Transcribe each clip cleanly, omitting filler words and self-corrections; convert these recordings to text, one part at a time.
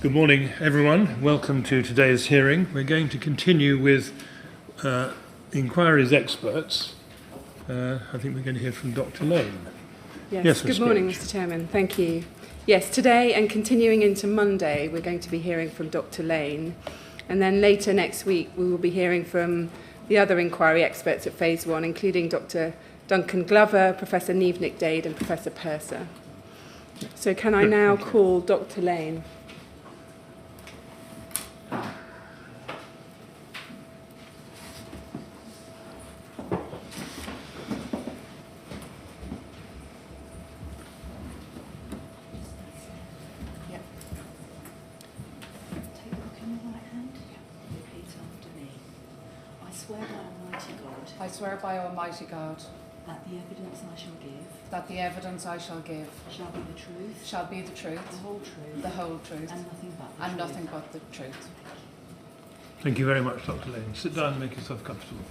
Good morning, everyone. Welcome to today's hearing. We're going to continue with the inquiry's experts. I think we're going to hear from Dr. Lane. Yes, good morning, Mr. Chairman. Thank you. Yes, today and continuing into Monday, we're going to be hearing from Dr. Lane. And then later next week, we will be hearing from the other inquiry experts at Phase 1, including Dr. Duncan Glover, Professor Nick Dade and Professor Purser. So can I now call Dr. Lane? I swear by Almighty God that the evidence I shall give that the evidence I shall give shall be the truth, the whole truth, and nothing but the and nothing but the truth. Thank you very much, Dr. Lane. Sit down and make yourself comfortable.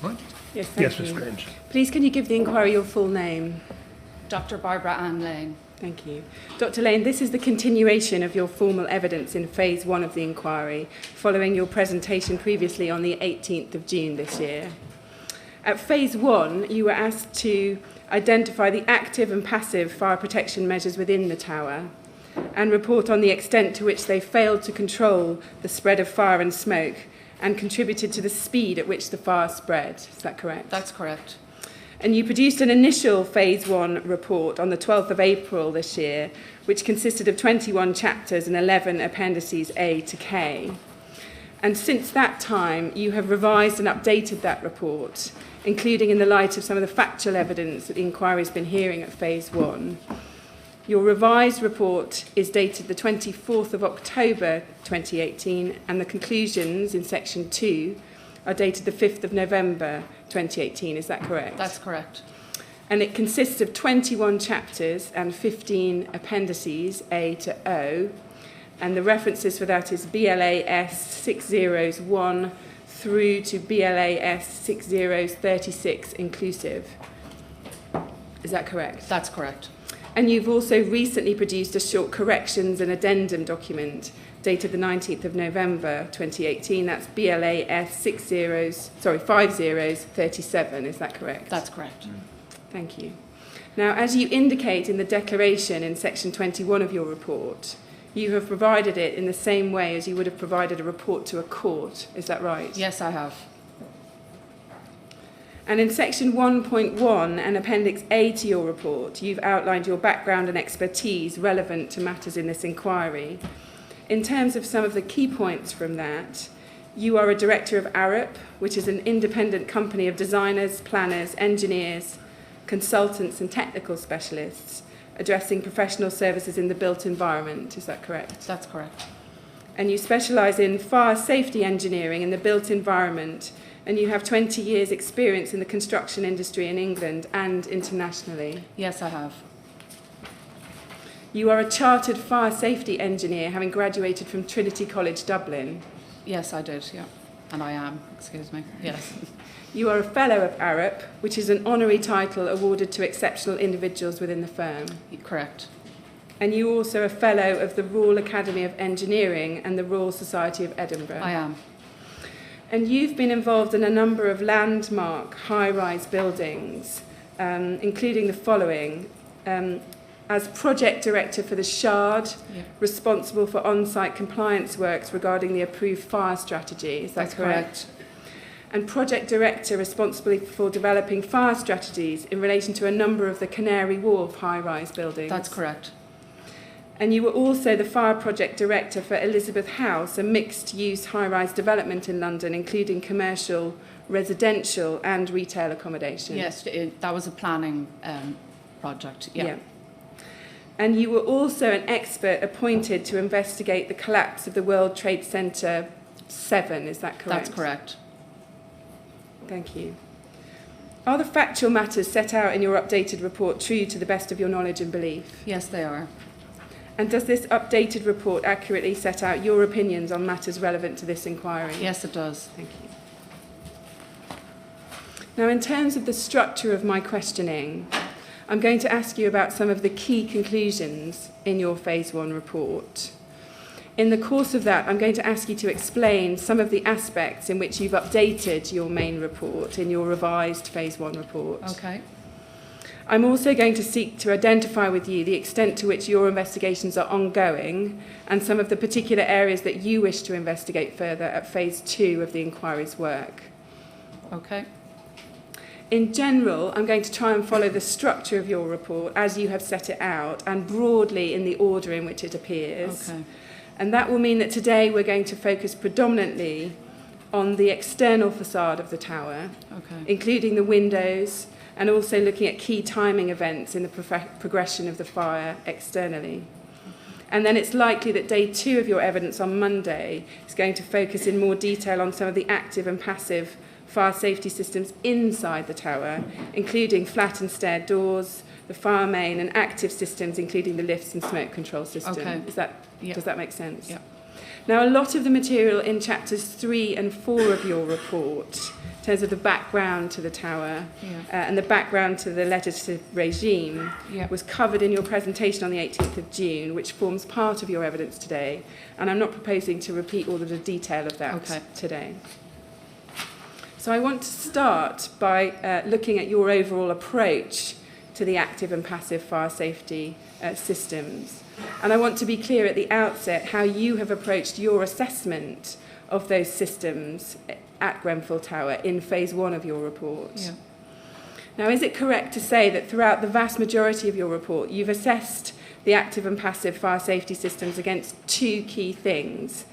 Right? Yes, thank Ms. you. Grange. Please can you give the inquiry your full name? Dr. Barbara Ann Lane. Thank you. Dr. Lane, this is the continuation of your formal evidence in Phase 1 of the inquiry, following your presentation previously on the 18th of June this year. At Phase 1, you were asked to identify the active and passive fire protection measures within the tower and report on the extent to which they failed to control the spread of fire and smoke and contributed to the speed at which the fire spread. Is that correct? That's correct. And you produced an initial Phase 1 report on the 12th of April this year, which consisted of 21 chapters and 11 appendices A to K. And since that time, you have revised and updated that report, including in the light of some of the factual evidence that the inquiry has been hearing at Phase 1. Your revised report is dated the 24th of October 2018, and the conclusions in Section 2 are dated the 5th of November 2018. Is that correct? That's correct. And it consists of 21 chapters and 15 appendices, A to O, and the references for that is BLAS 6001 through to BLAS 6036 inclusive. Is that correct? That's correct. And you've also recently produced a short corrections and addendum document dated the 19th of November 2018. That's BLAS 5037. Is that correct? That's correct. Thank you. Now, as you indicate in the declaration in section 21 of your report, you have provided it in the same way as you would have provided a report to a court. Is that right? Yes, I have. And in section 1.1 and appendix A to your report, you've outlined your background and expertise relevant to matters in this inquiry. In terms of some of the key points from that, you are a director of Arup, which is an independent company of designers, planners, engineers, consultants and technical specialists addressing professional services in the built environment. Is that correct? That's correct. And you specialise in fire safety engineering in the built environment, and you have 20 years' experience in the construction industry in England and internationally. Yes, I have. You are a chartered fire safety engineer, having graduated from Trinity College, Dublin. Yes, I did, yeah. And I am, excuse me. Yes. You are a fellow of Arup, which is an honorary title awarded to exceptional individuals within the firm. Correct. And you are also a fellow of the Royal Academy of Engineering and the Royal Society of Edinburgh. I am. And you've been involved in a number of landmark high-rise buildings, including the following. As project director for the Shard, responsible for on-site compliance works regarding the approved fire strategy. Is that That's correct? And project director responsible for developing fire strategies in relation to a number of the Canary Wharf high-rise buildings. That's correct. And you were also the fire project director for Elizabeth House, a mixed-use high-rise development in London, including commercial, residential and retail accommodation. Yes, that was a planning project, yeah. And you were also an expert appointed to investigate the collapse of the World Trade Center 7, is that correct? That's correct. Thank you. Are the factual matters set out in your updated report true to the best of your knowledge and belief? Yes, they are. And does this updated report accurately set out your opinions on matters relevant to this inquiry? Yes, it does. Thank you. Now, in terms of the structure of my questioning, I'm going to ask you about some of the key conclusions in your Phase 1 report. In the course of that, I'm going to ask you to explain some of the aspects in which you've updated your main report in your revised Phase 1 report. Okay. I'm also going to seek to identify with you the extent to which your investigations are ongoing and some of the particular areas that you wish to investigate further at Phase 2 of the inquiry's work. Okay. In general, I'm going to try and follow the structure of your report as you have set it out and broadly in the order in which it appears. Okay. And that will mean that today we're going to focus predominantly on the external facade of the tower, Okay. including the windows, and also looking at key timing events in the progression of the fire externally. And then it's likely that day 2 of your evidence on Monday is going to focus in more detail on some of the active and passive fire safety systems inside the tower, including flat and stair doors, the fire main, and active systems, including the lifts and smoke control system. Okay. Does that make sense? Yeah. Now, a lot of the material in chapters 3 and 4 of your report, in terms of the background to the tower and the background to the legislative regime, was covered in your presentation on the 18th of June, which forms part of your evidence today. And I'm not proposing to repeat all of the detail of that today. So I want to start by looking at your overall approach to the active and passive fire safety systems. And I want to be clear at the outset how you have approached your assessment of those systems at Grenfell Tower in Phase 1 of your report. Yeah. Now, is it correct to say that throughout the vast majority of your report, you've assessed the active and passive fire safety systems against 2 key things?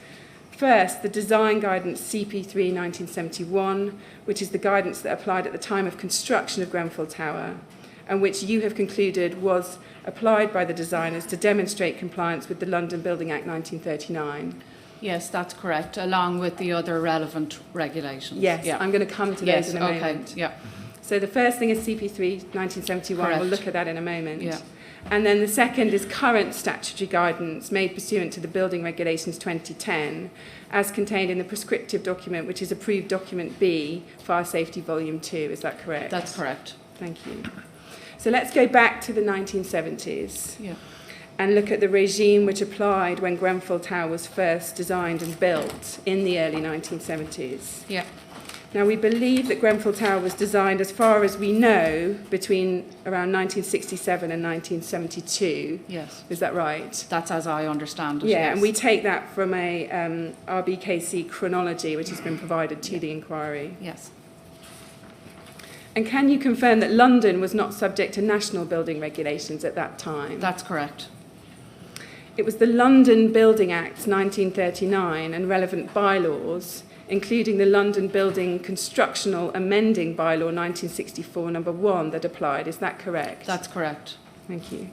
First, the design guidance CP3 1971, which is the guidance that applied at the time of construction of Grenfell Tower, and which you have concluded was applied by the designers to demonstrate compliance with the London Building Act 1939. Yes, that's correct, along with the other relevant regulations. Yes, Yeah. I'm going to come to those in a okay. moment. Yeah. So the first thing is CP3 1971. Correct. We'll look at that in a moment. Yeah. And then the second is current statutory guidance made pursuant to the Building Regulations 2010, as contained in the prescriptive document, which is approved document B, Fire Safety Volume 2. Is that correct? That's correct. Thank you. So let's go back to the 1970s Yeah. and look at the regime which applied when Grenfell Tower was first designed and built in the early 1970s. Yeah. Now, we believe that Grenfell Tower was designed, as far as we know, between around 1967 and 1972. Yes. Is that right? That's as I understand it. Yeah, yes. and we take that from a RBKC chronology which has been provided to the inquiry. Yes. And can you confirm that London was not subject to national building regulations at that time? That's correct. It was the London Building Act 1939 and relevant bylaws, including the London Building Constructional Amending Bylaw 1964 number 1 that applied. Is that correct? That's correct. Thank you.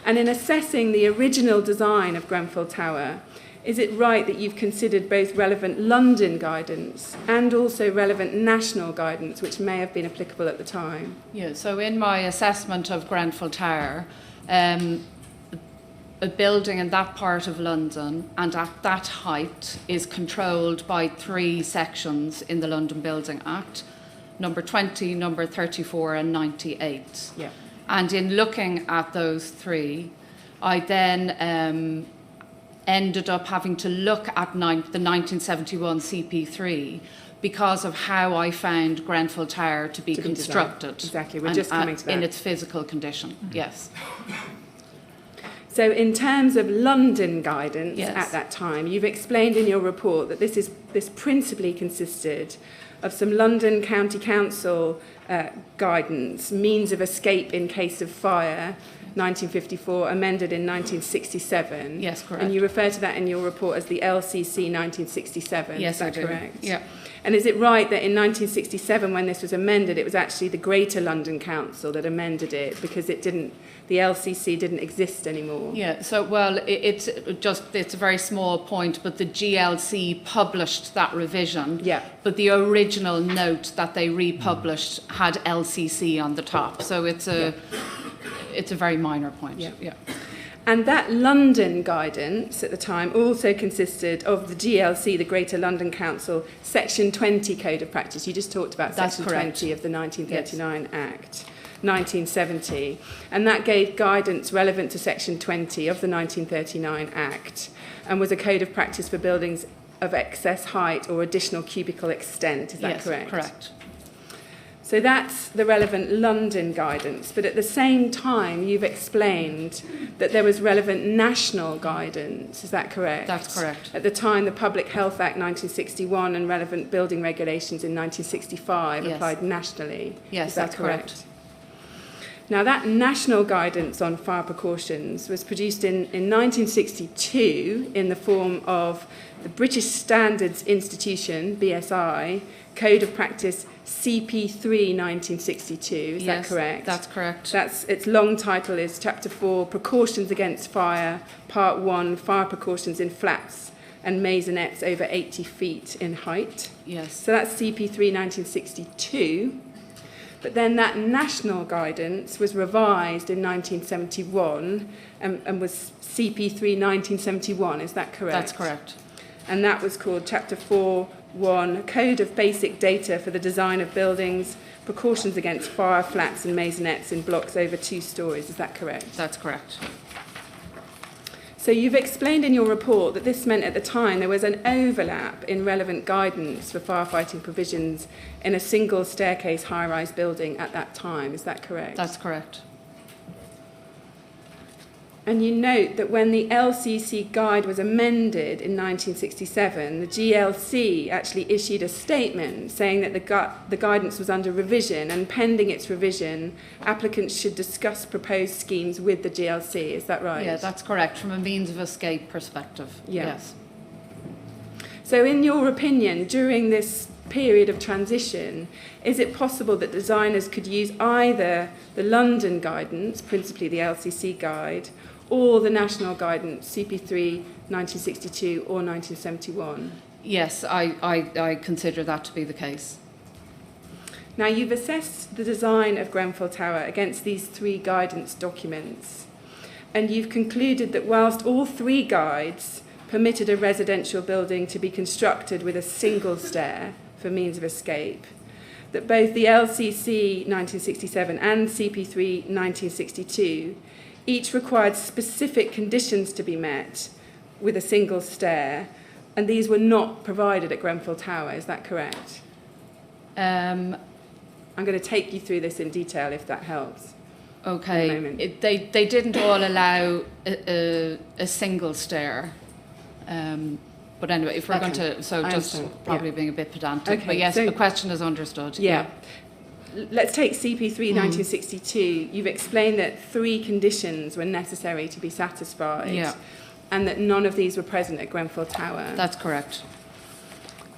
And in assessing the original design of Grenfell Tower, is it right that you've considered both relevant London guidance and also relevant national guidance, which may have been applicable at the time? Yeah, so in my assessment of Grenfell Tower, a building in that part of London and at that height is controlled by 3 sections in the London Building Act, number 20, number 34 and 98. Yeah. And in looking at those 3, I then ended up having to look at the 1971 CP3 because of how I found Grenfell Tower to be constructed. Exactly, we're just coming to that. In its physical condition, yes. So in terms of London guidance Yes. at that time, you've explained in your report that this principally consisted of some London County Council guidance, means of escape in case of fire, 1954, amended in 1967. Yes, correct. And you refer to that in your report as the LCC 1967. Yes, is that I do. correct? Yeah. And is it right that in 1967, when this was amended, it was actually the Greater London Council that amended it because the LCC didn't exist anymore? Yeah, so, well, it's a very small point, but the GLC published that revision. Yeah. But the original note that they republished had LCC on the top. So it's a very minor point. Yeah. Yeah. And that London guidance at the time also consisted of the GLC, the Greater London Council, Section 20 Code of Practice. You just talked about That's Section correct. 20 of the 1939 Act, 1970. And that gave guidance relevant to Section 20 of the 1939 Act and was a code of practice for buildings of excess height or additional cubical extent. Is that Yes, correct? correct. So that's the relevant London guidance. But at the same time, you've explained that there was relevant national guidance. Is that correct? That's correct. At the time, the Public Health Act 1961 and relevant building regulations in 1965 Yes. applied nationally. Yes, Is that that's correct? correct. Now, that national guidance on fire precautions was produced in 1962 in the form of the British Standards Institution, BSI, Code of Practice CP3 1962. Is that correct? That's correct. Its long title is Chapter 4, Precautions Against Fire, Part 1, Fire Precautions in Flats and Maisonettes over 80 feet in height. Yes. So that's CP3 1962. But then that national guidance was revised in 1971 and was CP3 1971. Is that correct? That's correct. And that was called Chapter 4.1, Code of Basic Data for the Design of Buildings, Precautions Against Fire, Flats and Maisonettes in Blocks over 2 stories. Is that correct? That's correct. So you've explained in your report that this meant at the time there was an overlap in relevant guidance for firefighting provisions in a single staircase high-rise building at that time. Is that correct? That's correct. And you note that when the LCC guide was amended in 1967, the GLC actually issued a statement saying that the guidance was under revision, and pending its revision, applicants should discuss proposed schemes with the GLC. Is that right? Yeah, that's correct, from a means of escape perspective. Yeah. Yes. So in your opinion, during this period of transition, is it possible that designers could use either the London guidance, principally the LCC guide, or the national guidance, CP3 1962 or 1971? Yes, I consider that to be the case. Now, you've assessed the design of Grenfell Tower against these 3 guidance documents, and you've concluded that whilst all 3 guides permitted a residential building to be constructed with a single stair for means of escape, that both the LCC 1967 and CP3 1962 each required specific conditions to be met with a single stair, and these were not provided at Grenfell Tower. Is that correct? I'm going to take you through this in detail if that helps. Okay. They didn't all allow a single stair. But anyway, if we're going to, so I just understand. probably Yeah. being a bit pedantic. Okay, But yes, so- the question is understood. Yeah. Let's take CP3 1962. You've explained that 3 conditions were necessary to be satisfied, Yeah. and that none of these were present at Grenfell Tower. That's correct.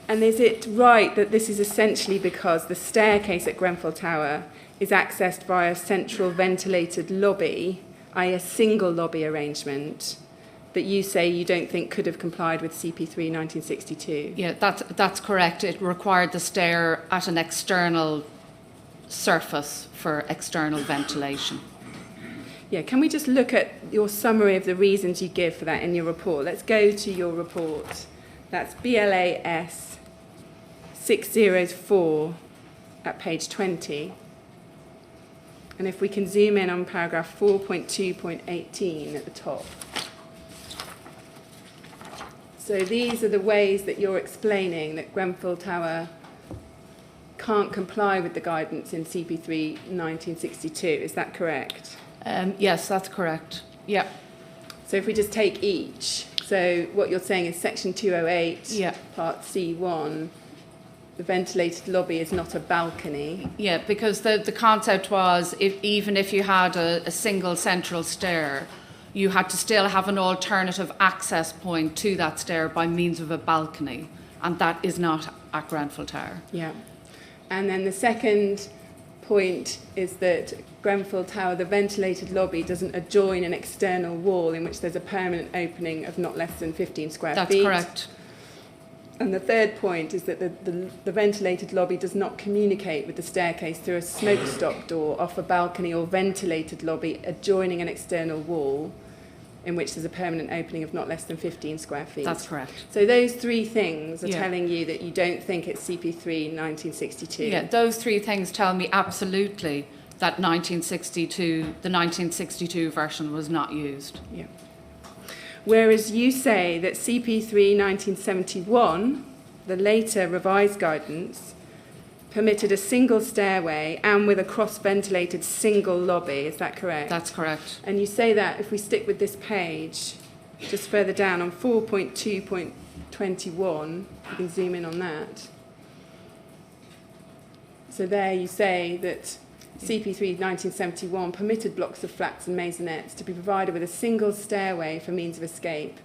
And is it right that this is essentially because the staircase at Grenfell Tower is accessed via a central ventilated lobby, i.e. a single lobby arrangement, that you say you don't think could have complied with CP3 1962? Yeah, that's correct. It required the stair at an external surface for external ventilation. Yeah, can we just look at your summary of the reasons you give for that in your report? Let's go to your report. That's BLAS 604 at page 20. And if we can zoom in on paragraph 4.2.18 at the top. So these are the ways that you're explaining that Grenfell Tower can't comply with the guidance in CP3 1962. Is that correct? Yes, that's correct. Yeah. So if we just take each, so what you're saying is section 208, Yeah. part C1, the ventilated lobby is not a balcony. Yeah, because the concept was even if you had a single central stair, you had to still have an alternative access point to that stair by means of a balcony, and that is not at Grenfell Tower. Yeah. And then the second point is that Grenfell Tower, the ventilated lobby, doesn't adjoin an external wall in which there's a permanent opening of not less than 15 square That's feet. correct. And the third point is that the ventilated lobby does not communicate with the staircase through a smokestop door off a balcony or ventilated lobby adjoining an external wall. in which there's a permanent opening of not less than 15 square feet. That's correct. So those three things are Yeah. telling you that you don't think it's CP3 1962. Yeah, those three things tell me absolutely that the 1962 version was not used. Yeah. Whereas you say that CP3 1971, the later revised guidance, permitted a single stairway and with a cross-ventilated single lobby. Is that correct? That's correct. And you say that, if we stick with this page, just further down on 4.2.21, you can zoom in on that. So there you say that CP3 1971 permitted blocks of flats and maisonettes to be provided with a single stairway for means of escape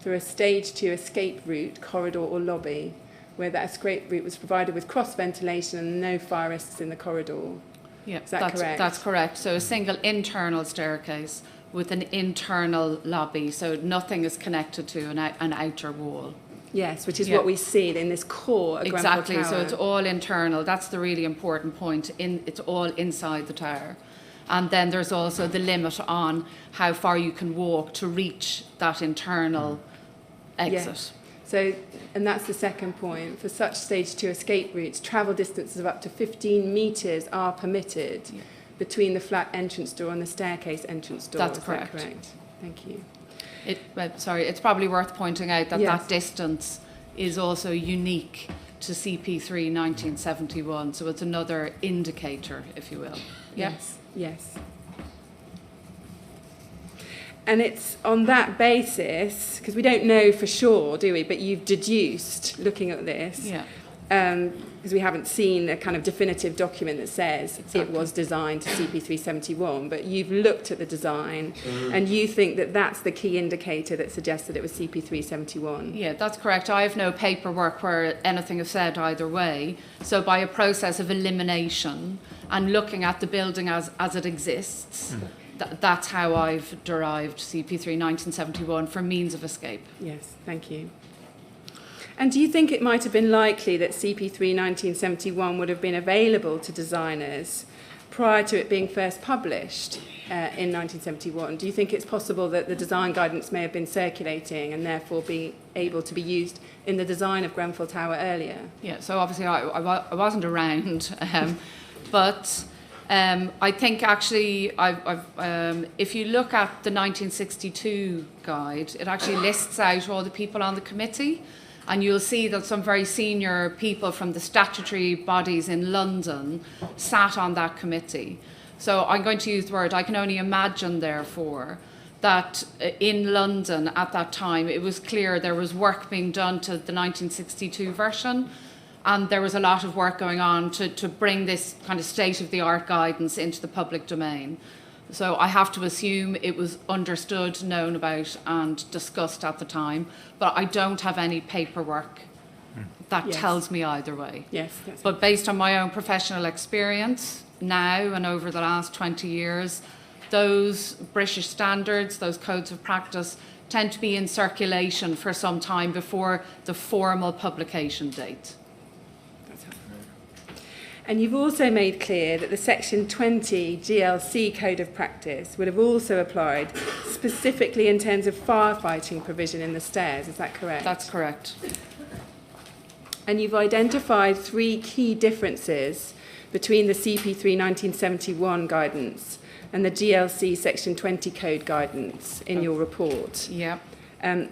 through a stage 2 escape route, corridor or lobby, where that escape route was provided with cross-ventilation and no fire risks in the corridor. Yeah, Is that correct? That's correct. So a single internal staircase with an internal lobby, so nothing is connected to an outer wall. Yes, which is Yeah. what we see in this core at Grenfell Exactly, Tower. so it's all internal. That's the really important point. It's all inside the tower. And then there's also the limit on how far you can walk to reach that internal exit. So, and that's the second point. For such stage 2 escape routes, travel distances of up to 15 metres are permitted between the flat entrance door and the staircase entrance door. That's Is correct. That correct? Thank you. It's probably worth pointing out that Yes. that distance is also unique to CP3 1971, so it's another indicator, if you will. Yeah? Yes. And it's on that basis, because we don't know for sure, do we? But you've deduced, looking at this, Yeah. because we haven't seen a kind of definitive document that says it Exactly. was designed to CP371, but you've looked at the design and you think that that's the key indicator that suggests that it was CP371. Yeah, that's correct. I have no paperwork where anything is said either way. So by a process of elimination and looking at the building as it exists, that's how I've derived CP3 1971 for means of escape. Yes, thank you. And do you think it might have been likely that CP3 1971 would have been available to designers prior to it being first published in 1971? Do you think it's possible that the design guidance may have been circulating and therefore be able to be used in the design of Grenfell Tower earlier? Yeah, so obviously I wasn't around, but I think actually if you look at the 1962 guide, it actually lists out all the people on the committee. And you'll see that some very senior people from the statutory bodies in London sat on that committee. So I'm going to use the word, I can only imagine, therefore, that in London at that time, it was clear there was work being done to the 1962 version. And there was a lot of work going on to bring this kind of state-of-the-art guidance into the public domain. So I have to assume it was understood, known about and discussed at the time, but I don't have any paperwork that Yes. tells me either way. Yes, that's But based on my own professional experience now and over the last 20 years, those British standards, those codes of practice tend to be in circulation for some time before the formal publication date. And you've also made clear that the Section 20 GLC Code of Practice would have also applied specifically in terms of firefighting provision in the stairs. Is that correct? That's correct. And you've identified 3 key differences between the CP3 1971 guidance and the GLC Section 20 Code guidance in your report. Yeah.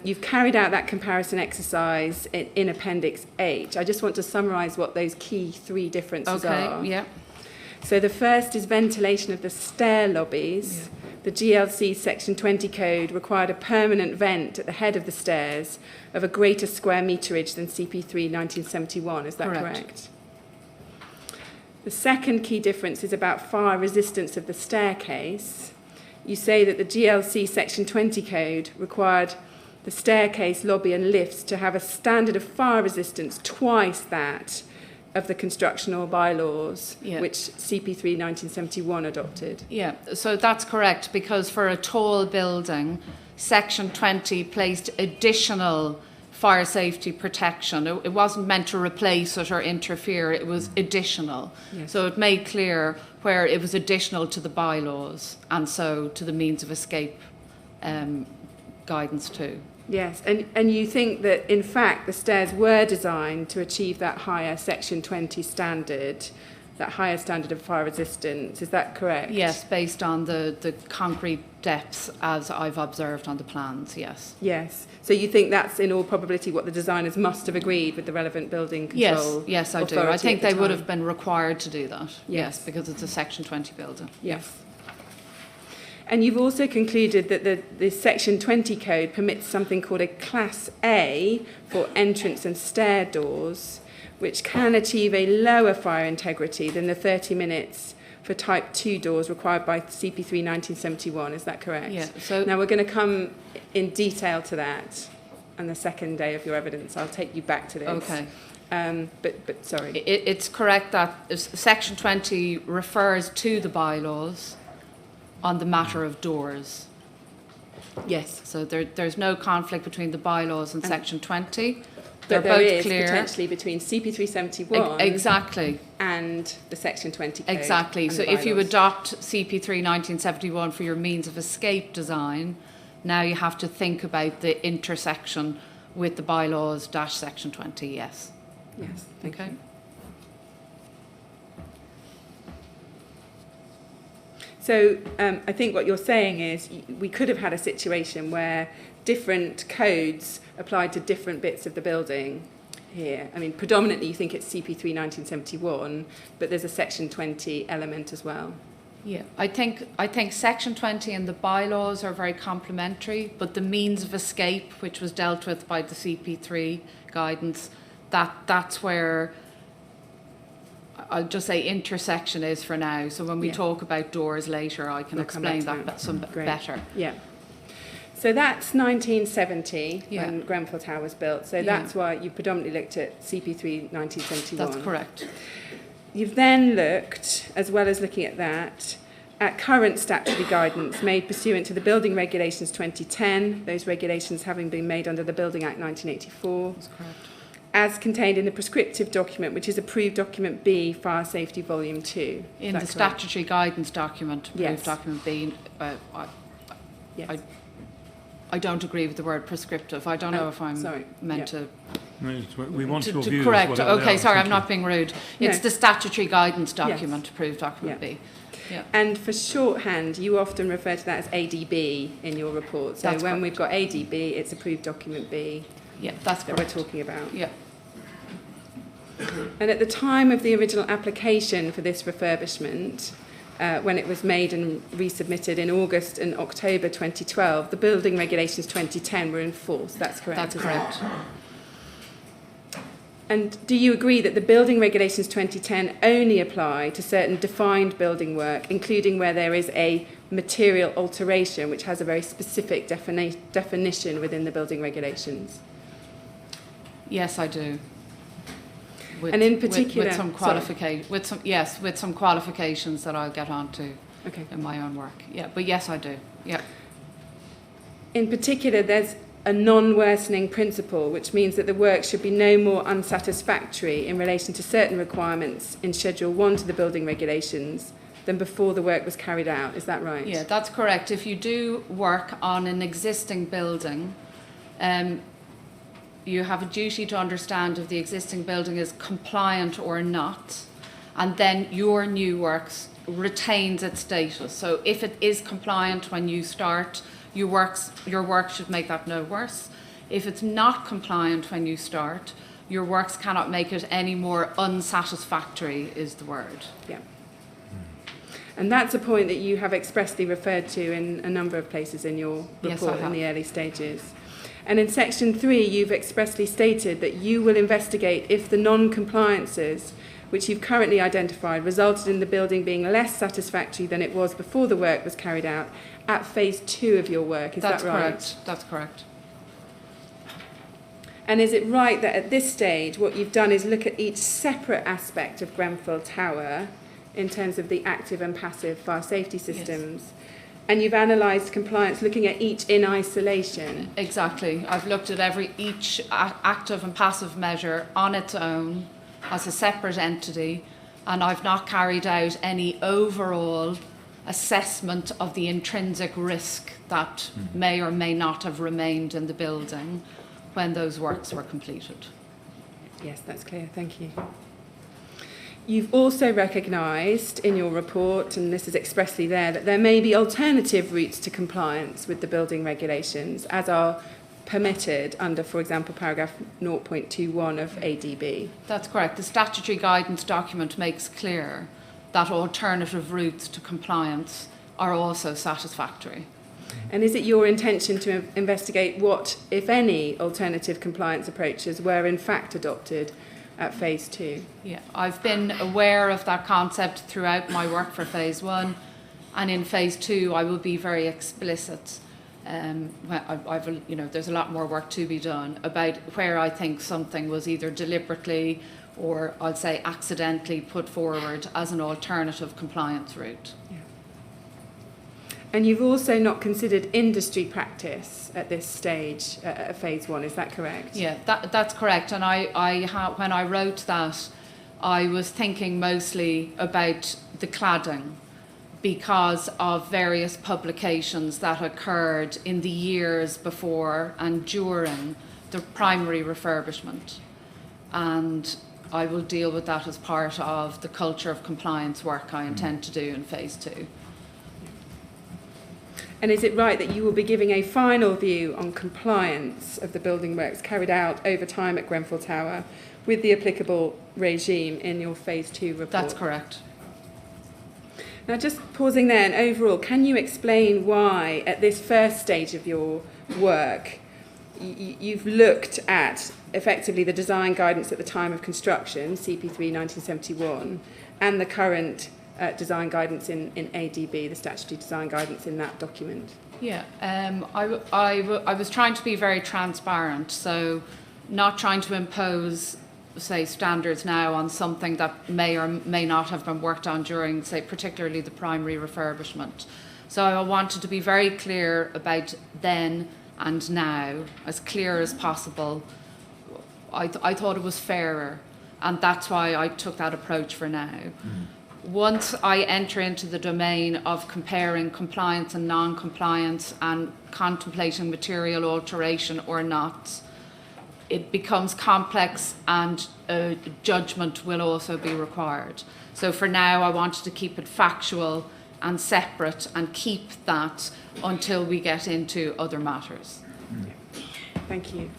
You've carried out that comparison exercise in Appendix H. I just want to summarise what those key 3 differences are. Okay, yeah. So the first is ventilation of the stair lobbies. Yeah. The GLC Section 20 Code required a permanent vent at the head of the stairs of a greater square meterage than CP3 1971. Is that correct? The second key difference is about fire resistance of the staircase. You say that the GLC Section 20 Code required the staircase, lobby and lifts to have a standard of fire resistance twice that of the constructional bylaws, Yeah. which CP3 1971 adopted. Yeah, so that's correct, because for a tall building, Section 20 placed additional fire safety protection. It wasn't meant to replace it or interfere, it was additional. Yes. So it made clear where it was additional to the bylaws and so to the means of escape guidance too. Yes, and you think that, in fact, the stairs were designed to achieve that higher Section 20 standard, that higher standard of fire resistance. Is that correct? Yes, based on the concrete depths as I've observed on the plans, yes. Yes. So you think that's in all probability what the designers must have agreed with the relevant building control? Yes, I do. I think they would have been required to do that. Yes, because it's a Section 20 building. Yes. And you've also concluded that the Section 20 code permits something called a Class A for entrance and stair doors, which can achieve a lower fire integrity than the 30 minutes for Type 2 doors required by CP3 1971. Is that correct? Yeah. So now we're going to come in detail to that on the second day of your evidence. I'll take you back to this. Okay. But sorry. It's correct that Section 20 refers to the bylaws on the matter of doors. Yes. So there's no conflict between the bylaws and Section 20. They're But there both is clear. potentially between CP371 Exactly. and the Section 20 code. Exactly. and So the if you bylaws. adopt CP3 1971 for your means of escape design, now you have to think about the intersection with the bylaws - Section 20, yes. Yes, thank Okay. you. So I think what you're saying is we could have had a situation where different codes applied to different bits of the building here. I mean, predominantly you think it's CP3 1971, but there's a Section 20 element as well. Yeah, I think Section 20 and the bylaws are very complementary, but the means of escape, which was dealt with by the CP3 guidance, that's where I'll just say intersection is for now. So when we Yeah. talk about doors later, I can We'll come back explain to that some Great. better. Yeah. So that's 1970 Yeah. when Grenfell Tower was built. So Yeah. that's why you predominantly looked at CP3 1971. That's correct. You've then looked, as well as looking at that, at current statutory guidance made pursuant to the Building Regulations 2010, those regulations having been made under the Building Act 1984, That's correct. as contained in the prescriptive document, which is approved document B, Fire Safety Volume 2. In Is the that correct? statutory guidance document, approved Yes. document B, Yes. I don't agree with the word prescriptive. I don't know if I'm sorry. meant to We want your views. correct. whatever they Okay, are. sorry, Thank I'm you. not being rude. It's No. the statutory guidance document, approved document Yeah. B. Yeah. And for shorthand, you often refer to that as ADB in your report. So That's when correct. we've got ADB, it's approved document B Yeah, that's that correct. we're talking about. Yeah. And at the time of the original application for this refurbishment, when it was made and resubmitted in August and October 2012, the Building Regulations 2010 were in force. That's correct. That's isn't it? correct. And do you agree that the Building Regulations 2010 only apply to certain defined building work, including where there is a material alteration, which has a very specific definition within the Building Regulations? Yes, I do. And in particular- with some with some qualifications that I'll get onto Okay. in my own work. Yeah, but yes, I do. Yeah. In particular, there's a non-worsening principle, which means that the work should be no more unsatisfactory in relation to certain requirements in Schedule 1 to the Building Regulations than before the work was carried out. Is that right? Yeah, that's correct. If you do work on an existing building, you have a duty to understand if the existing building is compliant or not, and then your new works retains its status. So if it is compliant when you start, your work should make that no worse. If it's not compliant when you start, your works cannot make it any more unsatisfactory, is the word. Yeah. And that's a point that you have expressly referred to in a number of places in your Yes, I report in have. the early stages. And in Section 3, you've expressly stated that you will investigate if the non-compliances which you've currently identified resulted in the building being less satisfactory than it was before the work was carried out at phase 2 of your work. Is That's that right? correct. That's correct. And is it right that at this stage what you've done is look at each separate aspect of Grenfell Tower in terms of the active and passive fire safety systems? And you've analysed compliance looking at each in isolation? Exactly. I've looked at each active and passive measure on its own as a separate entity, and I've not carried out any overall assessment of the intrinsic risk that may or may not have remained in the building when those works were completed. Yes, that's clear. Thank you. You've also recognised in your report, and this is expressly there, that there may be alternative routes to compliance with the building regulations as are permitted under, for example, paragraph 0.21 of ADB. That's correct. The statutory guidance document makes clear that alternative routes to compliance are also satisfactory. And is it your intention to investigate what, if any, alternative compliance approaches were in fact adopted at phase 2? Yeah, I've been aware of that concept throughout my work for phase 1, and in phase 2 I will be very explicit. There's a lot more work to be done about where I think something was either deliberately or I'd say accidentally put forward as an alternative compliance route. Yeah. And you've also not considered industry practice at this stage at phase 1, is that correct? Yeah, that's correct. And when I wrote that, I was thinking mostly about the cladding because of various publications that occurred in the years before and during the primary refurbishment. And I will deal with that as part of the culture of compliance work I intend to do in phase 2. And is it right that you will be giving a final view on compliance of the building works carried out over time at Grenfell Tower with the applicable regime in your phase 2 report? That's correct. Now, just pausing there, and overall, can you explain why at this first stage of your work you've looked at effectively the design guidance at the time of construction, CP3 1971, and the current design guidance in ADB, the statutory design guidance in that document? Yeah, I was trying to be very transparent, so not trying to impose, say, standards now on something that may or may not have been worked on during, say, particularly the primary refurbishment. So I wanted to be very clear about then and now, as clear as possible. I thought it was fairer, and that's why I took that approach for now. Once I enter into the domain of comparing compliance and non-compliance and contemplating material alteration or not, it becomes complex and judgment will also be required. So for now, I wanted to keep it factual and separate and keep that until we get into other matters. Thank you.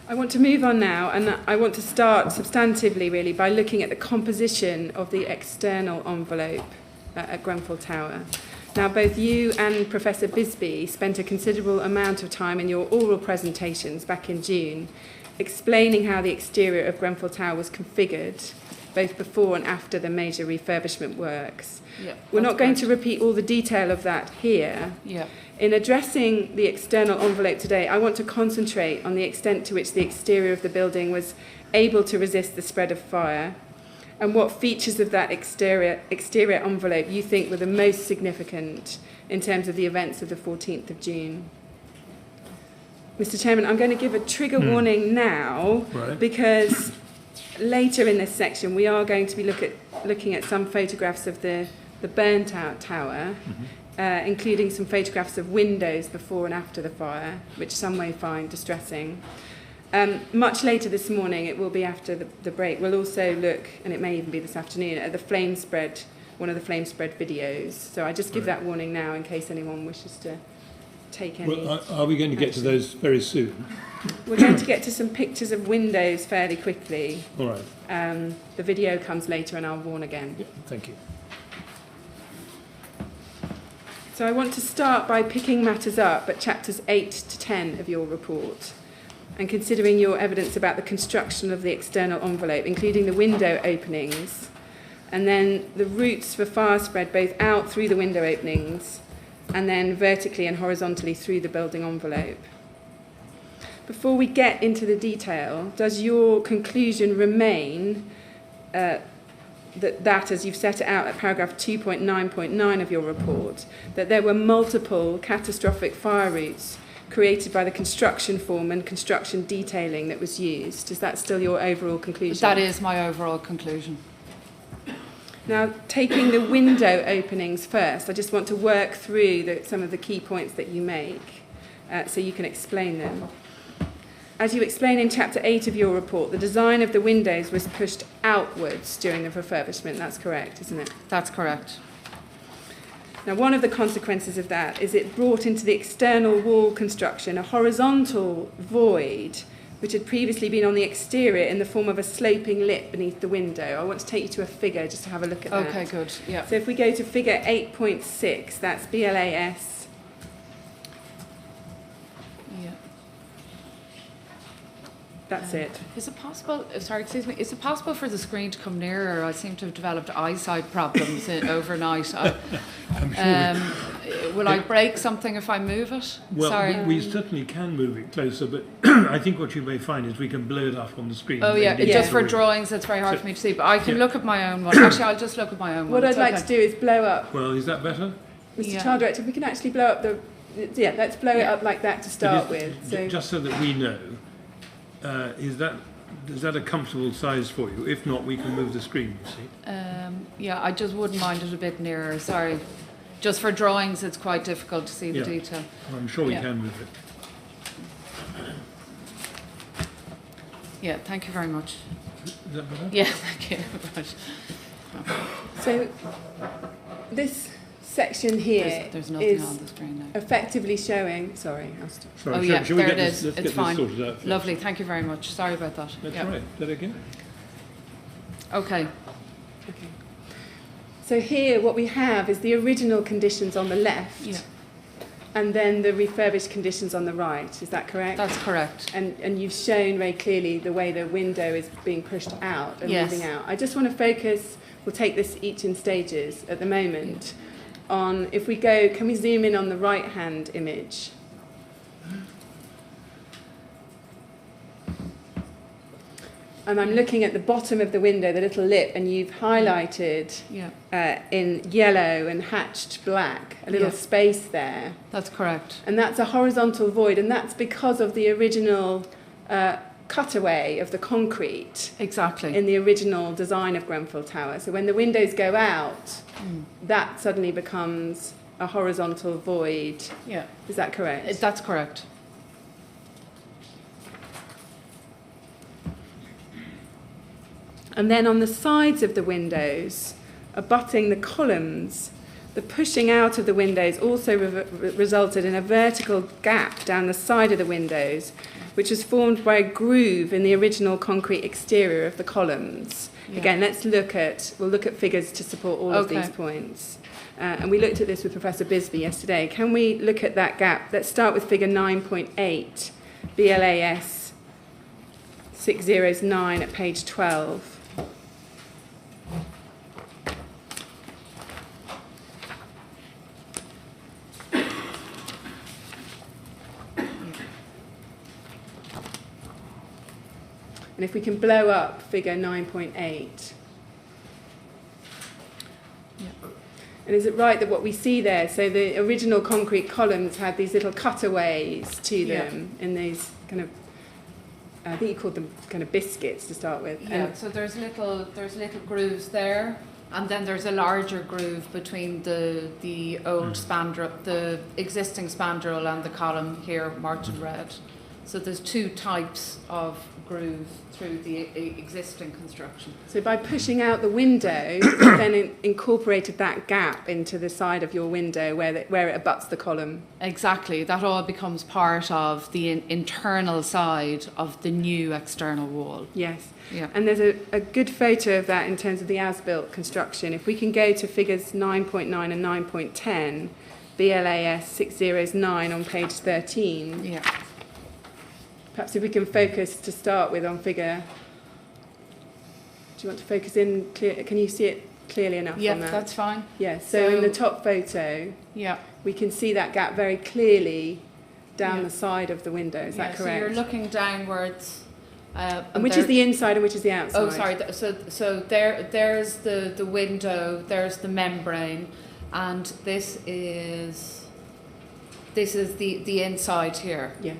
I want to move on now, and I want to start substantively, really, by looking at the composition of the external envelope at Grenfell Tower. Now, both you and Professor Bisbee spent a considerable amount of time in your oral presentations back in June explaining how the exterior of Grenfell Tower was configured, both before and after the major refurbishment works. Yeah, we're not going to repeat all the detail of that here. Yeah. In addressing the external envelope today, I want to concentrate on the extent to which the exterior of the building was able to resist the spread of fire, and what features of that exterior envelope you think were the most significant in terms of the events of the 14th of June. Mr. Chairman, I'm going to give a trigger warning now, Right. because later in this section we are going to be looking at some photographs of the burnt out tower, including some photographs of windows before and after the fire, which some may find distressing. Much later this morning, it will be after the break, we'll also look, and it may even be this afternoon, at the flame spread, one of the flame spread videos. So I just give that warning now in case anyone wishes to take any. Well, are we going to get to those very soon? We're going to get to some pictures of windows fairly quickly. All right. The video comes later, and I'll warn again. Yeah, thank you. So I want to start by picking matters up at chapters 8 to 10 of your report and considering your evidence about the construction of the external envelope, including the window openings, and then the routes for fire spread both out through the window openings and then vertically and horizontally through the building envelope. Before we get into the detail, does your conclusion remain that, as you've set it out at paragraph 2.9.9 of your report, that there were multiple catastrophic fire routes created by the construction form and construction detailing that was used? Is that still your overall conclusion? That is my overall conclusion. Now, taking the window openings first, I just want to work through some of the key points that you make so you can explain them. As you explain in Chapter 8 of your report, the design of the windows was pushed outwards during the refurbishment. That's correct, isn't it? That's correct. Now, one of the consequences of that is it brought into the external wall construction a horizontal void which had previously been on the exterior in the form of a sloping lip beneath the window. I want to take you to a figure just to have a look at that. Okay, good. Yeah. So if we go to figure 8.6, that's BLAS. Yeah. That's it. Is it possible, sorry, excuse me, is it possible for the screen to come nearer? I seem to have developed eyesight problems overnight. I'm sure Will I break something if I move it? well, Sorry. we certainly can move it closer, but I think what you may find is we can blow it up on the screen. Oh yeah, Maybe just for forward. drawings it's very hard So- for me to see, but I can yeah. look at my own one. Actually, I'll just look at my own What one. I'd like to do is blow up, Well, is that better? Mr. Yeah. Child Director, we can actually blow up let's blow it up like that to start But with. So just so that we know, is that a comfortable size for you? If not, we can move the screen, you see. Yeah, I just wouldn't mind it a bit nearer, sorry. Just for drawings it's quite difficult to see the Yeah. detail. I'm sure we Yeah. can move it. Yeah, thank you very much. Is that better? Yeah, thank you very much. So this section here There's nothing is on the screen now. effectively showing. Sorry, I'll stop. Sorry, Oh shall- yeah, shall we there get it this, is. let's It's get fine. this sorted out first. Lovely, thank you very much. Sorry about that. That's Yeah. right. Is that okay? Okay. Okay. So here, what we have is the original conditions on the left, Yeah, and then the refurbished conditions on the right. Is that correct? that's correct. And you've shown very clearly the way the window is being pushed out and Yes. moving out. I just want to focus, we'll take this each in stages at the moment, on, if we go, can we zoom in on the right-hand image? And I'm looking at the bottom of the window, the little lip, and you've highlighted Yeah, in yellow and hatched black, a little Yeah. space there. that's correct. And that's a horizontal void, and that's because of the original cutaway of the concrete Exactly. in the original design of Grenfell Tower. So when the windows go out, that suddenly becomes a horizontal void. Yeah, Is that correct? that's correct. And then on the sides of the windows, abutting the columns, the pushing out of the windows also resulted in a vertical gap down the side of the windows, which was formed by a groove in the original concrete exterior of the columns. Yeah. Again, we'll look at figures to support all of Okay. these points. And we looked at this with Professor Bisbee yesterday. Can we look at that gap? Let's start with figure 9.8, BLAS 609 at page 12. And if we can blow up figure 9.8. Yeah. And is it right that what we see there, so the original concrete columns had these little cutaways to Yeah. them in these kind of, I think you called them kind of biscuits to start with. Yeah, so there's little grooves there, and then there's a larger groove between the old spandrel, the existing spandrel, and the column here marked in red. So there's two types of groove through the existing construction. So by pushing out the window, you then incorporated that gap into the side of your window where it abuts the column. Exactly, that all becomes part of the internal side of the new external wall. Yes. Yeah. And there's a good photo of that in terms of the as-built construction. If we can go to figures 9.9 and 9.10, BLAS 609 on page 13. Yeah. Perhaps if we can focus to start with on figure. Do you want to focus in? Can you see it clearly enough Yeah, on that? that's fine. Yes. So in So- the top photo, Yeah. we can see that gap very clearly down Yeah. the side of the window. Is that So correct? you're looking downwards. And which is the inside and which is the outside? Oh, sorry. So there's the window. There's the membrane, and this is the inside here. Yes.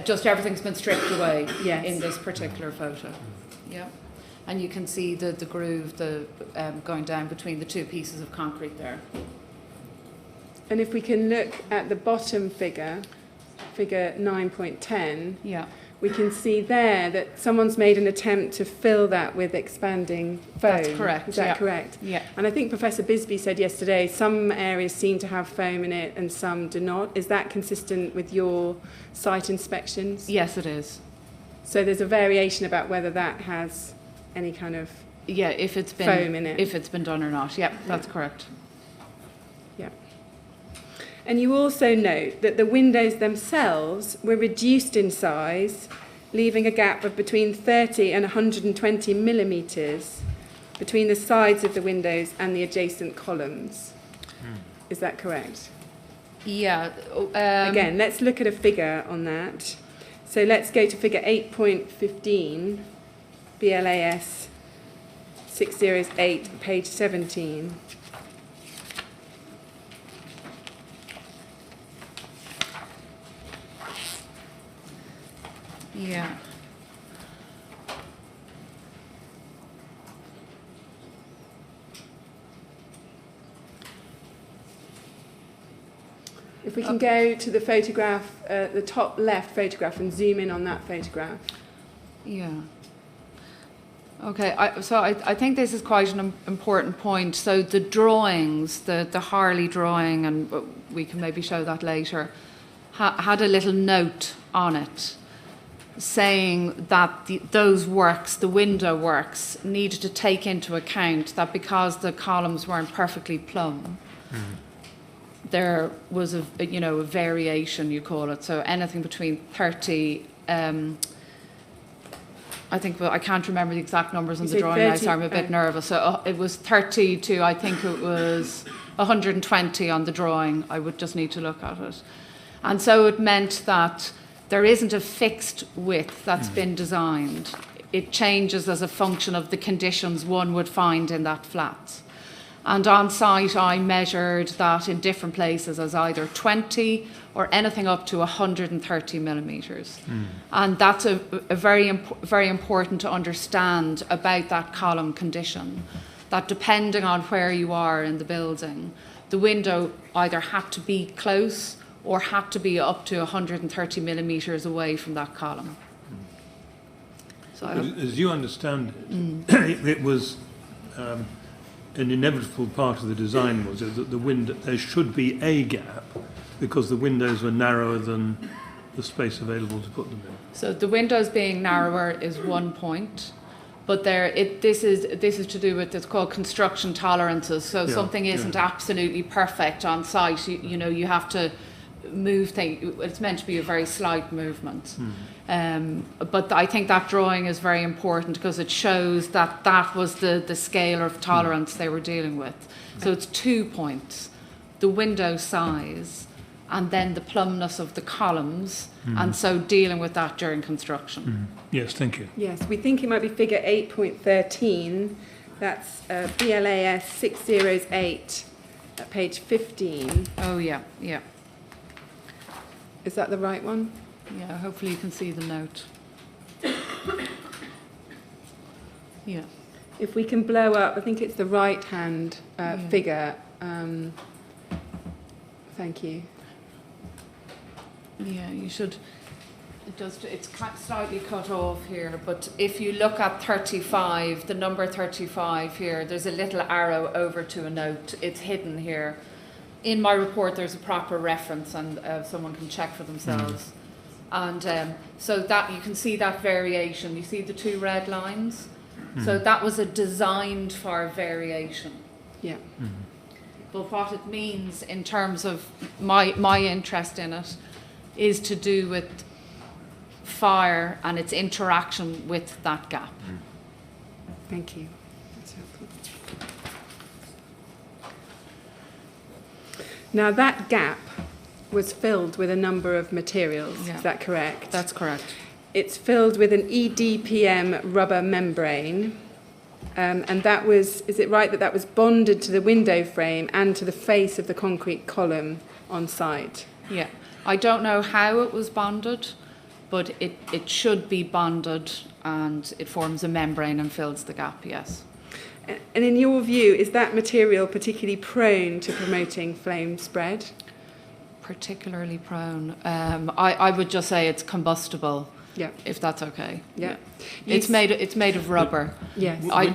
Just everything's been stripped away Yes. in this particular photo. Yeah. And you can see the groove going down between the two pieces of concrete there. And if we can look at the bottom figure, figure 9.10, Yeah. we can see there that someone's made an attempt to fill that with expanding foam. That's correct, Is that yeah. correct? Yeah. And I think Professor Bisbee said yesterday some areas seem to have foam in it and some do not. Is that consistent with your site inspections? Yes, it is. So there's a variation about whether that has any kind of Yeah, if it's been foam in it. if it's been done or not. Yeah, that's correct. Yeah. And you also note that the windows themselves were reduced in size, leaving a gap of between 30 and 120 millimetres between the sides of the windows and the adjacent columns. Is that correct? Yeah. Again, let's look at a figure on that. So let's go to figure 8.15, BLAS 608, page 17. Yeah. If we can go to the photograph, the top left photograph, and zoom in on that photograph. Yeah. Okay, I think this is quite an important point. So the drawings, the Harley drawing, and we can maybe show that later, had a little note on it saying that those works, the window works, needed to take into account that because the columns weren't perfectly plumb, there was a variation, you call it. So anything between 30, I think, well, I can't remember the exact numbers on You the say drawing now, 30, so I'm a bit nervous. So it was 30 to, I think it was 120 on the drawing. I would just need to look at it. And so it meant that there isn't a fixed width that's been designed. It changes as a function of the conditions one would find in that flat. And on site, I measured that in different places as either 20 or anything up to 130 millimetres. And that's a very important to understand about that column condition, that depending on where you are in the building, the window either had to be close or had to be up to 130 millimetres away from that column. So as you understand it, it was an inevitable part of the design was that the window, there should be a gap because the windows were narrower than the space available to put them in. So the windows being narrower is one point, but this is to do with, it's called construction tolerances. So something isn't absolutely perfect on site. You have to move things. It's meant to be a very slight movement. But I think that drawing is very important because it shows that that was the scale of tolerance they were dealing with. So it's 2 points: the window size and then the plumbness of the columns, and so dealing with that during construction. Yes, thank you. Yes, we think it might be figure 8.13. That's BLAS 608 at page 15. Oh yeah. Is that the right one? Yeah, hopefully you can see the note. Yeah. If we can blow up, I think it's the right-hand figure. Thank you. Yeah, you should. It's slightly cut off here, but if you look at 35, the number 35 here, there's a little arrow over to a note. It's hidden here. In my report, there's a proper reference, and someone can check for themselves. And so that you can see that variation. You see the two red lines? So that was a designed for variation. Yeah. But what it means in terms of my interest in it is to do with fire and its interaction with that gap. Thank you. That's helpful. Now that gap was filled with a number of materials. Yeah. Is that correct? That's correct. It's filled with an EDPM rubber membrane. And that was, is it right that was bonded to the window frame and to the face of the concrete column on site? Yeah. I don't know how it was bonded, but it should be bonded and it forms a membrane and fills the gap, yes. And in your view, is that material particularly prone to promoting flame spread? Particularly prone. I would just say it's combustible, Yeah. if that's okay. Yeah. It's made of rubber. Yes. I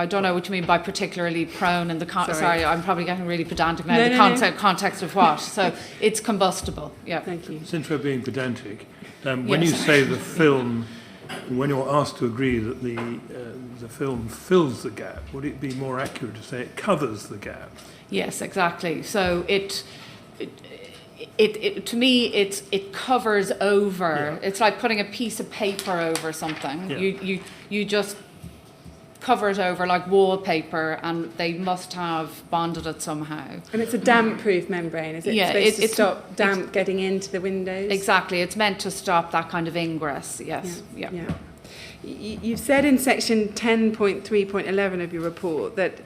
don't know what you mean by particularly prone in the Sorry. sorry, I'm probably getting really pedantic now. No, The no. context of what? So it's combustible. Yeah. Thank you. Since we're being pedantic, when you Yes. say the film, when you're asked to agree that the film fills the gap, would it be more accurate to say it covers the gap? Yes, exactly. So it to me it covers over. Yeah. It's like putting a piece of paper over something. Yeah. You just cover it over like wallpaper, and they must have bonded it somehow. And it's a damp-proof membrane, is it? Yeah, Supposed to it's- stop damp getting into the windows? Exactly. It's meant to stop that kind of ingress. Yes. Yeah. You've said in section 10.3.11 of your report that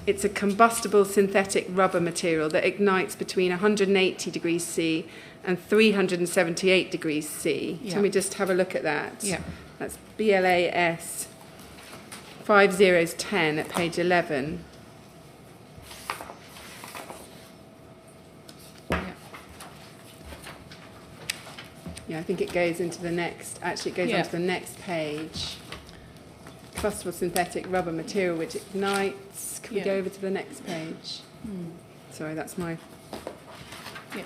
it's a combustible synthetic rubber material that ignites between 180 degrees C and 378 degrees C. Yeah. Can we just have a look at that? Yeah. That's BLAS 5010 at page 11. Yeah, I think it goes into the next, actually it goes Yeah. onto the next page. Combustible synthetic rubber material which ignites. Can we Yeah. go over to the next page? Sorry, that's my... Yeah.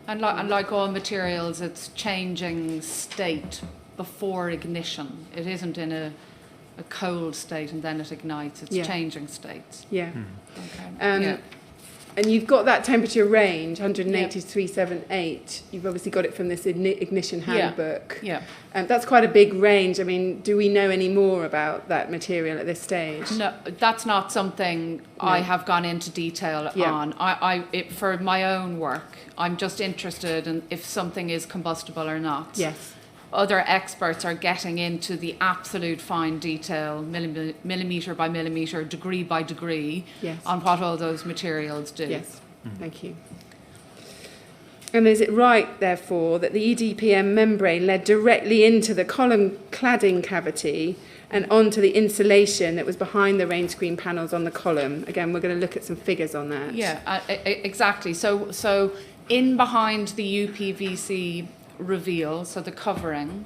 And like all materials, it's changing state before ignition. It isn't in a cold state and then it ignites. It's Yeah. changing states. Yeah. Okay. Yeah. And you've got that temperature range, 180 to 378. You've obviously got it from this ignition handbook. Yeah. That's quite a big range. I mean, do we know any more about that material at this stage? No, that's not something I have gone into detail Yeah. on. For my own work, I'm just interested in if something is combustible or not. Yes. Other experts are getting into the absolute fine detail, millimetre by millimetre, degree by degree, Yes. on what all those materials do. Yes, thank you. And is it right, therefore, that the EDPM membrane led directly into the column cladding cavity and onto the insulation that was behind the rain screen panels on the column? Again, we're going to look at some figures on that. Yeah, exactly. So in behind the UPVC reveal, so the covering,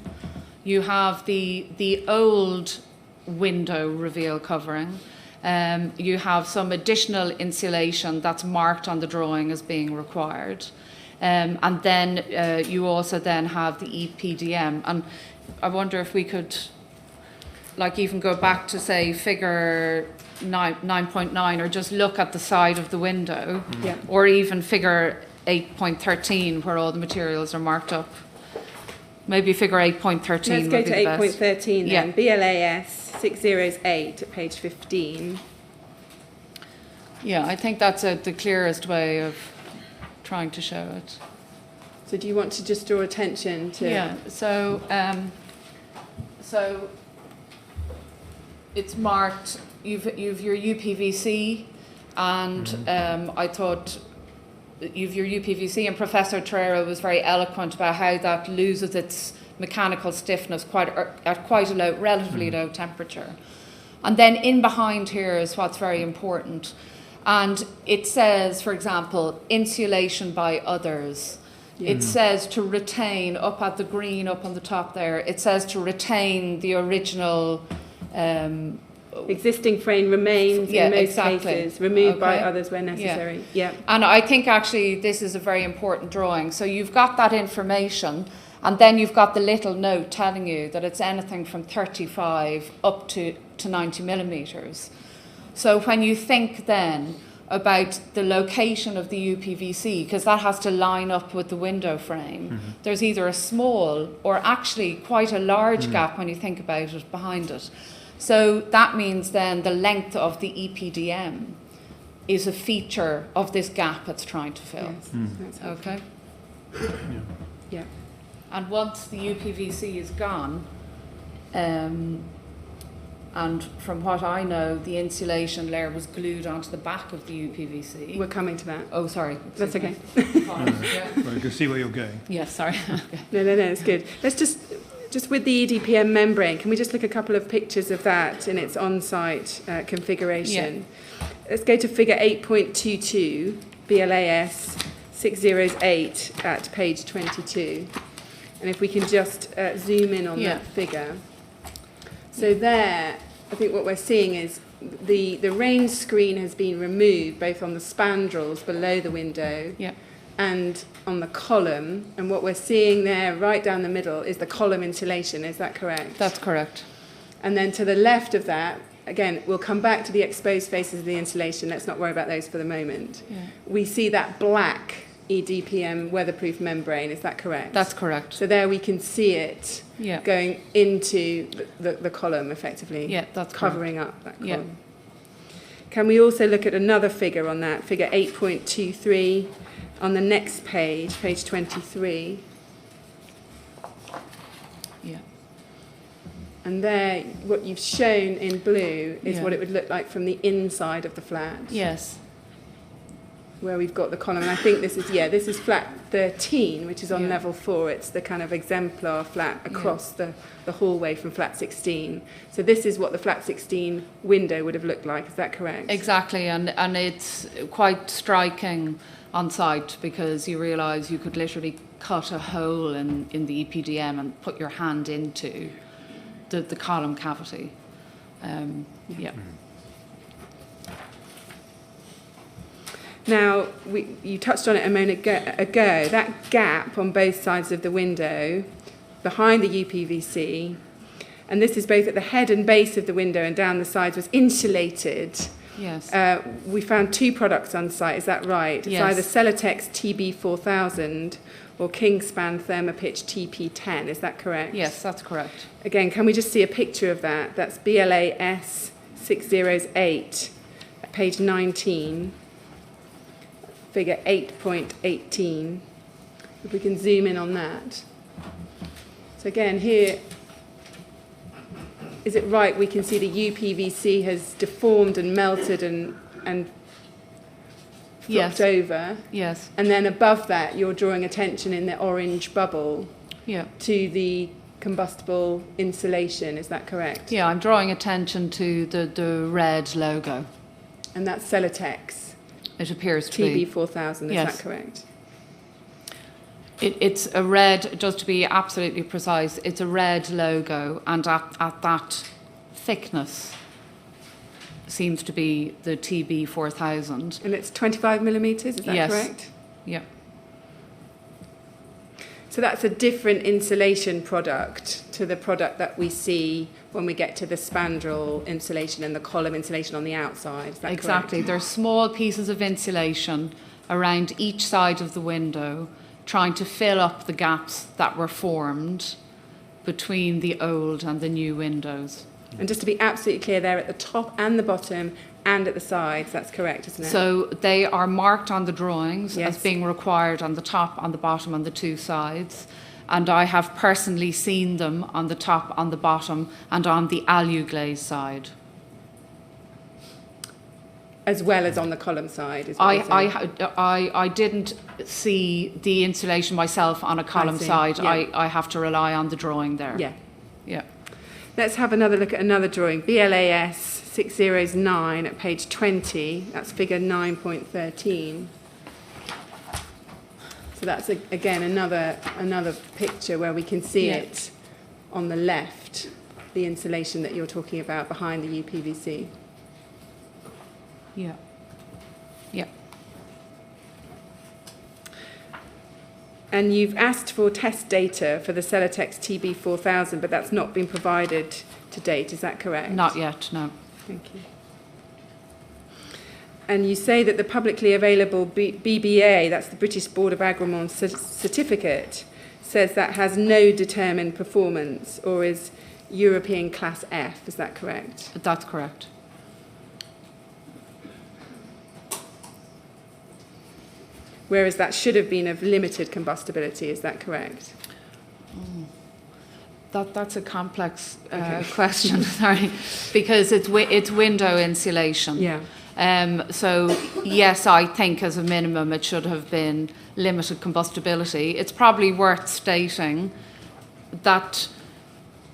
you have the old window reveal covering. You have some additional insulation that's marked on the drawing as being required. And then you also then have the EPDM. And I wonder if we could like even go back to say figure 9.9 or just look at the side of the window, Yeah. or even figure 8.13 where all the materials are marked up. Maybe figure 8.13 Let's would go be to the best. 8.13 then. Yeah. BLAS 608 at page 15. Yeah, I think that's the clearest way of trying to show it. So do you want to just draw attention to... Yeah, so it's marked, you've your UPVC, and I thought you've your UPVC, and Professor Torreira was very eloquent about how that loses its mechanical stiffness at quite a low, relatively low temperature. And then in behind here is what's very important. And it says, for example, insulation by others. It says to retain, up at the green, up on the top there, it says to retain the original... Existing frame remains in most cases, removed by Okay. others where necessary. Yeah. And I think actually this is a very important drawing. So you've got that information, and then you've got the little note telling you that it's anything from 35 up to 90 millimetres. So when you think then about the location of the UPVC, because that has to line up with the window frame, there's either a small or actually quite a large gap when you think about it behind it. So that means then the length of the EPDM is a feature of this gap it's trying to fill. Yes. That's helpful. Okay? Yeah. And once the UPVC is gone, and from what I know, the insulation layer was glued onto the back of the UPVC. We're coming to that. Oh, sorry. That's okay. Yeah. Well, you can see where you're going. Yes, sorry. No, it's good. Let's just just with the EDPM membrane, can we just look a couple of pictures of that in its on-site configuration? Let's go to figure 8.22, BLAS 608 at page 22. And if we can just zoom in on that figure. So there, I think what we're seeing is the range screen has been removed both on the spandrels below the window and on the column. And what we're seeing there right down the middle is the column insulation. Is that correct? That's correct. And then to the left of that, again, we'll come back to the exposed faces of the insulation. Let's not worry about those for the moment. We see that black EDPM weatherproof membrane. Is that correct? That's correct. So there we can see it going into the column effectively, that's covering up that column. Can we also look at another figure on that, figure 8.23 on the next page, page 23? And there, what you've shown in blue is what it would look like from the inside of the flat. Yes. Where we've got the column. And I think this is flat 13, which is on level 4. It's the kind of exemplar flat across the hallway from flat 16. So this is what the flat 16 window would have looked like. Is that correct? Exactly. And it's quite striking on site because you realise you could literally cut a hole in the EPDM and put your hand into the column cavity. Now, you touched on it a moment ago. That gap on both sides of the window, behind the UPVC, and this is both at the head and base of the window and down the sides, was insulated. Yes. We found 2 products on site, is that right? It's either Celotex TB4000 or Kingspan Thermopitch TP10, is that correct? Yes, that's correct. Again, can we just see a picture of that? That's BLAS 608, at page 19. Figure 8.18, if we can zoom in on that. So again, here, is it right we can see the UPVC has deformed and melted and flopped over? Yes. And then above that, you're drawing attention in the orange bubble to the combustible insulation, is that correct? Yeah, I'm drawing attention to the red logo. And that's Celotex. It appears to be. TB4000, is that correct? It's a red, just to be absolutely precise, it's a red logo, and at that thickness seems to be the TB4000. And it's 25 millimetres, is that correct? Yeah. So that's a different insulation product to the product that we see when we get to the spandrel insulation and the column insulation on the outside. Is that exactly. correct? There's small pieces of insulation around each side of the window, trying to fill up the gaps that were formed between the old and the new windows. And just to be absolutely clear, they're at the top and the bottom and at the sides. That's correct, isn't it? So they are marked on the drawings as being required on the top, on the bottom, on the 2 sides. And I have personally seen them on the top, on the bottom, and on the alu glaze side. As well as on the column side, is what you're saying? I didn't see the insulation myself on a column side. Yeah. I have to rely on the drawing there. Yeah. Let's have another look at another drawing. BLAS 609 at page 20. That's figure 9.13. So that's, again, another picture where we can see it on the left, the insulation that you're talking about behind the UPVC. Yeah. And you've asked for test data for the Celotex TB4000, but that's not been provided to date, is that correct? Not yet, no. Thank you. And you say that the publicly available BBA, that's the British Board of Agreement certificate, says that has no determined performance or is European Class F. Is that correct? That's correct. Whereas that should have been of limited combustibility. Is that correct? That's a complex question, sorry, because it's window insulation. Yeah. So yes, I think as a minimum it should have been limited combustibility. It's probably worth stating that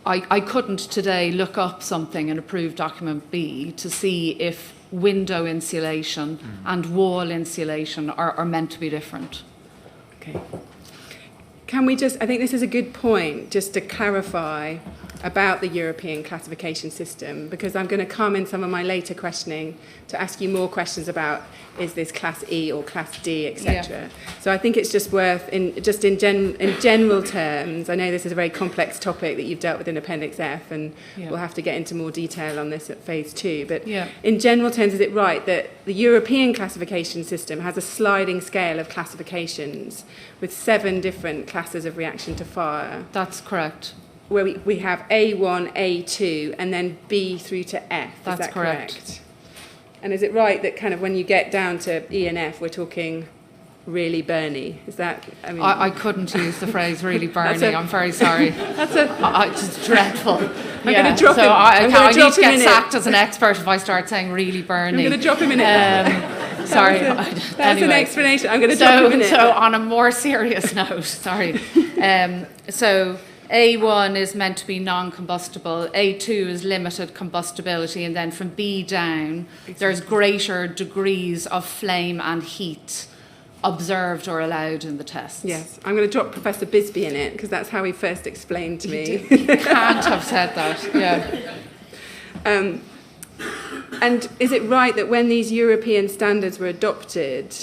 I couldn't today look up something in approved document B to see if window insulation and wall insulation are meant to be different. Okay. Can we just, I think this is a good point, just to clarify about the European classification system, because I'm going to come in some of my later questioning to ask you more questions about is this Class E or Class D, etc. Yeah. So I think it's just worth, in general terms, I know this is a very complex topic that you've dealt with in Appendix F, and we'll have to get into more detail on this at Phase 2, but in general terms, is it right that the European classification system has a sliding scale of classifications with 7 different classes of reaction to fire? That's correct. Where we have A1, A2, and then B through to F. That's is that correct. And is it right that kind of when you get down to E and F, we're talking really burny? Is that, I mean... I couldn't use the phrase really burny, I'm very sorry. It's just dreadful. I'm going to drop him. I need to get sacked as an expert if I start saying really burny. I'm going to drop him in it. Sorry. That's an explanation. I'm going to drop him in it. So on a more serious note, sorry. So A1 is meant to be non-combustible, A2 is limited combustibility, and then from B down, there's greater degrees of flame and heat observed or allowed in the tests. Yes, I'm going to drop Professor Bisbee in it, because that's how he first explained to me. You can't have said that, yeah. And is it right that when these European standards were adopted,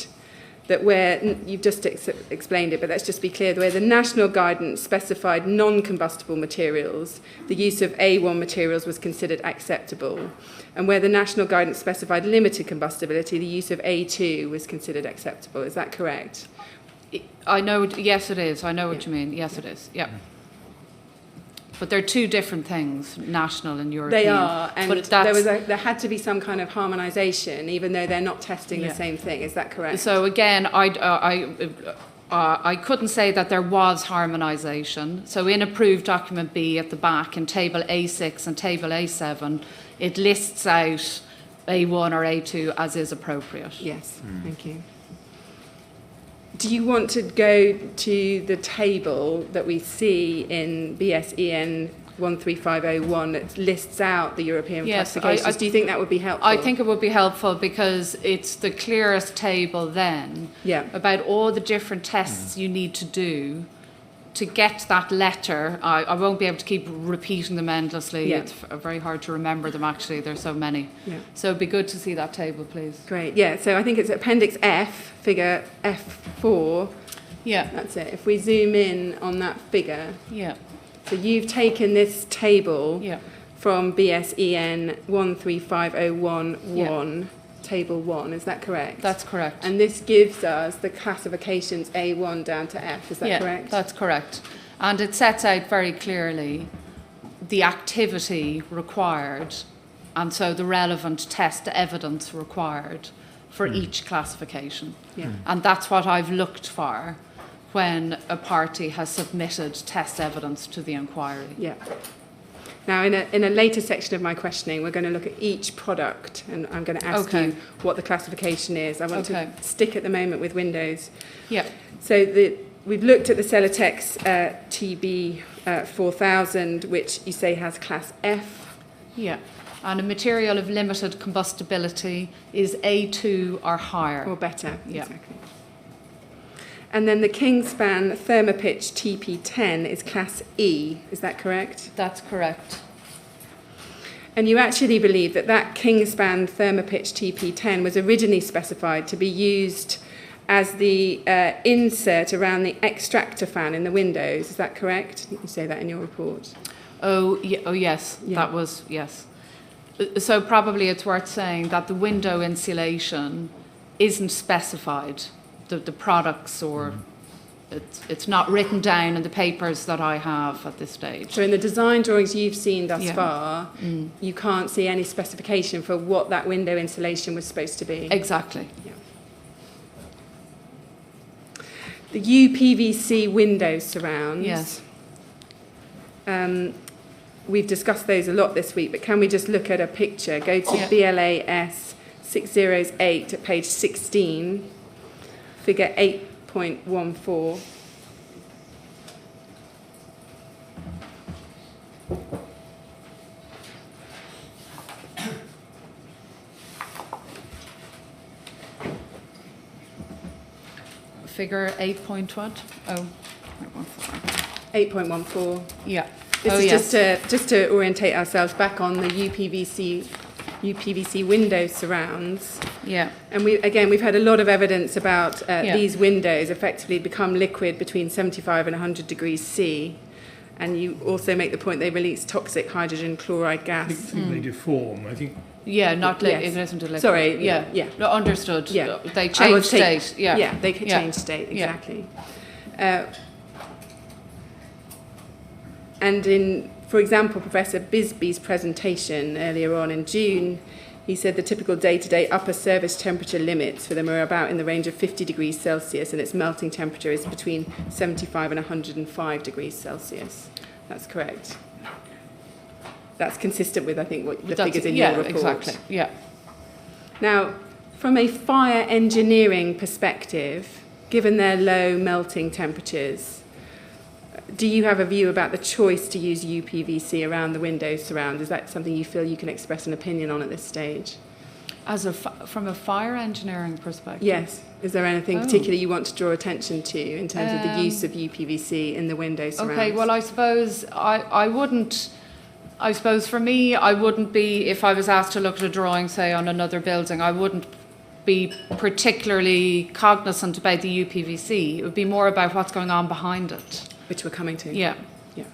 that where, you've just explained it, but let's just be clear, where the national guidance specified non-combustible materials, the use of A1 materials was considered acceptable, and where the national guidance specified limited combustibility, the use of A2 was considered acceptable. Is that correct? I know, yes it is, I know what you mean, yes it is, yeah. But they're two different things, national and European. They are, and but there had to be some kind of harmonisation, even though they're not testing the same thing. Is that correct? So again, I couldn't say that there was harmonisation. So in approved document B at the back, in table A6 and table A7, it lists out A1 or A2 as is appropriate. Yes, thank you. Do you want to go to the table that we see in BSEN 13501 that lists out the European classifications? Do you think that would be helpful? I think it would be helpful because it's the clearest table then about all the different tests you need to do to get that letter. I won't be able to keep repeating them endlessly. It's very hard to remember them, actually. There's so many. So it'd be good to see that table, please. Great. Yeah, so I think it's Appendix F, figure F4. Yeah. That's it. If we zoom in on that figure. Yeah. So you've taken this table from BSEN 13501-1, table 1, is that correct? That's correct. And this gives us the classifications A1 down to F, is that correct? That's correct. And it sets out very clearly the activity required, and so the relevant test evidence required for each classification. And that's what I've looked for when a party has submitted test evidence to the inquiry. Now, in a later section of my questioning, we're going to look at each product, and I'm going to ask you what the classification is. I want to stick at the moment with windows. So we've looked at the Celotex TB 4000, which you say has Class F. And a material of limited combustibility is A2 or higher. Or better, exactly. And then the Kingspan Thermopitch TP10 is Class E, is that correct? That's correct. And you actually believe that that Kingspan Thermopitch TP10 was originally specified to be used as the insert around the extractor fan in the windows, is that correct? You say that in your report. Yes, that was, yes. So probably it's worth saying that the window insulation isn't specified. The products, or it's not written down in the papers that I have at this stage. So in the design drawings you've seen thus far, you can't see any specification for what that window insulation was supposed to be? Exactly. The UPVC window surrounds. We've discussed those a lot this week, but can we just look at a picture? Go to BLAS 608 at page 16. Figure 8.14. figure 8.1? Oh, 8.14. yeah. This oh, is yes. just to orientate ourselves back on the UPVC window surrounds. Yeah. And we've had a lot of evidence about Yeah. these windows effectively become liquid between 75 and 100 degrees C. And you also make the point they release toxic hydrogen chloride I gas. think they deform. I think Yeah, not Yes. it isn't a liquid. Sorry, Yeah. yeah. No, understood. Yeah. They I change would take- state. Yeah. Yeah, they could Yeah. change state, Yeah. exactly. And for example, Professor Bisbee's presentation earlier on in June, he said the typical day-to-day upper surface temperature limits for them are about in the range of 50 degrees Celsius, and its melting temperature is between 75 and 105 degrees Celsius. That's correct. That's consistent with, I think, what the figures in your report. Exactly. Yeah. Now, from a fire engineering perspective, given their low melting temperatures, do you have a view about the choice to use UPVC around the window surround? Is that something you feel you can express an opinion on at this stage? From a fire engineering perspective? Yes. Is there anything particular you want to draw attention to in terms of the use of UPVC in the window surrounds? Okay, well, I suppose I wouldn't... I suppose for me, I wouldn't be, if I was asked to look at a drawing, say, on another building, I wouldn't be particularly cognizant about the UPVC. It would be more about what's going on behind it. Which we're coming to. Yeah. Yeah.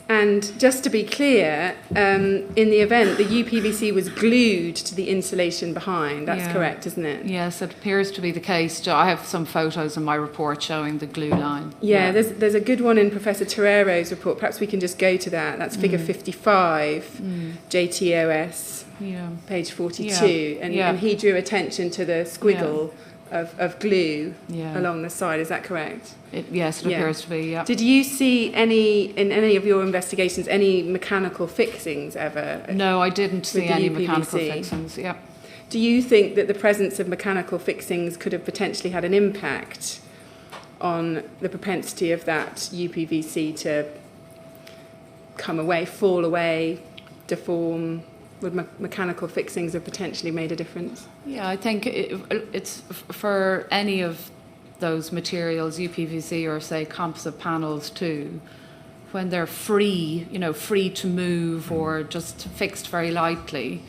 And just to be clear, in the event, the UPVC was glued to the insulation behind. That's Yeah. correct, isn't it? Yes, it appears to be the case. I have some photos in my report showing the glue line. Yeah, there's a good one in Professor Torrero's report. Perhaps we can just go to that. That's figure 55, JTOS, page 42. And he drew attention to the squiggle of glue along the side. Is that correct? Yes, it appears to be, yeah. Did you see in any of your investigations, any mechanical fixings ever? No, I didn't see with the any UPVC? mechanical fixings, yeah. Do you think that the presence of mechanical fixings could have potentially had an impact on the propensity of that UPVC to come away, fall away, deform? Would mechanical fixings have potentially made a difference? Yeah, I think it's for any of those materials, UPVC or say composite panels too, when they're free, free to move or just fixed very lightly,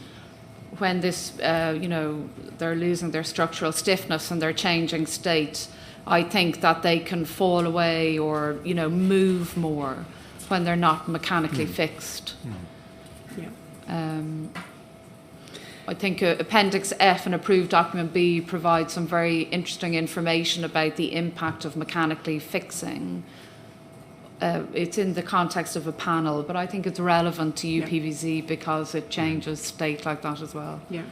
when this, they're losing their structural stiffness and they're changing state, I think that they can fall away or, move more when they're not mechanically fixed. Yeah. I think Appendix F and Approved Document B provide some very interesting information about the impact of mechanically fixing. It's in the context of a panel, but I think it's relevant to UPVC because it changes state like that as well. Yeah.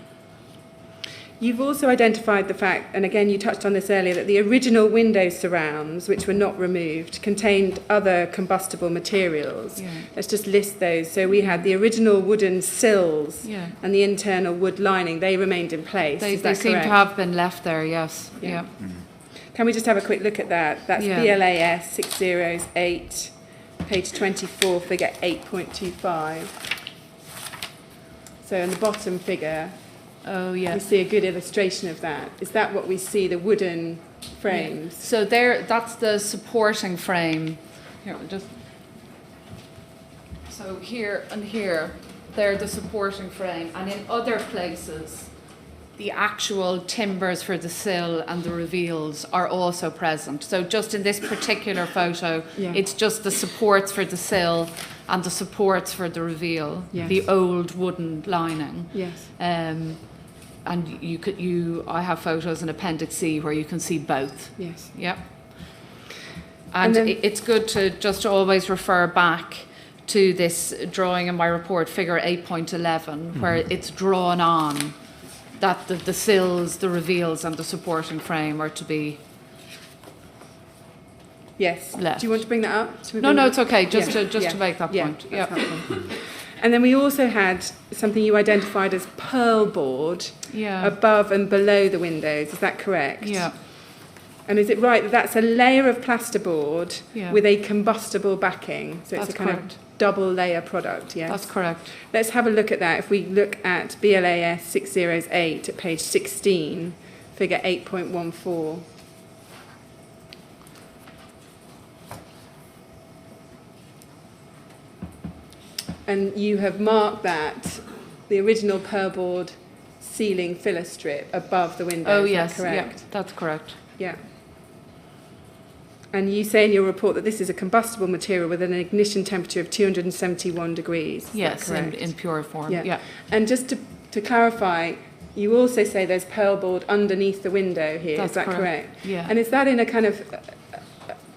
You've also identified the fact, and again you touched on this earlier, that the original window surrounds, which were not removed, contained other combustible materials. Yeah. Let's just list those. So we had the original wooden sills and the internal wood lining. They remained in place. They Is that seem correct? to have been left there, yes. Yeah. Can we just have a quick look at that? That's BLAS 608, page 24, figure 8.25. So in the bottom figure, Oh, we yes. see a good illustration of that. Is that what we see, the wooden frames? So that's the supporting frame. Here, so here and here, they're the supporting frame. And in other places, the actual timbers for the sill and the reveals are also present. So just in this particular photo, it's just the supports for the sill and the supports for the reveal, the old wooden lining. Yes. And I have photos in Appendix C where you can see both. Yes. Yep. And then, it's good to just always refer back to this drawing in my report, figure 8.11, where it's drawn on that the sills, the reveals and the supporting frame are to be left. Do you want to bring that up? No, it's okay, just to make that point. Yeah. And then we also had something you identified as pearl board above and below the windows. Is that correct? Yeah. And is it right that that's a layer of plasterboard with a combustible backing? So it's a kind of double layer product, yes? That's correct. Let's have a look at that. If we look at BLAS 608 at page 16, figure 8.14. And you have marked that the original purboard ceiling filler strip above the window. Oh, is that yes, yeah, correct? that's correct. Yeah. And you say in your report that this is a combustible material with an ignition temperature of 271 degrees. Is Yes, that correct? in pure form, Yeah. yeah. And just to clarify, you also say there's purlboard underneath the window here. That's is that correct? Yeah. And is that in a kind of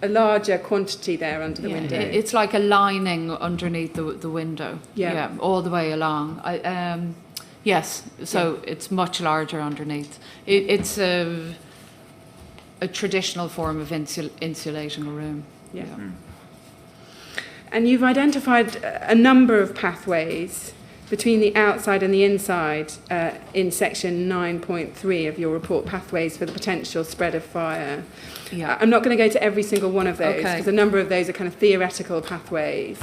a larger quantity there under the Yeah, window? it's like a lining underneath the window. Yeah. All the way along. Yes, so it's much larger underneath. It's a traditional form of insulating a room. Yeah. And you've identified a number of pathways between the outside and the inside in section 9.3 of your report, pathways for the potential spread of fire. Yeah. I'm not going to go to every single one of those Okay. because a number of those are kind of theoretical pathways.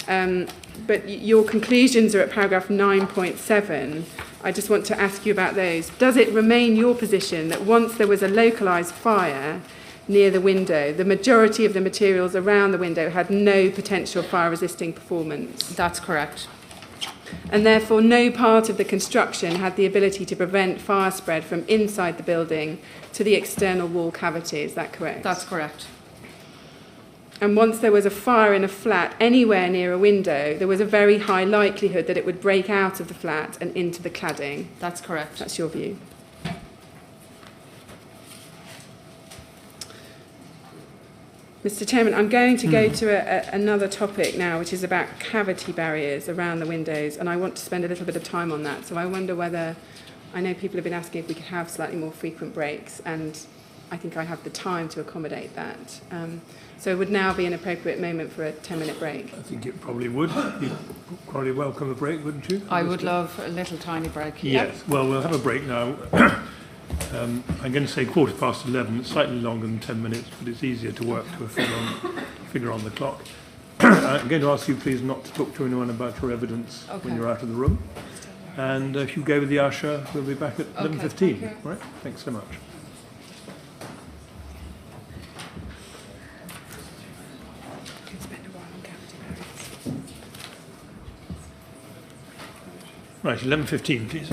But your conclusions are at paragraph 9.7. I just want to ask you about those. Does it remain your position that once there was a localised fire near the window, the majority of the materials around the window had no potential fire-resisting performance? That's correct. And therefore no part of the construction had the ability to prevent fire spread from inside the building to the external wall cavity. Is that correct? That's correct. And once there was a fire in a flat anywhere near a window, there was a very high likelihood that it would break out of the flat and into the cladding. That's correct. That's your view. Mr. Chairman, I'm going to go to another topic now, which is about cavity barriers around the windows, and I want to spend a little bit of time on that. So I wonder whether, I know people have been asking if we could have slightly more frequent breaks, and I think I have the time to accommodate that. So it would now be an appropriate moment for a 10-minute break. I think it probably would. You'd probably welcome a break, wouldn't you? I would love a little tiny break. Yes. Well, we'll have a break now. I'm going to say 11:15. It's slightly longer than 10 minutes, but it's easier to work to a figure on the clock. I'm going to ask you please not to talk to anyone about your evidence when you're out of the room. And if you go with the usher, we'll be back at 11:15. All right? Thanks so much. Right, 11:15, please.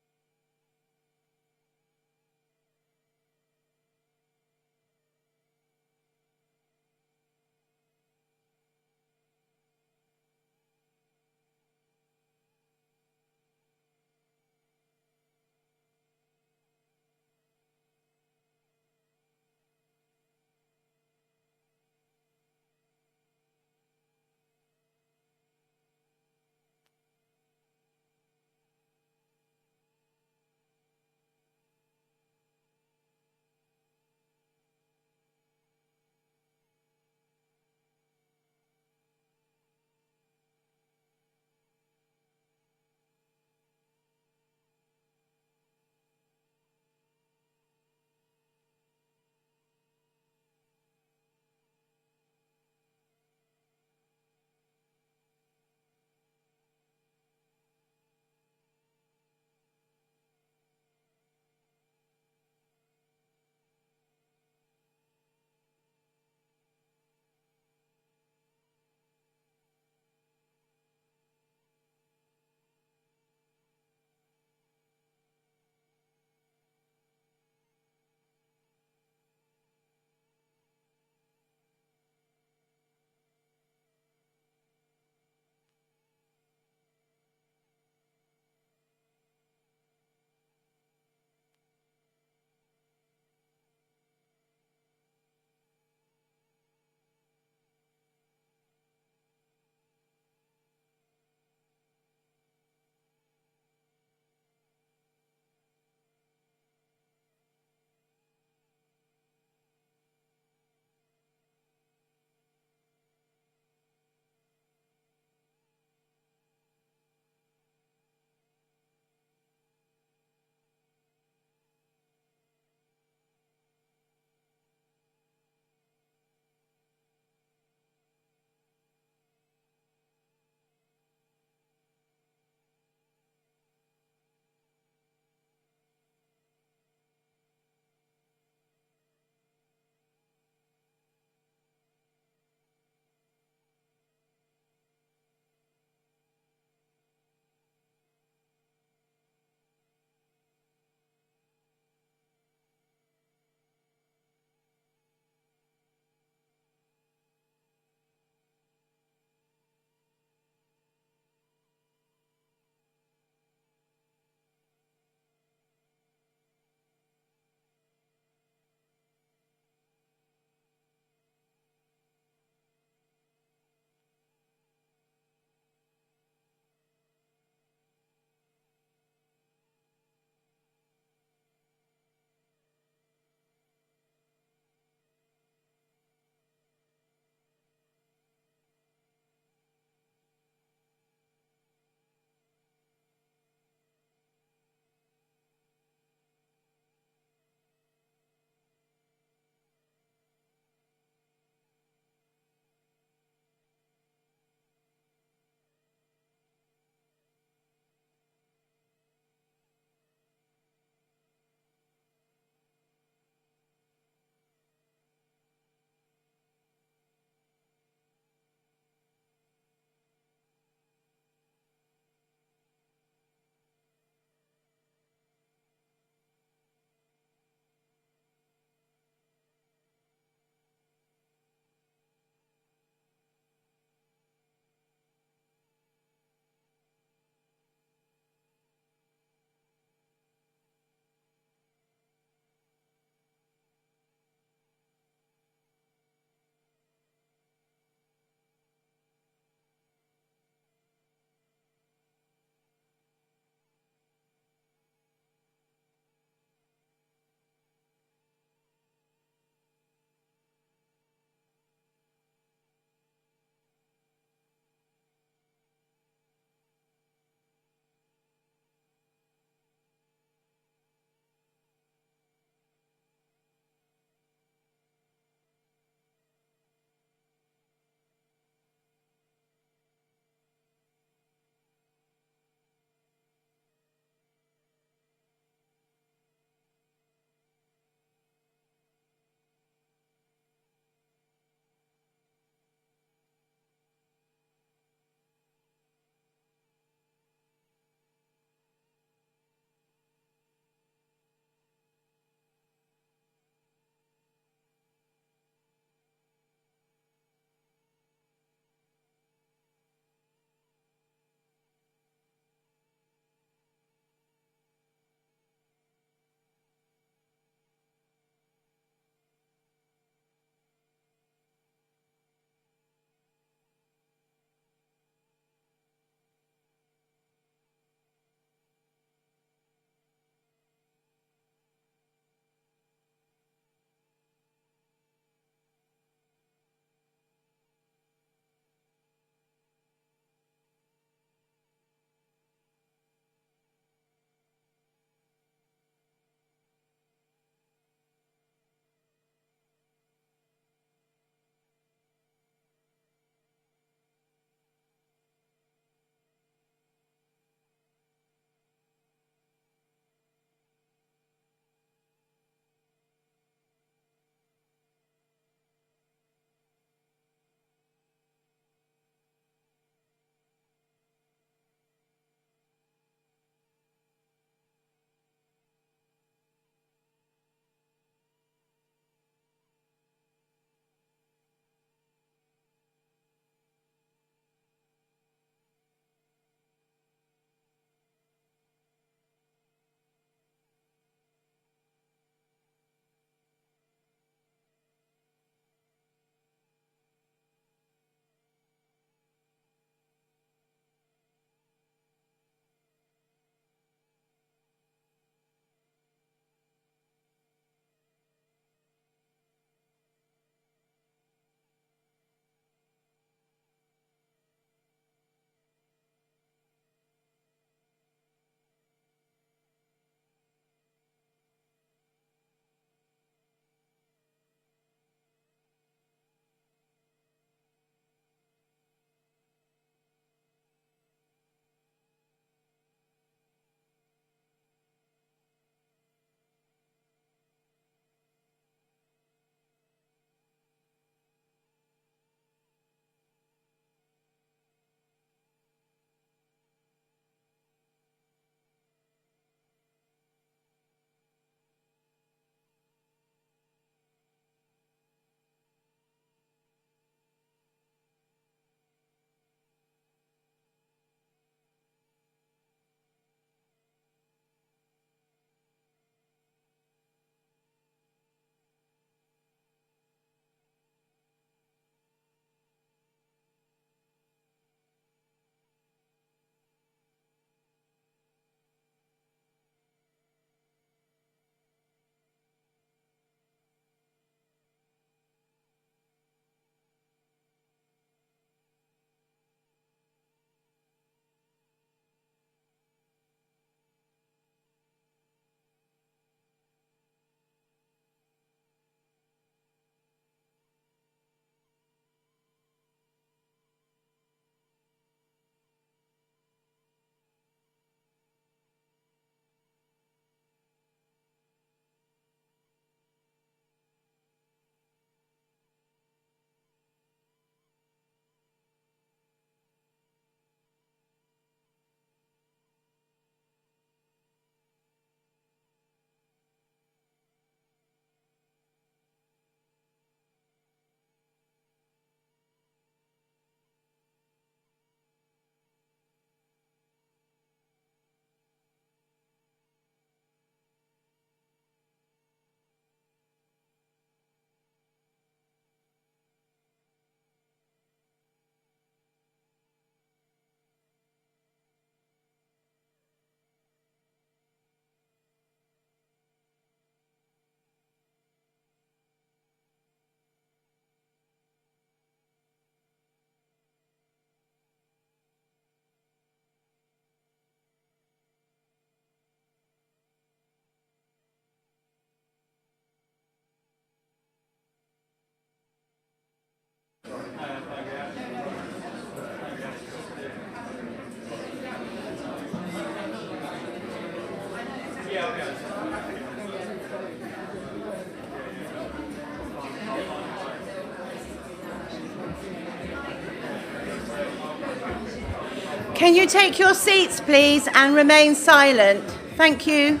Can you take your seats, please, and remain silent? Thank you.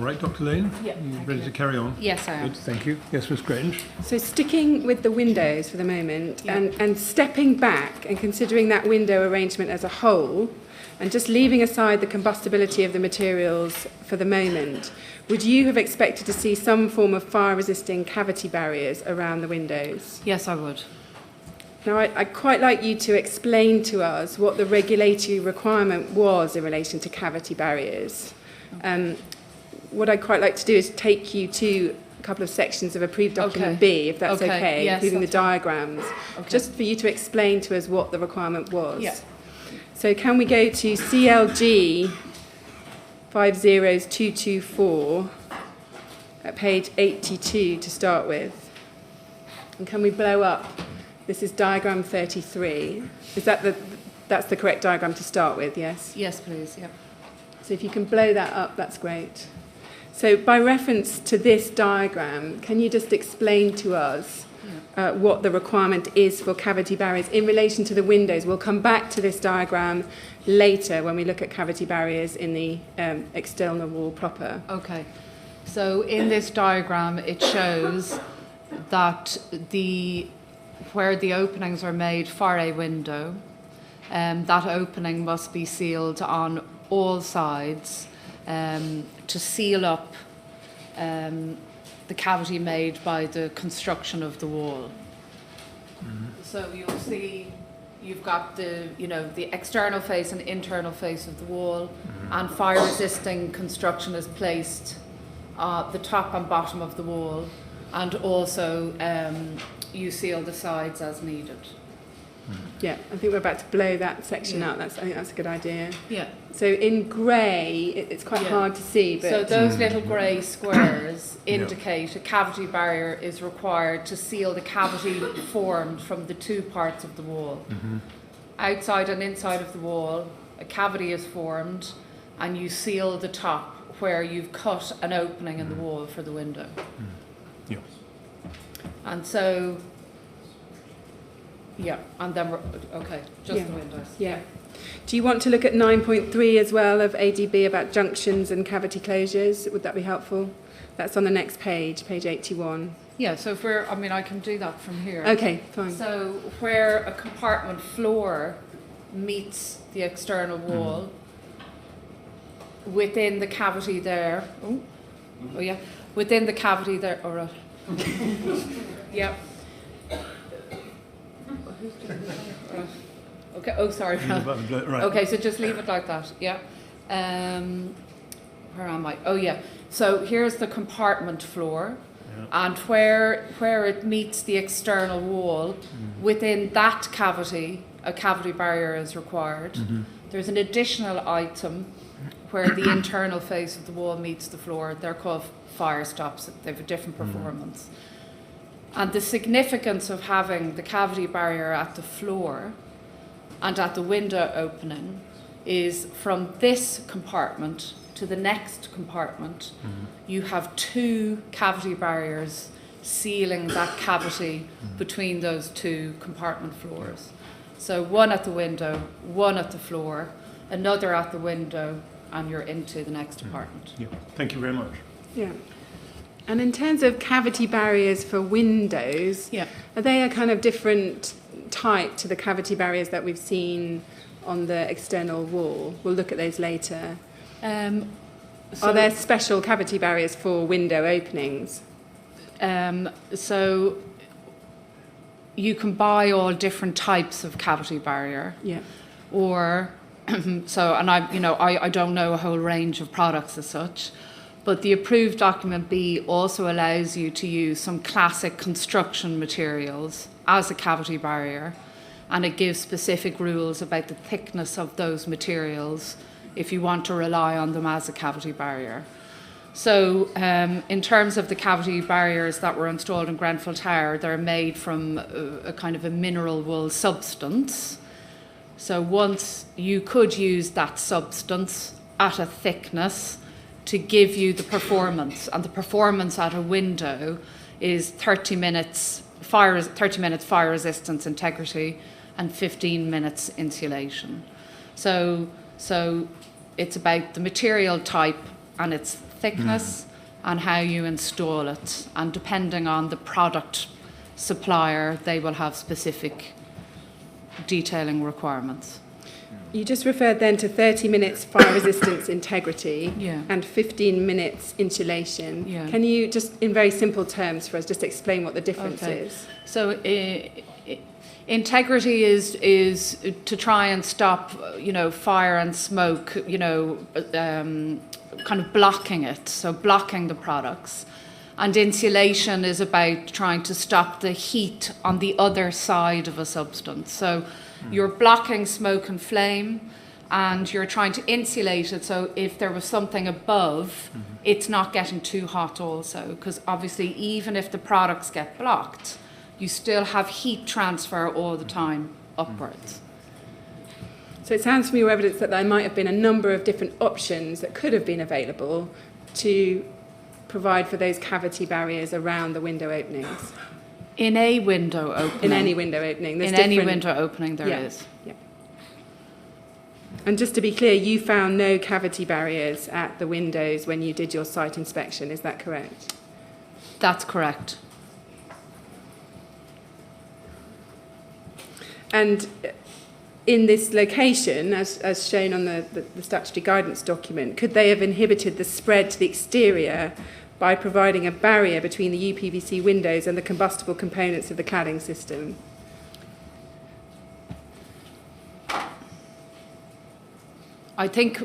All right, Dr. Lane? Yeah, You thank ready you. to carry on? Yes, I am. Good, thank you. Yes, Miss Grange? So sticking with the windows for the moment Yeah. and stepping back and considering that window arrangement as a whole and just leaving aside the combustibility of the materials for the moment, would you have expected to see some form of fire-resisting cavity barriers around the windows? Yes, I would. Now, I'd quite like you to explain to us what the regulatory requirement was in relation to cavity barriers. What I'd quite like to do is take you to a couple of sections of approved document Okay. B, if that's Okay, okay, yes, including the that's fine. diagrams, Okay. just for you to explain to us what the requirement was. Yeah. So can we go to CLG 50224 at page 82 to start with? And can we blow up? This is diagram 33. Is that that's the correct diagram to start with, yes? Yes, please. Yep. So if you can blow that up, that's great. So by reference to this diagram, can you just explain to us what the requirement is for cavity barriers in relation to the windows? We'll come back to this diagram later when we look at cavity barriers in the external wall proper. Okay. So in this diagram, it shows that where the openings are made for a window, that opening must be sealed on all sides to seal up the cavity made by the construction of the wall. So you'll see you've got the external face and internal face of the wall, and fire resisting construction is placed the top and bottom of the wall, and also you seal the sides as needed. Yeah, I think we're about to blow that section up. I think that's a good idea. Yeah. So in grey, it's quite hard to see, but So those little grey squares indicate a cavity barrier is required to seal the cavity formed from the two parts of the wall. Outside and inside of the wall, a cavity is formed, and you seal the top where you've cut an opening in the wall for the window. Yeah. And so, and then just the windows. Yeah. Do you want to look at 9.3 as well of ADB about junctions and cavity closures? Would that be helpful? That's on the next page, page 81. Yeah, so if I can do that from here. Okay, fine. So where a compartment floor meets the external wall, within the cavity there, within the cavity there, all right. Yep. Okay, sorry. Right. Okay, so just leave it like that, yeah. Where am I? Oh, yeah. So here's the compartment floor, and where it meets the external wall, within that cavity, a cavity barrier is required. There's an additional item where the internal face of the wall meets the floor. They're called fire stops. They have a different performance. And the significance of having the cavity barrier at the floor and at the window opening is from this compartment to the next compartment, you have two cavity barriers sealing that cavity between those two compartment floors. So one at the window, one at the floor, another at the window, and you're into the next apartment. Yeah. Thank you very much. Yeah. And in terms of cavity barriers for windows, Yeah. are they a kind of different type to the cavity barriers that we've seen on the external wall? We'll look at those later. Are there special cavity barriers for window openings? So you can buy all different types of cavity barrier, Yeah. or so, and I don't know a whole range of products as such, but the approved document B also allows you to use some classic construction materials as a cavity barrier, and it gives specific rules about the thickness of those materials if you want to rely on them as a cavity barrier. So in terms of the cavity barriers that were installed in Grenfell Tower, they're made from a kind of a mineral wool substance. So once you could use that substance at a thickness to give you the performance, and the performance at a window is 30 minutes fire resistance integrity and 15 minutes insulation. So it's about the material type and its thickness and how you install it, and depending on the product supplier, they will have specific detailing requirements. You just referred then to 30 minutes fire resistance integrity Yeah. and 15 minutes insulation. Yeah. Can you just, in very simple terms for us, just explain what the difference Okay. is? So integrity is to try and stop, fire and smoke, kind of blocking it, so blocking the products. And insulation is about trying to stop the heat on the other side of a substance. So you're blocking smoke and flame, and you're trying to insulate it, so if there was something above, it's not getting too hot also, because obviously even if the products get blocked, you still have heat transfer all the time upwards. So it sounds from your evidence that there might have been a number of different options that could have been available to provide for those cavity barriers around the window openings. In a window opening. In any window opening. There's In any different- window opening there is. Yeah. And just to be clear, you found no cavity barriers at the windows when you did your site inspection, is that correct? That's correct. And in this location, as shown on the statutory guidance document, could they have inhibited the spread to the exterior by providing a barrier between the UPVC windows and the combustible components of the cladding system? I think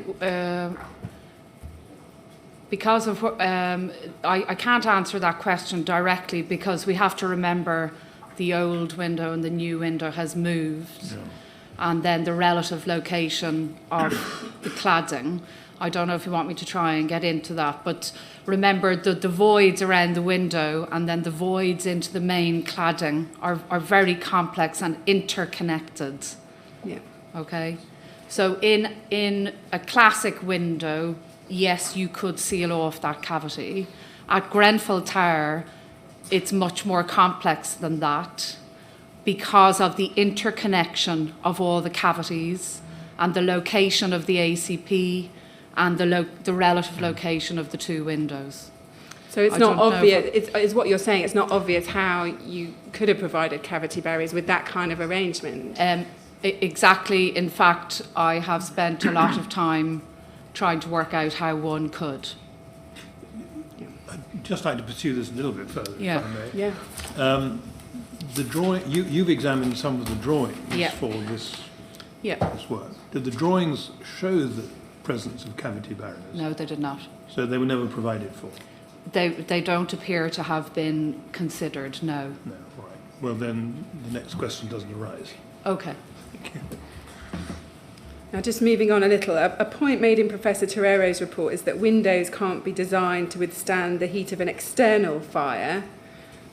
because of I can't answer that question directly, because we have to remember the old window and the new window has moved, and then the relative location of the cladding. I don't know if you want me to try and get into that, but remember that the voids around the window and then the voids into the main cladding are very complex and interconnected. Yeah. Okay, so in a classic window, yes, you could seal off that cavity. At Grenfell Tower, it's much more complex than that because of the interconnection of all the cavities and the location of the ACP and the relative location of the two windows. So it's I not don't know obvious, it's what you're saying, it's not obvious how you could have provided cavity barriers with that kind of arrangement. Exactly. In fact, I have spent a lot of time trying to work out how one could. I'd just like to pursue this a little bit further, Yeah. if I may. Yeah. The drawing, you've examined some of the drawings Yeah. for this Yeah. work. Did the drawings show the presence of cavity barriers? No, they did not. So they were never provided for? They don't appear to have been considered, no. No, all right. Well, then the next question doesn't arise. Okay. Now, just moving on a little, a point made in Professor Torrero's report is that windows can't be designed to withstand the heat of an external fire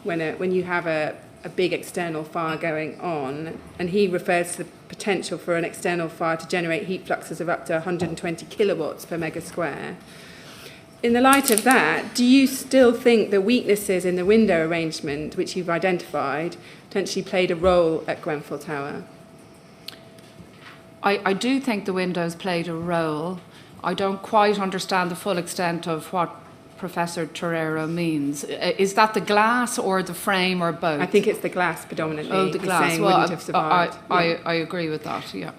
when you have a big external fire going on, and he refers to the potential for an external fire to generate heat fluxes of up to 120 kilowatts per mega square. In the light of that, do you still think the weaknesses in the window arrangement, which you've identified, potentially played a role at Grenfell Tower? I do think the windows played a role. I don't quite understand the full extent of what Professor Torero means. Is that the glass or the frame or both? I think it's the glass predominantly. Oh, the He's glass. saying Well, wouldn't have survived. Yeah. I agree with that, yeah.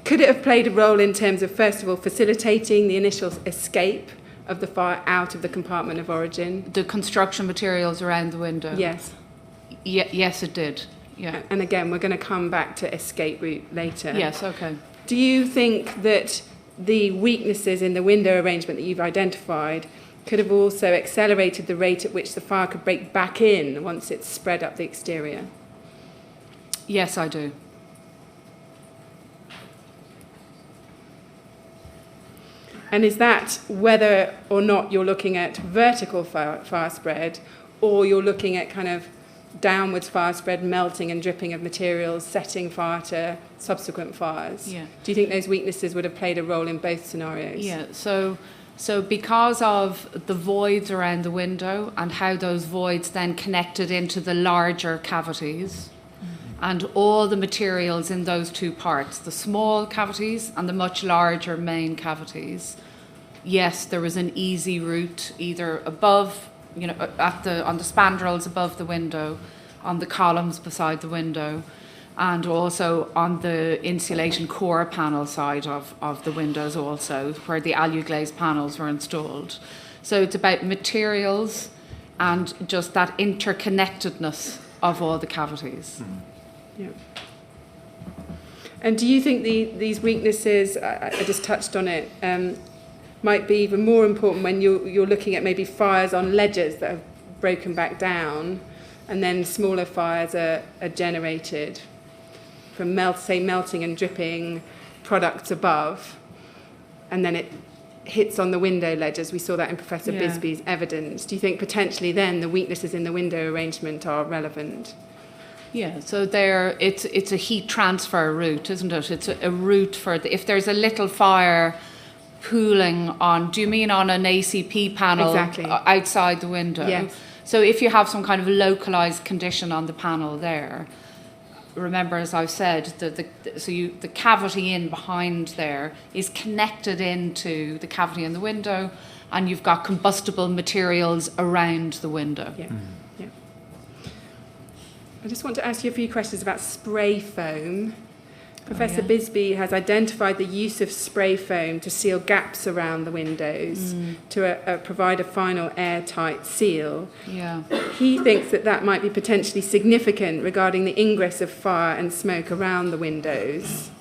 Could it have played a role in terms of, first of all, facilitating the initial escape of the fire out of the compartment of origin? The construction materials around the window? Yes. Yes, it did, yeah. And again, we're going to come back to escape route later. Yes, okay. Do you think that the weaknesses in the window arrangement that you've identified could have also accelerated the rate at which the fire could break back in once it's spread up the exterior? Yes, I do. And is that whether or not you're looking at vertical fire spread, or you're looking at kind of downwards fire spread, melting and dripping of materials, setting fire to subsequent fires? Yeah. Do you think those weaknesses would have played a role in both scenarios? Yeah, so because of the voids around the window and how those voids then connected into the larger cavities, and all the materials in those two parts, the small cavities and the much larger main cavities, yes, there was an easy route either above, you know, on the spandrels above the window, on the columns beside the window, and also on the insulation core panel side of the windows also, where the alu-glazed panels were installed. So it's about materials and just that interconnectedness of all the cavities. Yeah. And do you think these weaknesses, I just touched on it, might be even more important when you're looking at maybe fires on ledges that have broken back down, and then smaller fires are generated from melting and dripping products above, and then it hits on the window ledges? We saw that in Professor Bisbee's evidence. Do you think potentially then the weaknesses in the window arrangement are relevant? Yeah, so it's a heat transfer route, isn't it? It's a route for if there's a little fire pooling on, do you mean on an ACP panel? Exactly. Outside the window? Yes. So if you have some kind of localized condition on the panel there, remember, as I've said, the cavity in behind there is connected into the cavity in the window, and you've got combustible materials around the window. Yeah. Yeah. I just want to ask you a few questions about spray foam. Professor Bisbee has identified the use of spray foam to seal gaps around the windows to provide a final airtight seal. Yeah. He thinks that might be potentially significant regarding the ingress of fire and smoke around the windows.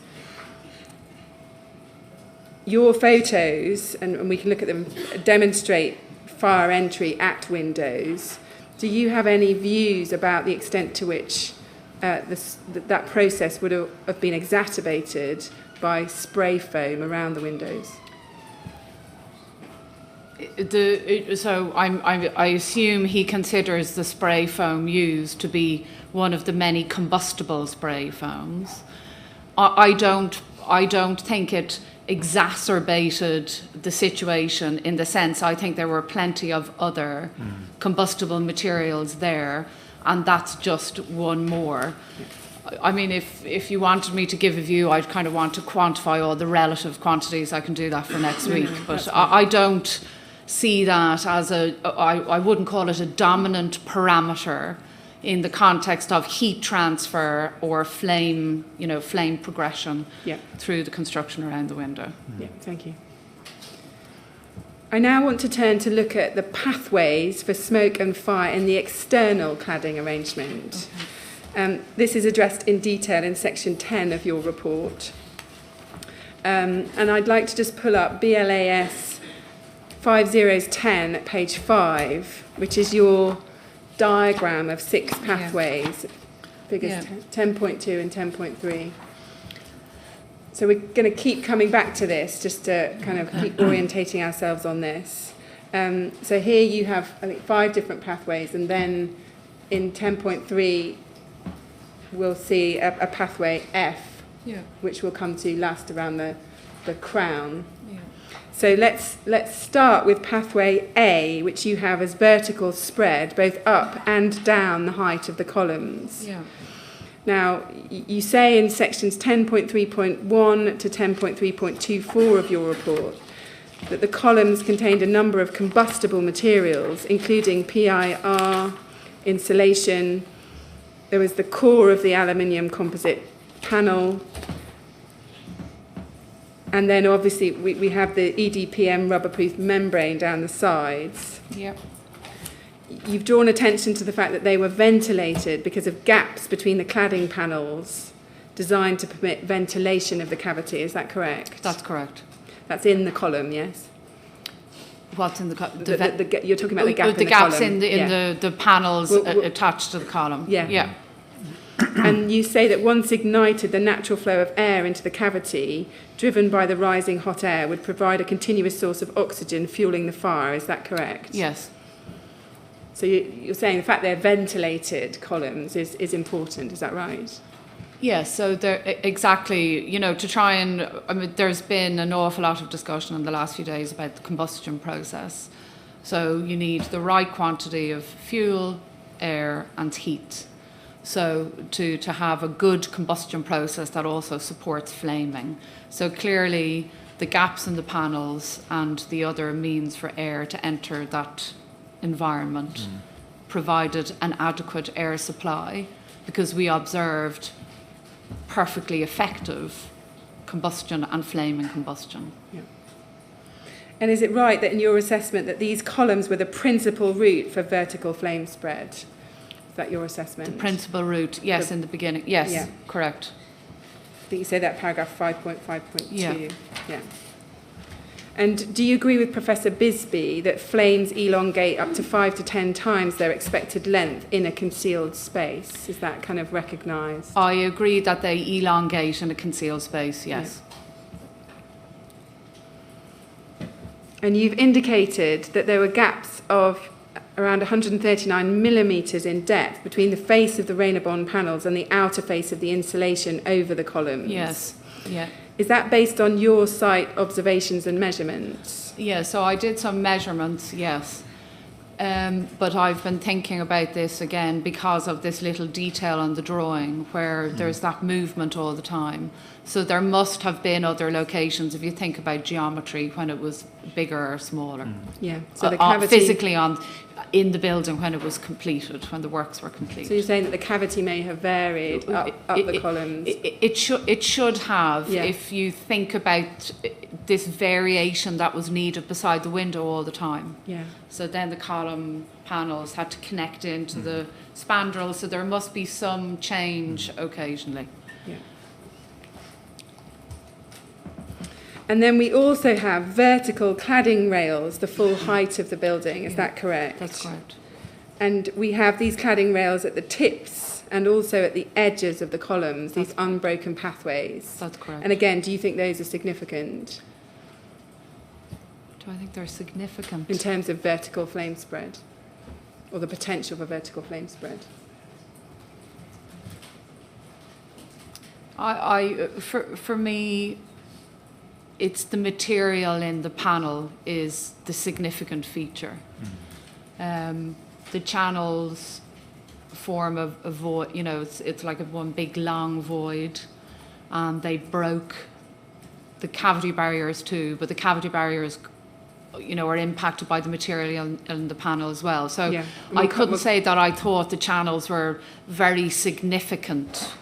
Your photos, and we can look at them, demonstrate fire entry at windows. Do you have any views about the extent to which that process would have been exacerbated by spray foam around the windows? So I assume he considers the spray foam used to be one of the many combustible spray foams. I don't think it exacerbated the situation, in the sense I think there were plenty of other combustible materials there, and that's just one more. I mean, if you wanted me to give a view, I'd kind of want to quantify all the relative quantities. I can do that for next week, but I don't see that as I wouldn't call it a dominant parameter in the context of heat transfer or flame progression through the construction around the window. Yeah, thank you. I now want to turn to look at the pathways for smoke and fire in the external cladding arrangement. Okay. This is addressed in detail in section 10 of your report. And I'd like to just pull up BLAS 5010 at page 5, which is your diagram of 6 pathways, figures 10.2 and 10.3. So we're going to keep coming back to this just to kind of keep orientating ourselves on this. So here you have, I think, 5 different pathways, and then in 10.3 we'll see a pathway F, which we'll come to last around the crown. Yeah. So let's start with pathway A, which you have as vertical spread, both up and down the height of the columns. Yeah. Now, you say in sections 10.3.1 to 10.3.24 of your report that the columns contained a number of combustible materials, including PIR, insulation. There was the core of the aluminium composite panel. And then obviously we have the EDPM rubber-proof membrane down the sides. Yep. You've drawn attention to the fact that they were ventilated because of gaps between the cladding panels designed to permit ventilation of the cavity. Is that correct? That's correct. That's in the column, yes? What's in the You're talking about the gap in the gaps column. in the panels attached to the column. Yeah. Yeah. And you say that once ignited, the natural flow of air into the cavity, driven by the rising hot air, would provide a continuous source of oxygen fueling the fire. Is that correct? Yes. So you're saying the fact they're ventilated columns is important. Is that right? Yes, so exactly, to try and, there's been an awful lot of discussion in the last few days about the combustion process. So you need the right quantity of fuel, air and heat. So to have a good combustion process that also supports flaming. So clearly the gaps in the panels and the other means for air to enter that environment provided an adequate air supply, because we observed perfectly effective combustion and flaming combustion. Yeah. And is it right that in your assessment that these columns were the principal route for vertical flame spread? Is that your assessment? The principal route, yes, in the beginning. Yes, yeah. Correct. I think you say that paragraph 5.5.2. Yeah. And do you agree with Professor Bisbee that flames elongate up to 5 to 10 times their expected length in a concealed space? Is that kind of recognised? I agree that they elongate in a concealed space, yes. Yeah. And you've indicated that there were gaps of around 139 millimetres in depth between the face of the Rainabond panels and the outer face of the insulation over the columns. Yes, yeah. Is that based on your site observations and measurements? Yeah, so I did some measurements, yes. But I've been thinking about this again because of this little detail on the drawing where there's that movement all the time. So there must have been other locations if you think about geometry when it was bigger or smaller. Yeah, so the cavity... Physically in the building when it was completed, when the works were completed. So you're saying that the cavity may have varied up the columns? It should have, yeah. If you think about this variation that was needed beside the window all the time. Yeah. So then the column panels had to connect into the spandrel, so there must be some change occasionally. Yeah. And then we also have vertical cladding rails, the full height of the building. Is that correct? That's correct. And we have these cladding rails at the tips and also at the edges of the columns, these unbroken pathways. That's correct. And again, do you think those are significant? Do I think they're significant? In terms of vertical flame spread, or the potential for vertical flame spread? For me, it's the material in the panel is the significant feature. The channels form a void, it's like one big long void, and they broke the cavity barriers too, but the cavity barriers are impacted by the material in the panel as well. So yeah. I couldn't say that I thought the channels were very significant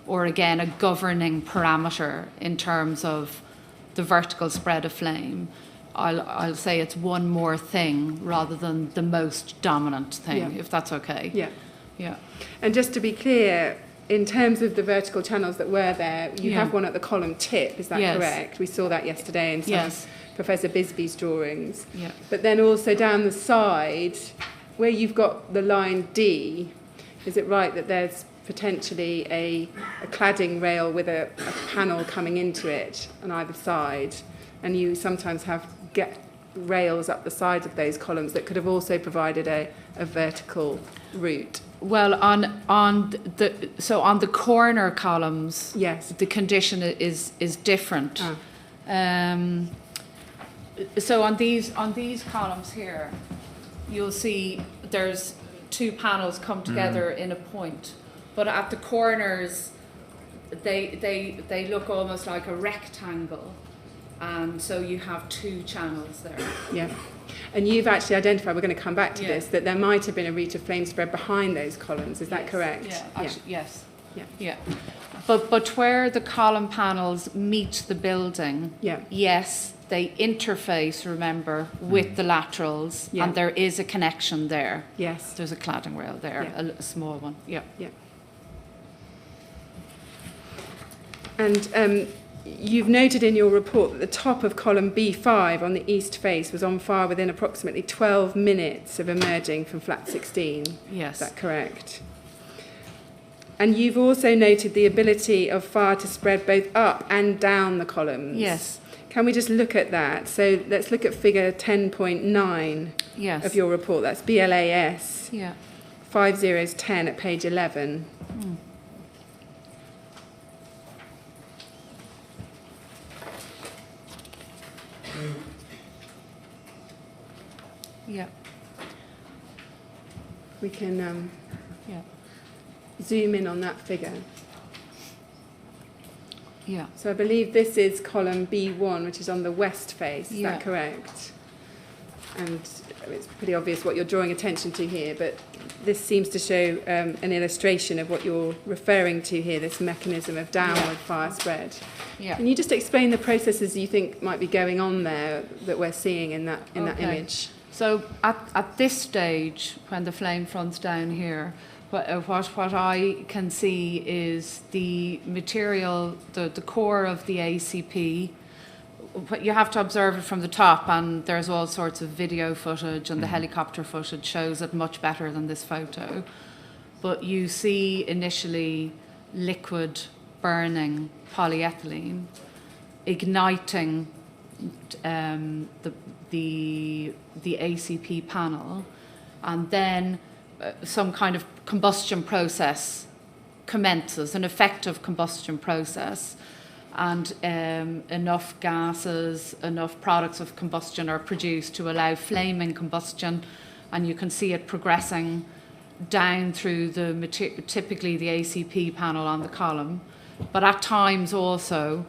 or again a governing parameter in terms of the vertical spread of flame. I'll say it's one more thing rather than the most dominant thing, if that's okay. Yeah. Yeah. And just to be clear, in terms of the vertical channels that were there, you have one at the column tip, is that correct? We saw that yesterday in some of Professor Bisbee's drawings. Yeah. But then also down the side, where you've got the line D, is it right that there's potentially a cladding rail with a panel coming into it on either side, and you sometimes have rails up the sides of those columns that could have also provided a vertical route? Well, on the corner columns, the condition is different. So on these columns here, you'll see there's two panels come together in a point, but at the corners, they look almost like a rectangle, And so you have 2 channels there. Yeah. And you've actually identified, we're going to come back to Yeah. this, that there might have been a route of flame spread behind those columns. Is that Yes. correct? Yeah, actually, yes. Yeah. Yeah. But where the column panels meet the building, Yeah. yes, they interface, remember, with the laterals, Yeah. and there is a connection there. Yes. There's a cladding rail there, Yeah. a small one. Yeah. Yeah. And you've noted in your report that the top of column B5 on the east face was on fire within approximately 12 minutes of emerging from flat 16. Yes. Is that correct? And you've also noted the ability of fire to spread both up and down the columns. Yes. Can we just look at that? So let's look at figure 10.9 Yes. of your report. That's BLAS Yeah. 5010 at page 11. Yeah. We can Yeah. zoom in on that figure. Yeah. So I believe this is column B1, which is on the west face. Is Yeah. that correct? And it's pretty obvious what you're drawing attention to here, but this seems to show an illustration of what you're referring to here, this mechanism of downward fire spread. Yeah. Can you just explain the processes you think might be going on there that we're seeing in that Okay. image? So at this stage, when the flame front's down here, what I can see is the material, the core of the ACP. You have to observe it from the top, and there's all sorts of video footage, and the helicopter footage shows it much better than this photo. But you see initially liquid burning polyethylene igniting the ACP panel, and then some kind of combustion process commences, an effective combustion process, and enough gases, enough products of combustion are produced to allow flaming combustion, and you can see it progressing down through typically the ACP panel on the column, but at times also,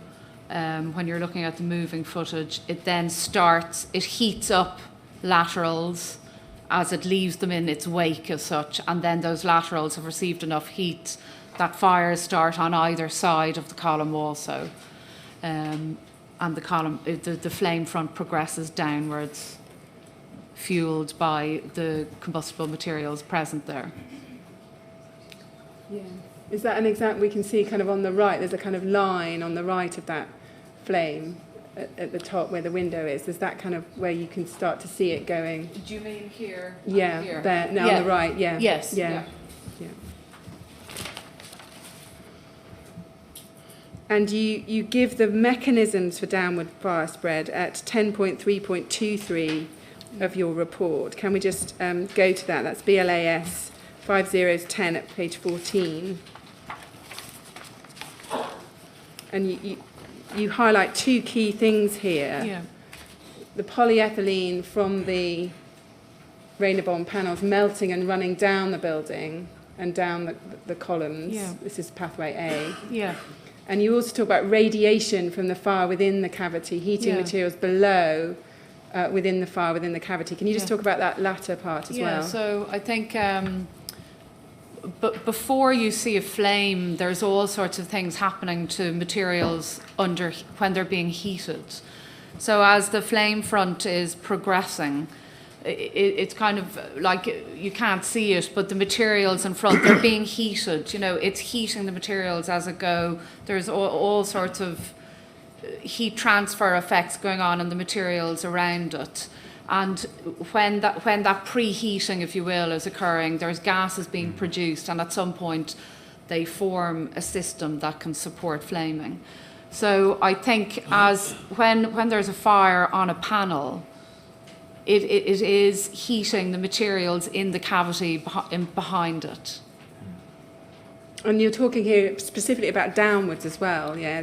when you're looking at the moving footage, it then it heats up laterals as it leaves them in its wake as such, and then those laterals have received enough heat that fires start on either side of the column also. And the column, the flame front progresses downwards, fueled by the combustible materials present there. Yeah. Is that an example we can see kind of on the right? There's a kind of line on the right of that flame at the top where the window is. Is that kind of where you can start to see it going? Do you mean here? Yeah, Here? there. No, Yeah. on the right. Yeah. Yes. Yeah. Yeah. And you give the mechanisms for downward fire spread at 10.3.23 of your report. Can we just go to that? That's BLAS 5010 at page 14. And you highlight 2 key things here. Yeah. The polyethylene from the Rainabon panels melting and running down the building and down the columns. Yeah. This is pathway A. Yeah. And you also talk about radiation from the fire within the cavity, heating Yeah. materials below within the fire within the cavity. Can you just Yeah. talk about that latter part as well? So I think but before you see a flame, there's all sorts of things happening to materials when they're being heated. So as the flame front is progressing, it's kind of like you can't see it, but the materials in front, they're being heated. You know, it's heating the materials as it go. There's all sorts of heat transfer effects going on in the materials around it. And when that preheating, if you will, is occurring, there's gases being produced, and at some point they form a system that can support flaming. So I think when there's a fire on a panel, it is heating the materials in the cavity behind it. And you're talking here specifically about downwards as well, yeah?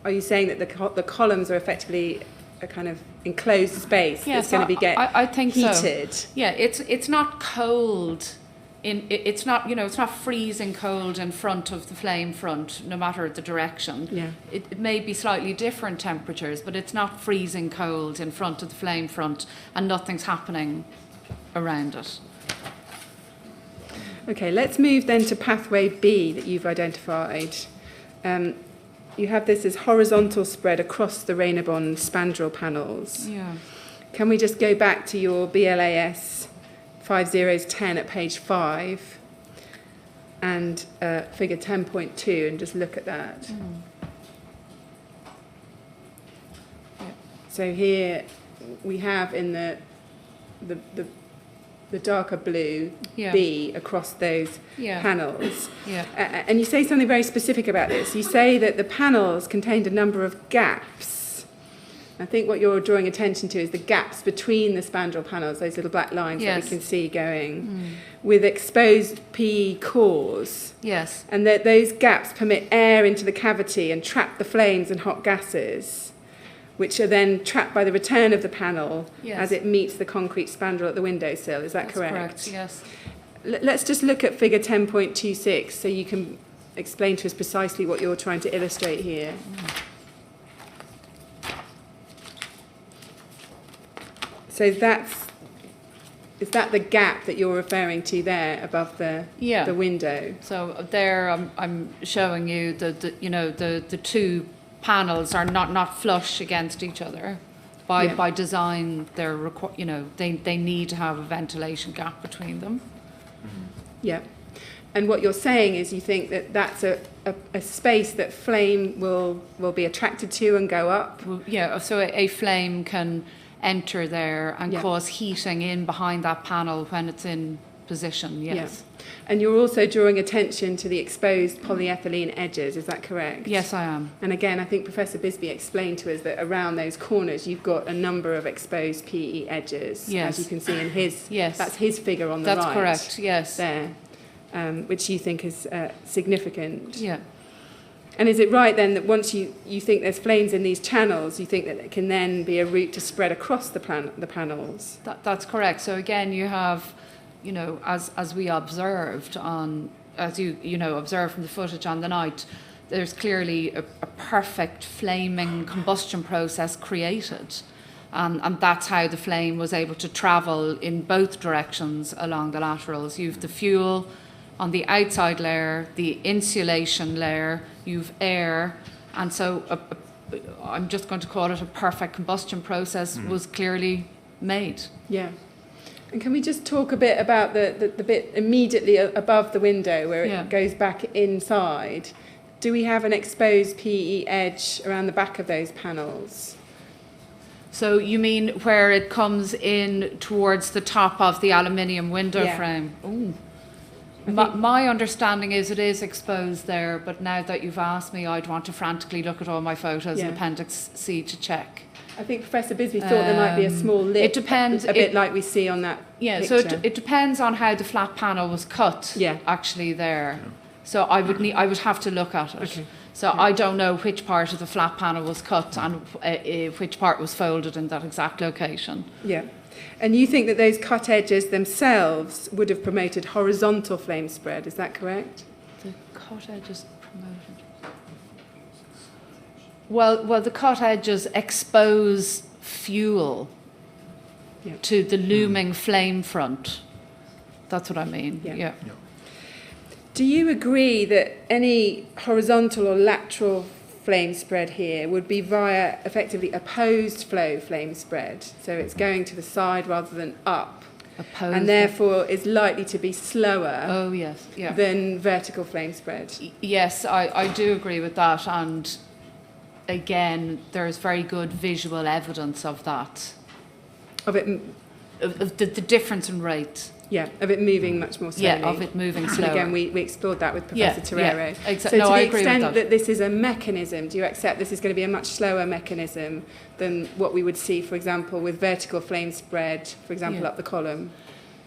Are you saying that the columns are effectively a kind of enclosed space that's going to be I think heated? so. Yeah, it's not cold it's not, you know, it's not freezing cold in front of the flame front, no matter the direction. Yeah. It may be slightly different temperatures, but it's not freezing cold in front of the flame front, and nothing's happening around it. Okay, let's move then to pathway B that you've identified. You have this as horizontal spread across the Rainabond spandrel panels. Yeah. Can we just go back to your BLAS 5010 at page 5 and figure 10.2 and just look at that? So here we have in the darker blue B across those panels. Yeah. And you say something very specific about this. You say that the panels contained a number of gaps. I think what you're drawing attention to is the gaps between the spandrel panels, those little black lines that we can see going, with exposed PE cores. Yes. And that those gaps permit air into the cavity and trap the flames and hot gases, which are then trapped by the return of the panel as it meets the concrete spandrel at the windowsill. Is that correct? Correct, yes. Let's just look at figure 10.26 so you can explain to us precisely what you're trying to illustrate here. So is that the gap that you're referring to there above the window? So there I'm showing you the two panels are not flush against each other. By design, they need to have a ventilation gap between them. Yeah. And what you're saying is you think that that's a space that flame will be attracted to and go up? Yeah, so a flame can enter there and cause heating in behind that panel when it's in position, yes. Yeah. And you're also drawing attention to the exposed polyethylene edges, is that correct? Yes, I am. And again, I think Professor Bisbee explained to us that around those corners you've got a number of exposed PE edges, as you can see in his, that's his figure on the right. That's correct, yes. There, which you think is significant. Yeah. And is it right then that once you think there's flames in these channels, you think that it can then be a route to spread across the panels? That's correct. So again, you have, as we observed as you observed from the footage on the night, there's clearly a perfect flaming combustion process created. And that's how the flame was able to travel in both directions along the laterals. You've the fuel on the outside layer, the insulation layer, you've air, and so I'm just going to call it a perfect combustion process was clearly made. Yeah. And can we just talk a bit about the bit immediately above the window where it goes back inside? Do we have an exposed PE edge around the back of those panels? So you mean where it comes in towards the top of the aluminium window frame? Ooh. My understanding is it is exposed there, but now that you've asked me, I'd want to frantically look at all my photos in Appendix C to check. I think Professor Bisbee thought there might be a small lip. It depends. A bit like we see on that picture. So it depends on how the flat panel was cut, actually there. So I would have to look at it. Okay. So I don't know which part of the flat panel was cut and which part was folded in that exact location. Yeah. And you think that those cut edges themselves would have promoted horizontal flame spread, is that correct? The cut edges promoted. Well, the cut edges expose fuel to the looming flame front. That's what I mean. Yeah. Do you agree that any horizontal or lateral flame spread here would be via effectively opposed flow flame spread? So it's going to the side rather than up. Opposed. And therefore is likely to be slower than vertical flame spread. Yes, I do agree with that. And again, there's very good visual evidence of that. Of it, of the difference in rate. Yeah, of it moving much more slowly. Yeah, of it moving slower. And again, we explored that with Professor Terrero. Yeah, exactly. So no, to I the agree extent with that this is a mechanism, do you accept this is going to be a much slower mechanism than what we would see, for example, with vertical flame spread, for example, up the column?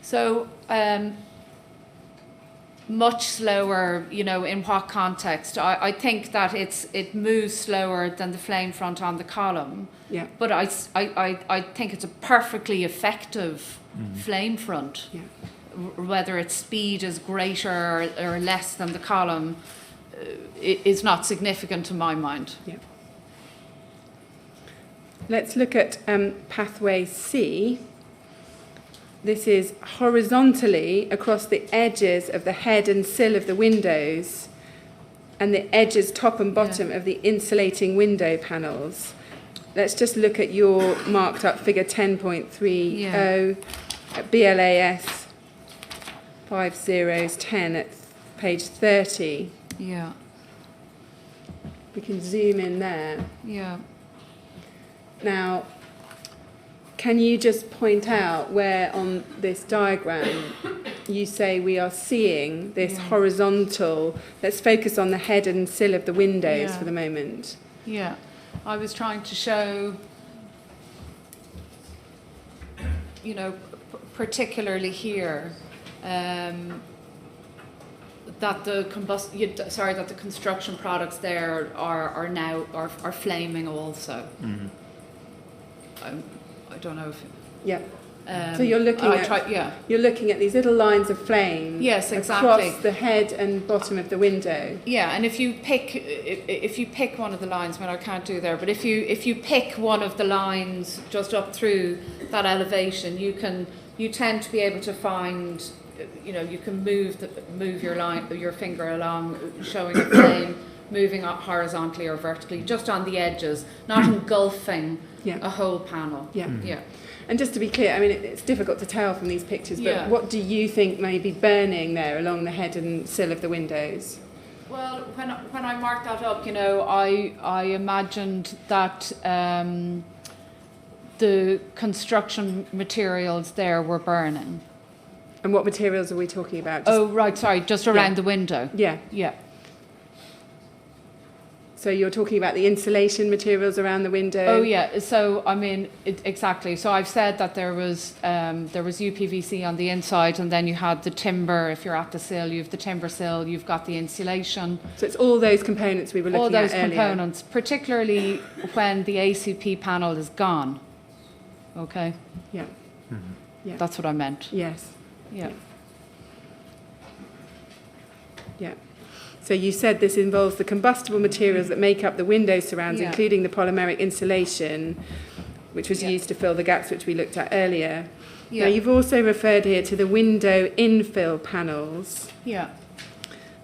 So, much slower, in what context? I think that it moves slower than the flame front on the column. Yeah. But I think it's a perfectly effective flame front whether its speed is greater or less than the column is not significant to my mind. Yeah. Let's look at pathway C. This is horizontally across the edges of the head and sill of the windows and the edges top and bottom of the insulating window panels. Let's just look at your marked up figure 10.30 at BLAS 5010 at page 30. Yeah. We can zoom in there. Yeah. Now, can you just point out where on this diagram you say we are seeing this horizontal, let's focus on the head and sill of the windows for the moment. Yeah, I was trying to show, you know, particularly here, that the that the construction products there are now flaming also. Mm-hmm. I don't know if. Yeah. So you're looking you're looking at these little lines of flame. Yes, exactly. Across the head and bottom of the window. Yeah, and if you pick one of the lines, I can't do there, but if you pick one of the lines just up through that elevation, you tend to be able to find, you know, you can move your finger along, showing a flame moving up horizontally or vertically, just on the edges, not engulfing a whole panel. Yeah. Mm-hmm. Yeah. And just to be clear, I mean, it's difficult to tell from these pictures, but what do you think may be burning there along the head and sill of the windows? Well, when I marked that up, you know, I imagined that the construction materials there were burning. And what materials are we talking about? Just around the window. Yeah. Yeah. So you're talking about the insulation materials around the window? Oh yeah. So I mean, exactly. So I've said that there was UPVC on the inside, and then you had the timber. If you're at the sill, you have the timber sill. You've got the insulation. So it's all those components we were looking at earlier. All those components, particularly when the ACP panel is gone. Okay. Yeah. Mm-hmm. Yeah. That's what I meant. Yes. Yeah. Yeah. So you said this involves the combustible materials that make up the window surrounds, including the polymeric insulation, which was used to fill the gaps which we looked at earlier. Yeah. Now, you've also referred here to the window infill panels. Yeah.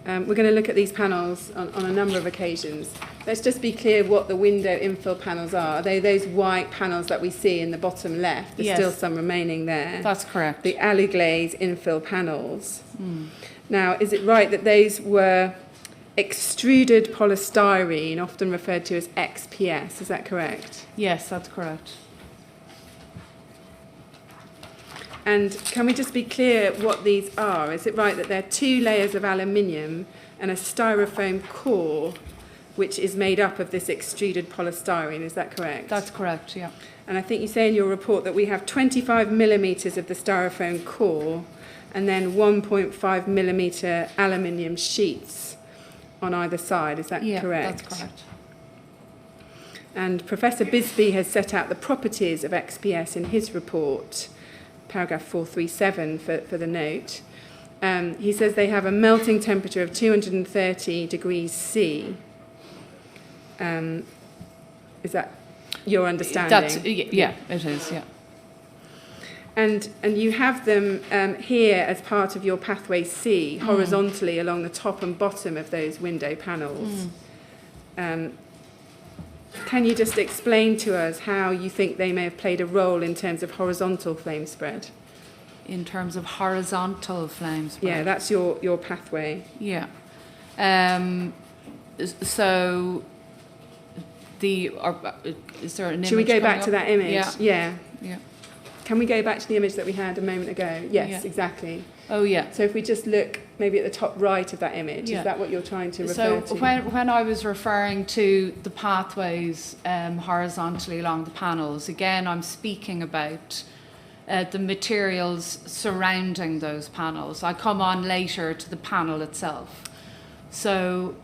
We're going to look at these panels on a number of occasions. Let's just be clear what the window infill panels are. Are they those white panels that we see in the bottom left? There's still some remaining there. That's correct. The alley glaze infill panels. Now, is it right that those were extruded polystyrene, often referred to as XPS? Is that correct? Yes, that's correct. And can we just be clear what these are? Is it right that they're 2 layers of aluminium and a styrofoam core, which is made up of this extruded polystyrene? Is that correct? That's correct, yeah. And I think you say in your report that we have 25 millimetres of the styrofoam core and then 1.5 millimetre aluminium sheets on either side. Is that correct? Yeah, that's correct. And Professor Bisbee has set out the properties of XPS in his report, paragraph 437 for the note. He says they have a melting temperature of 230 degrees C. Is that your understanding? Yeah, it is, yeah. And you have them here as part of your pathway C, horizontally along the top and bottom of those window panels. Can you just explain to us how you think they may have played a role in terms of horizontal flame spread? In terms of horizontal flame spread? Yeah, that's your pathway. Yeah. So, is there an image? Should we go back up? to that image? Yeah. Can we go back to the image that we had a moment ago? Yes, Yeah. exactly. Oh, yeah. So if we just look maybe at the top right of that image, is that what you're trying to refer to? So when I was referring to the pathways horizontally along the panels, again, I'm speaking about the materials surrounding those panels. I come on later to the panel itself. So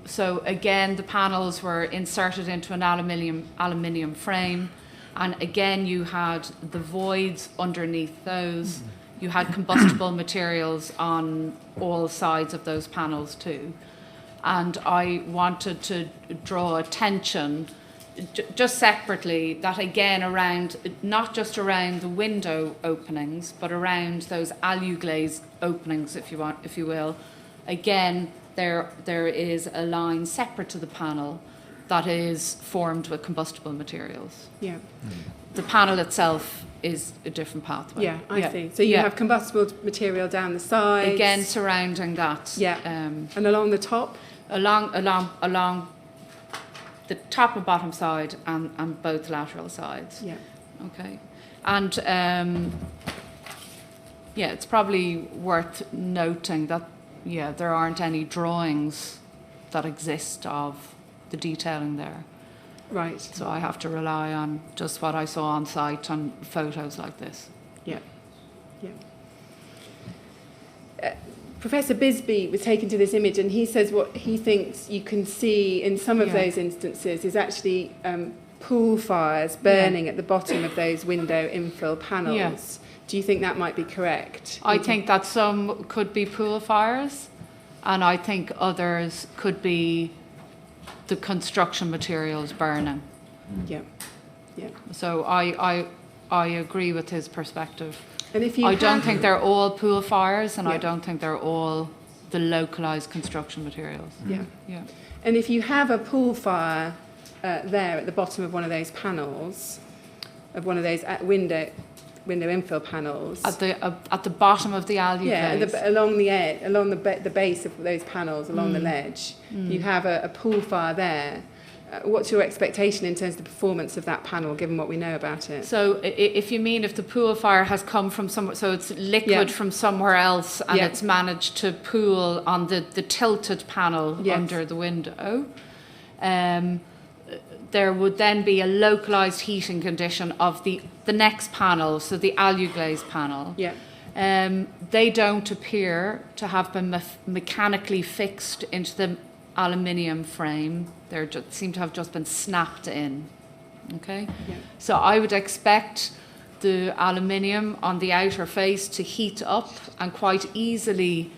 again, the panels were inserted into an aluminium frame. And again, you had the voids underneath those. you had combustible materials on all sides of those panels too. And I wanted to draw attention just separately that again around, not just around the window openings, but around those alu-glazed openings, if you will. Again, there is a line separate to the panel that is formed with combustible materials. Yeah. The panel itself is a different pathway. Yeah, I see. So you have combustible material down the sides. Again, surrounding that. Yeah. And along the top? Along the top and bottom side and both lateral sides. Yeah. Okay. And it's probably worth noting that there aren't any drawings that exist of the detailing there. Right. So I have to rely on just what I saw on site and photos like this. Yeah. Yeah. Professor Bisbee was taken to this image, and he says what he thinks you can see in some of those instances is actually pool fires burning at the bottom of those window infill panels. Yeah. Do you think that might be correct? I think that some could be pool fires, and I think others could be the construction materials burning. Yeah. Yeah. So I agree with his perspective. And if you I don't think they're all pool fires, and I Yeah. don't think they're all the localised construction materials. Yeah. Yeah. And if you have a pool fire there at the bottom of one of those panels, of one of those window infill panels, At the bottom of the alley glaze. along the edge, along the base of those panels, along the ledge, you have a pool fire there. What's your expectation in terms of the performance of that panel, given what we know about it? So if the pool fire has come from somewhere, so it's liquid from somewhere else, and it's managed to pool on the tilted panel under the window, there would then be a localised heating condition of the next panel, so the alu-glaze panel. Yeah. They don't appear to have been mechanically fixed into the aluminium frame. They seem to have just been snapped in. Okay? Yeah. So I would expect the aluminium on the outer face to heat up and quite easily,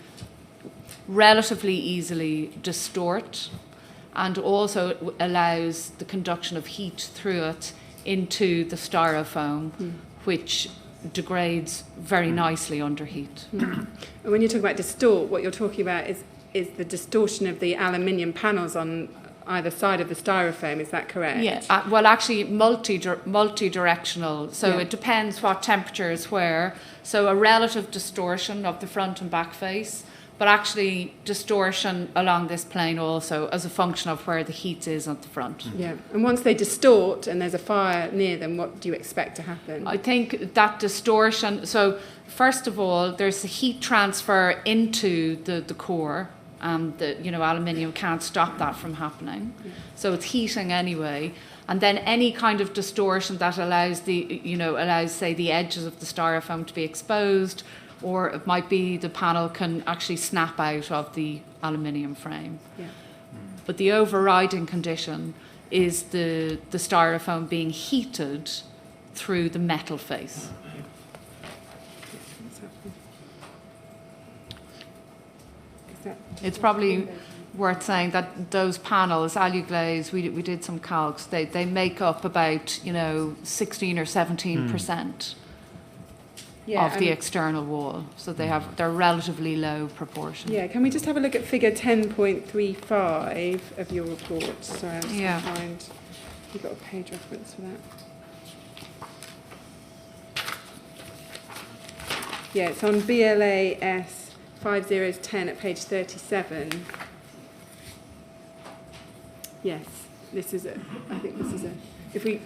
relatively easily, distort, and also allows the conduction of heat through it into the styrofoam, which degrades very nicely under heat. And when you talk about distort, what you're talking about is the distortion of the aluminium panels on either side of the styrofoam. Is that correct? Yeah. Well, actually, multi-directional. So it depends what temperature is where. So a relative distortion of the front and back face, but actually distortion along this plane also as a function of where the heat is at the front. Yeah. And once they distort and there's a fire near them, what do you expect to happen? I think that distortion, so first of all, there's a heat transfer into the core, and the aluminium can't stop that from happening. So it's heating anyway. And then any kind of distortion that allows say the edges of the styrofoam to be exposed, or it might be the panel can actually snap out of the aluminium frame. Yeah. But the overriding condition is the styrofoam being heated through the metal face. It's probably worth saying that those panels, alu-glaze, we did some calcs, they make up about 16 or 17% of the external wall. So they're relatively low proportion. Yeah, can we just have a look at figure 10.35 of your report? Sorry, I'm just going to find, you've got a page reference for that. Yeah, it's on BLAS 5010 at page 37. Yes, I think this is if we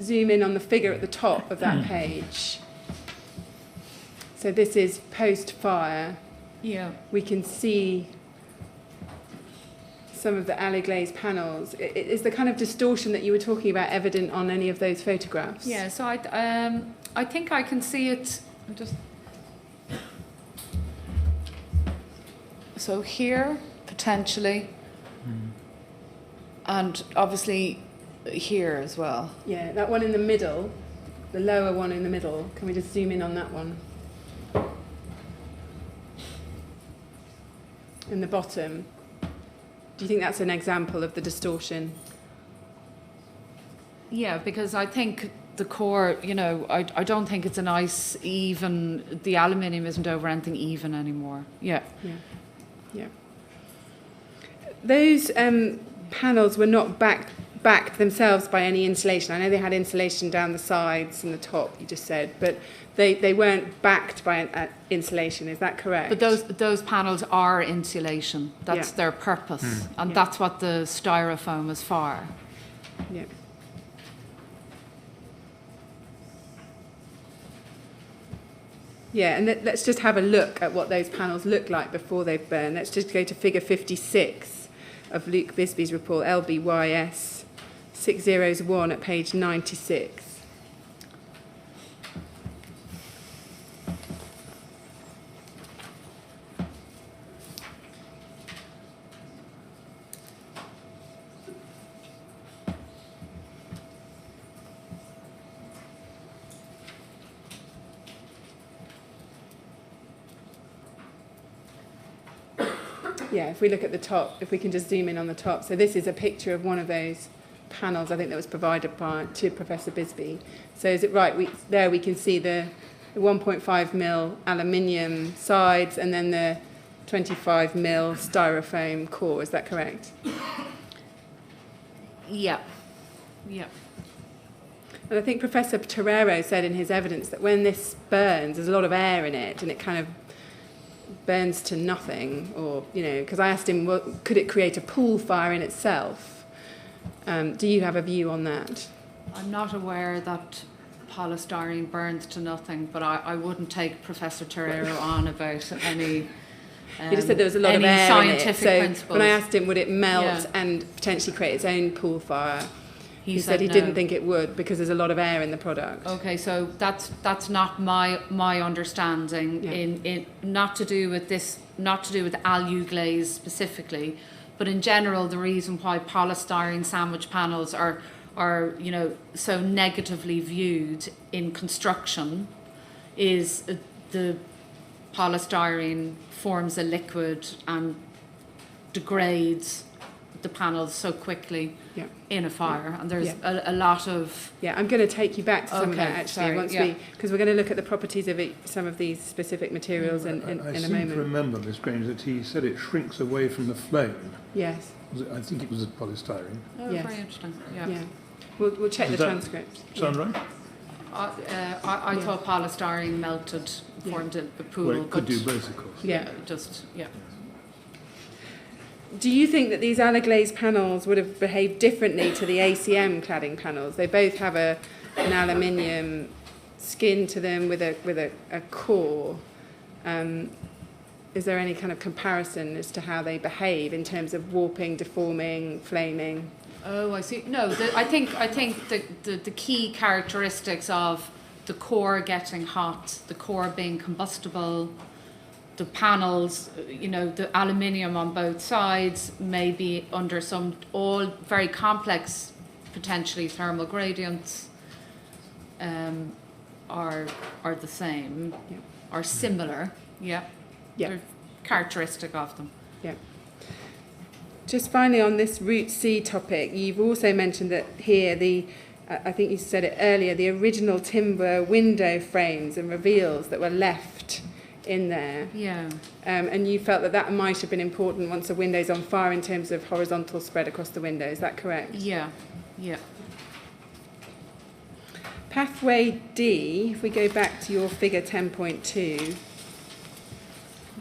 zoom in on the figure at the top of that page. So this is post-fire. Yeah. We can see some of the alu-glaze panels. Is the kind of distortion that you were talking about evident on any of those photographs? Yeah, so I think I can see it. So here, potentially, and obviously here as well. Yeah, that one in the middle, the lower one in the middle. Can we just zoom in on that one? in the bottom. Do you think that's an example of the distortion? Yeah, because I think the core, you know, I don't think it's a nice even, the aluminium isn't over anything even anymore. Yeah. Yeah. Yeah. Those panels were not backed themselves by any insulation. I know they had insulation down the sides and the top, you just said, but they weren't backed by insulation. Is that correct? But those panels are insulation. That's their purpose. And that's what the styrofoam is for. Yeah. Yeah, and let's just have a look at what those panels look like before they've burned. Let's just go to figure 56 of Luke Bisbee's report, LBYS 601 at page 96. Yeah, if we look at the top, if we can just zoom in on the top. So this is a picture of one of those panels, I think, that was provided to Professor Bisbee. So is it right? We can see the 1.5 mil aluminium sides and then the 25 mil styrofoam core. Is that correct? Yeah. Yeah. And I think Professor Torero said in his evidence that when this burns, there's a lot of air in it and it kind of burns to nothing, or, you know, because I asked him, well, could it create a pool fire in itself? Do you have a view on that? I'm not aware that polystyrene burns to nothing, but I wouldn't take Professor Torero on about any He just said there was a lot of air scientific in it. So principles. when I asked him, would it melt Yeah. and potentially create its own pool fire, he said said he no. didn't think it would because there's a lot of air in the product. Okay, so that's not my understanding. Yeah. In not to do with alu glaze specifically, but in general, the reason why polystyrene sandwich panels are you know, so negatively viewed in construction is the polystyrene forms a liquid and degrades the panels so quickly in a fire, and there's a lot of... Yeah, I'm going to take you back to some of that, actually, sorry, because we're going to look at the properties of some of these specific materials in a I seem moment. to remember, Miss Grange, that he said it shrinks away from the flame. Yes. I think it was polystyrene. Oh, Yes. very interesting. Yeah. Yeah. We'll check Does the that transcript. Sound right? I thought polystyrene melted, formed a pool. Well, it could but do both, of course. Yeah. Yeah. Do you think that these alloy-glazed panels would have behaved differently to the ACM cladding panels? They both have an aluminium skin to them with a core. Is there any kind of comparison as to how they behave in terms of warping, deforming, flaming? Oh, I see. No, I think the key characteristics of the core getting hot, the core being combustible, the panels, you know, the aluminium on both sides may be under some all very complex, potentially thermal gradients, are the same, are similar. Yeah. They're characteristic of them. Yeah. Just finally on this Route C topic, you've also mentioned that here I think you said it earlier, the original timber window frames and reveals that were left in there. Yeah. And you felt that might have been important once a window's on fire in terms of horizontal spread across the window. Is that correct? Yeah. Yeah. Pathway D, if we go back to your figure 10.2.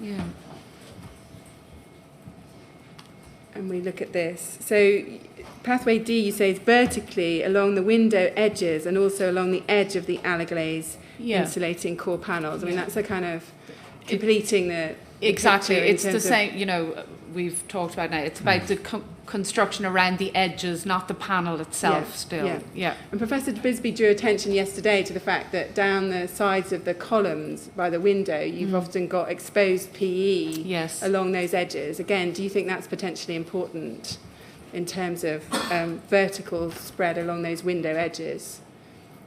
Yeah. And we look at this. So pathway D, you say, is vertically along the window edges and also along the edge of the alloglaze insulating core panels. I mean, that's a kind of completing the exactly. picture in It's the terms of- same. You know, we've talked about now. It's about the construction around the edges, not the panel itself. Yeah, Still, yeah. And Professor Bisbee drew attention yesterday to the fact that down the sides of the columns by the window, you've often got exposed PE Yes. along those edges. Again, do you think that's potentially important in terms of vertical spread along those window edges?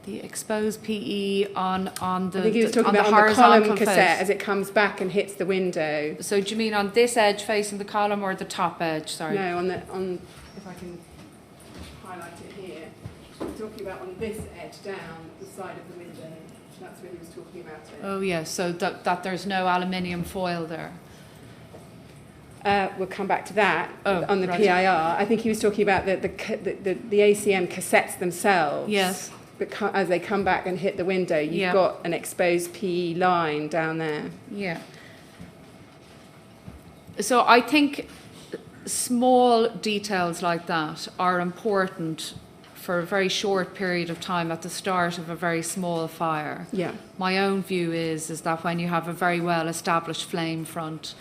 The exposed PE on the I think he was talking on about the on the column horizontal cassette face. as it comes back and hits the window. So do you mean on this edge facing the column or the top edge? Sorry. No, on if I can highlight it here. He's talking about on this edge down the side of the window. That's where he was talking about it. Oh yes. So that there's no aluminium foil there. We'll come back to that Oh, on the right. PIR. I think he was talking about the ACM cassettes themselves. Yes. But as they come back and hit the window, you've Yeah. got an exposed PE line down there. Yeah. So I think small details like that are important for a very short period of time at the start of a very small fire. Yeah. My own view is that when you have a very well established flame front,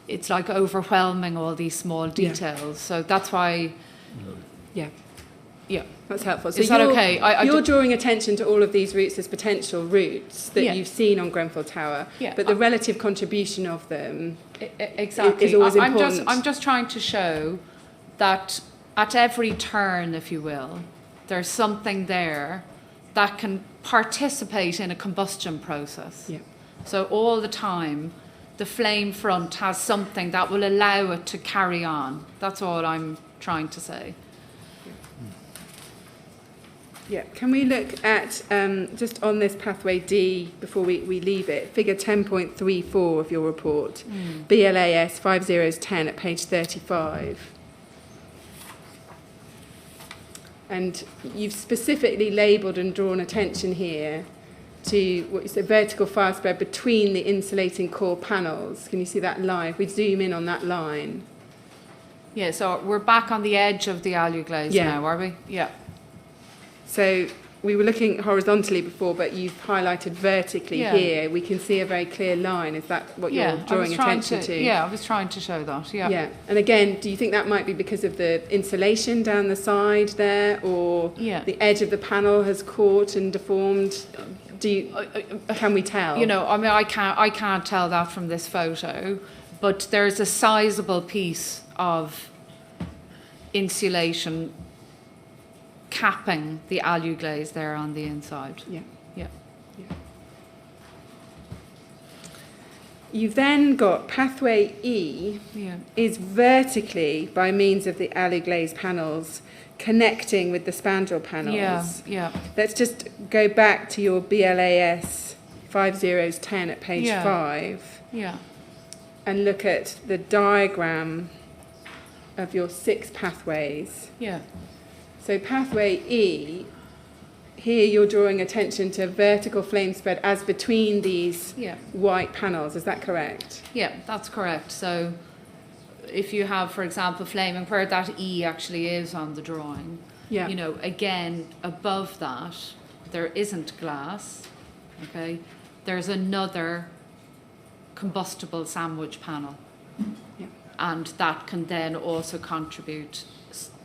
it's like overwhelming all these small details. So that's why, Yeah. yeah. That's helpful. So Is that you're, okay? you're drawing attention to all of these routes as potential routes that Yeah. you've seen on Grenfell Tower, Yeah. but the relative contribution of them Exactly. is always I'm important. just trying to show that at every turn, if you will, there's something there that can participate in a combustion process. Yeah. So all the time, the flame front has something that will allow it to carry on. That's all I'm trying to say. Yeah. Can we look at, just on this pathway D, before we leave it, figure 10.34 of your report, BLAS 5010 at page 35. And you've specifically labelled and drawn attention here to what you said, vertical fire spread between the insulating core panels. Can you see that line? If we zoom in on that line. Yeah, so we're back on the edge of the aluglaze Yeah. now, are we? Yeah. So we were looking horizontally before, but you've highlighted vertically Yeah. here. We can see a very clear line. Is that what you're drawing attention to? Yeah, I was trying to show that. Yeah. Yeah. And again, do you think that might be because of the insulation down the side there, or Yeah. the edge of the panel has caught and deformed? Can we tell? You know, I mean, I can't tell that from this photo, but there's a sizable piece of insulation capping the aluglaze there on the inside. Yeah. Yeah. You've then got pathway E Yeah. is vertically by means of the aluglaze panels connecting with the spandrel panels. Yeah. Yeah. Let's just go back to your BLAS 5010 at page Yeah. 5 Yeah. and look at the diagram of your 6 pathways. Yeah. So pathway E, here you're drawing attention to vertical flame spread as between these Yeah. white panels. Is that correct? Yeah, that's correct. So if you have, for example, flaming where that E actually is on the drawing, Yeah. you know, again, above that, there isn't glass, okay? There's another combustible sandwich panel. Yeah. And that can then also contribute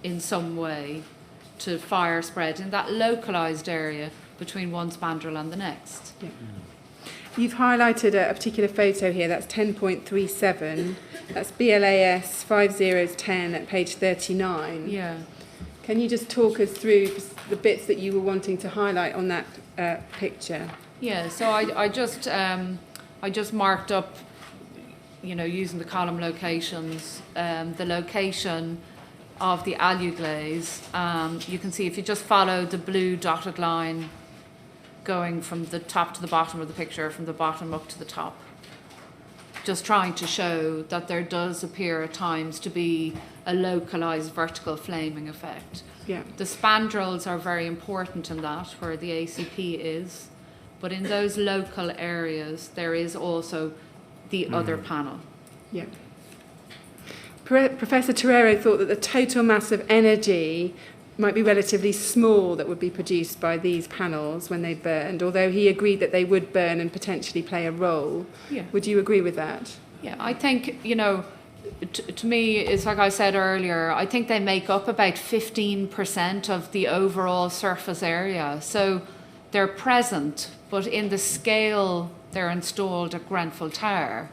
in some way to fire spread in that localised area between one spandrel and the next. Yeah. You've highlighted a particular photo here, that's 10.37. That's BLAS 5010 at page 39. Yeah. Can you just talk us through the bits that you were wanting to highlight on that picture? Yeah, so I just marked up, you know, using the column locations, the location of the aluglaze. You can see if you just follow the blue dotted line going from the top to the bottom of the picture, from the bottom up to the top. Just trying to show that there does appear at times to be a localised vertical flaming effect. Yeah. The spandrels are very important in that, where the ACP is, but in those local areas there is also the other panel. Yeah. Professor Torero thought that the total mass of energy might be relatively small that would be produced by these panels when they burned, although he agreed that they would burn and potentially play a role. Yeah. Would you agree with that? Yeah, I think, you know, to me, it's like I said earlier, I think they make up about 15% of the overall surface area. So they're present, but in the scale they're installed at Grenfell Tower,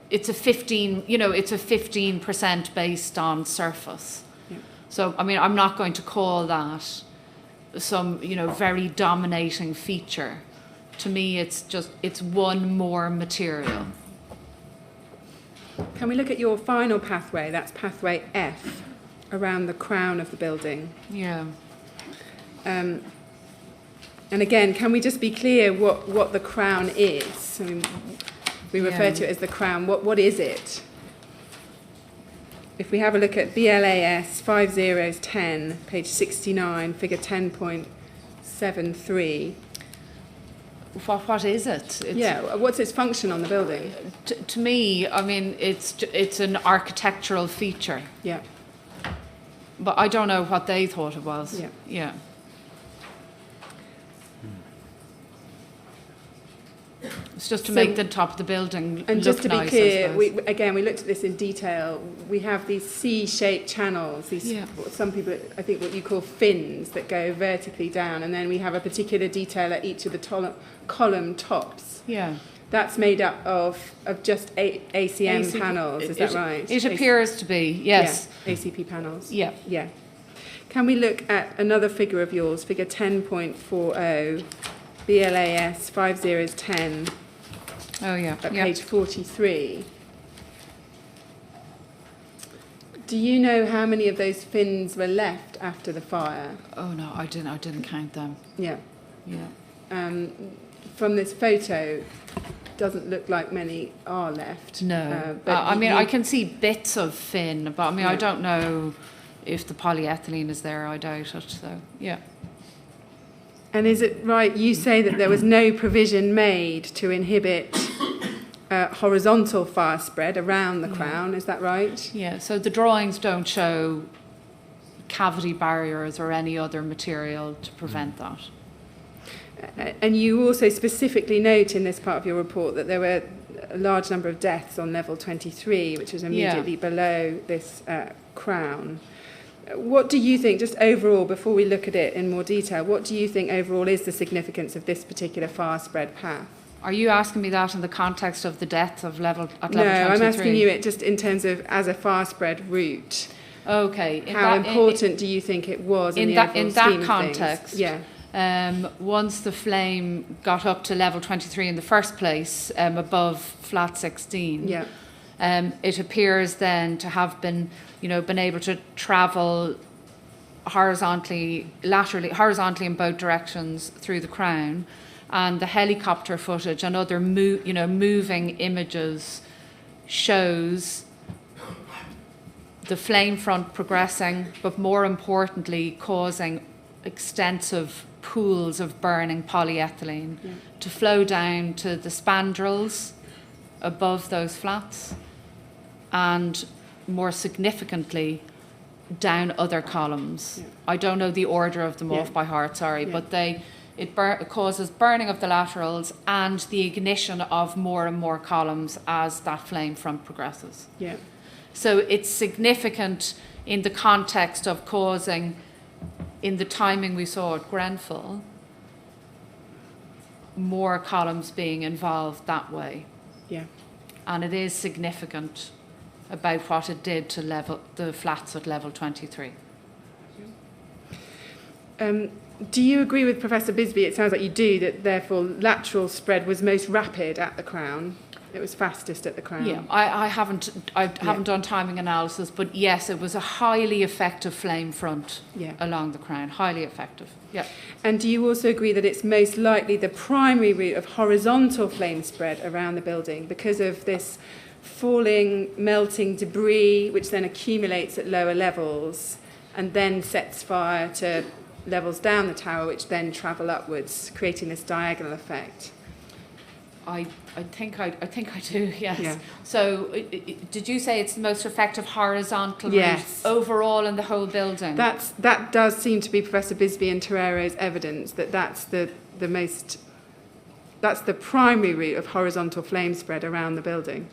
it's a 15% based on surface. Yeah. So, I mean, I'm not going to call that some, very dominating feature. To me, it's one more material. Can we look at your final pathway? That's pathway F, around the crown of the building. Yeah. And again, can we just be clear what the crown is? I mean, we refer to it as the crown. What is it? If we have a look at BLAS 5010, page 69, figure 10.73. What is it? What's its function on the building? To me, I mean, it's an architectural feature. Yeah. But I don't know what they thought it was. Yeah. Yeah. It's just to make the top of the building and look just to be nice, clear, we looked at this in detail. We have these C-shaped channels, some people, I think, what you call fins that go vertically down, and then we have a particular detail at each of the column tops. Yeah. That's made up of just ACM panels, is that right? It appears to be, yes. Yeah, ACP panels. Yeah. Yeah. Can we look at another figure of yours, figure 10.40, BLAS 5010, Oh, yeah. at page 43. Do you know how many of those fins were left after the fire? Oh, no, I didn't count them. Yeah. Yeah. From this photo, doesn't look like many are left. No. But I can see bits of fin, but I mean, Yeah. I don't know if the polyethylene is there. I doubt it. So, yeah. And is it right, you say that there was no provision made to inhibit horizontal fire spread around the crown, is that right? Yeah, so the drawings don't show cavity barriers or any other material to prevent that. And you also specifically note in this part of your report that there were a large number of deaths on level 23, which is immediately below this crown. What do you think, just overall, before we look at it in more detail, what do you think overall is the significance of this particular fire spread path? Are you asking me that in the context of the death of level 23? No, I'm asking you it just in terms of as a fire spread route. Okay. How important do you think it was in the overall scheme of context? Things? Yeah. Once the flame got up to level 23 in the first place, above flat 16, yeah. It appears then to have been able to travel horizontally in both directions through the crown, and the helicopter footage and other moving images shows the flame front progressing, but more importantly causing extensive pools of burning polyethylene to flow down to the spandrels above those flats, and more significantly down other columns. Yeah. I don't know the order of them off by heart, but it causes burning of the laterals and the ignition of more and more columns as that flame front progresses. Yeah. So it's significant in the context of causing, in the timing we saw at Grenfell, more columns being involved that way. Yeah. And it is significant about what it did to the flats at level 23. Do you agree with Professor Bisbee? It sounds like you do, that therefore lateral spread was most rapid at the crown. It was fastest at the crown. Yeah, I haven't done timing analysis, but yes, it was a highly effective flame front along the crown, highly effective. Yeah. And do you also agree that it's most likely the primary route of horizontal flame spread around the building because of this falling, melting debris, which then accumulates at lower levels and then sets fire to levels down the tower, which then travel upwards, creating this diagonal effect? I think I do, yes. Yeah. So did you say it's the most effective horizontal yes. route overall in the whole building? That does seem to be Professor Bisbee and Torero's evidence that's the primary route of horizontal flame spread around the building.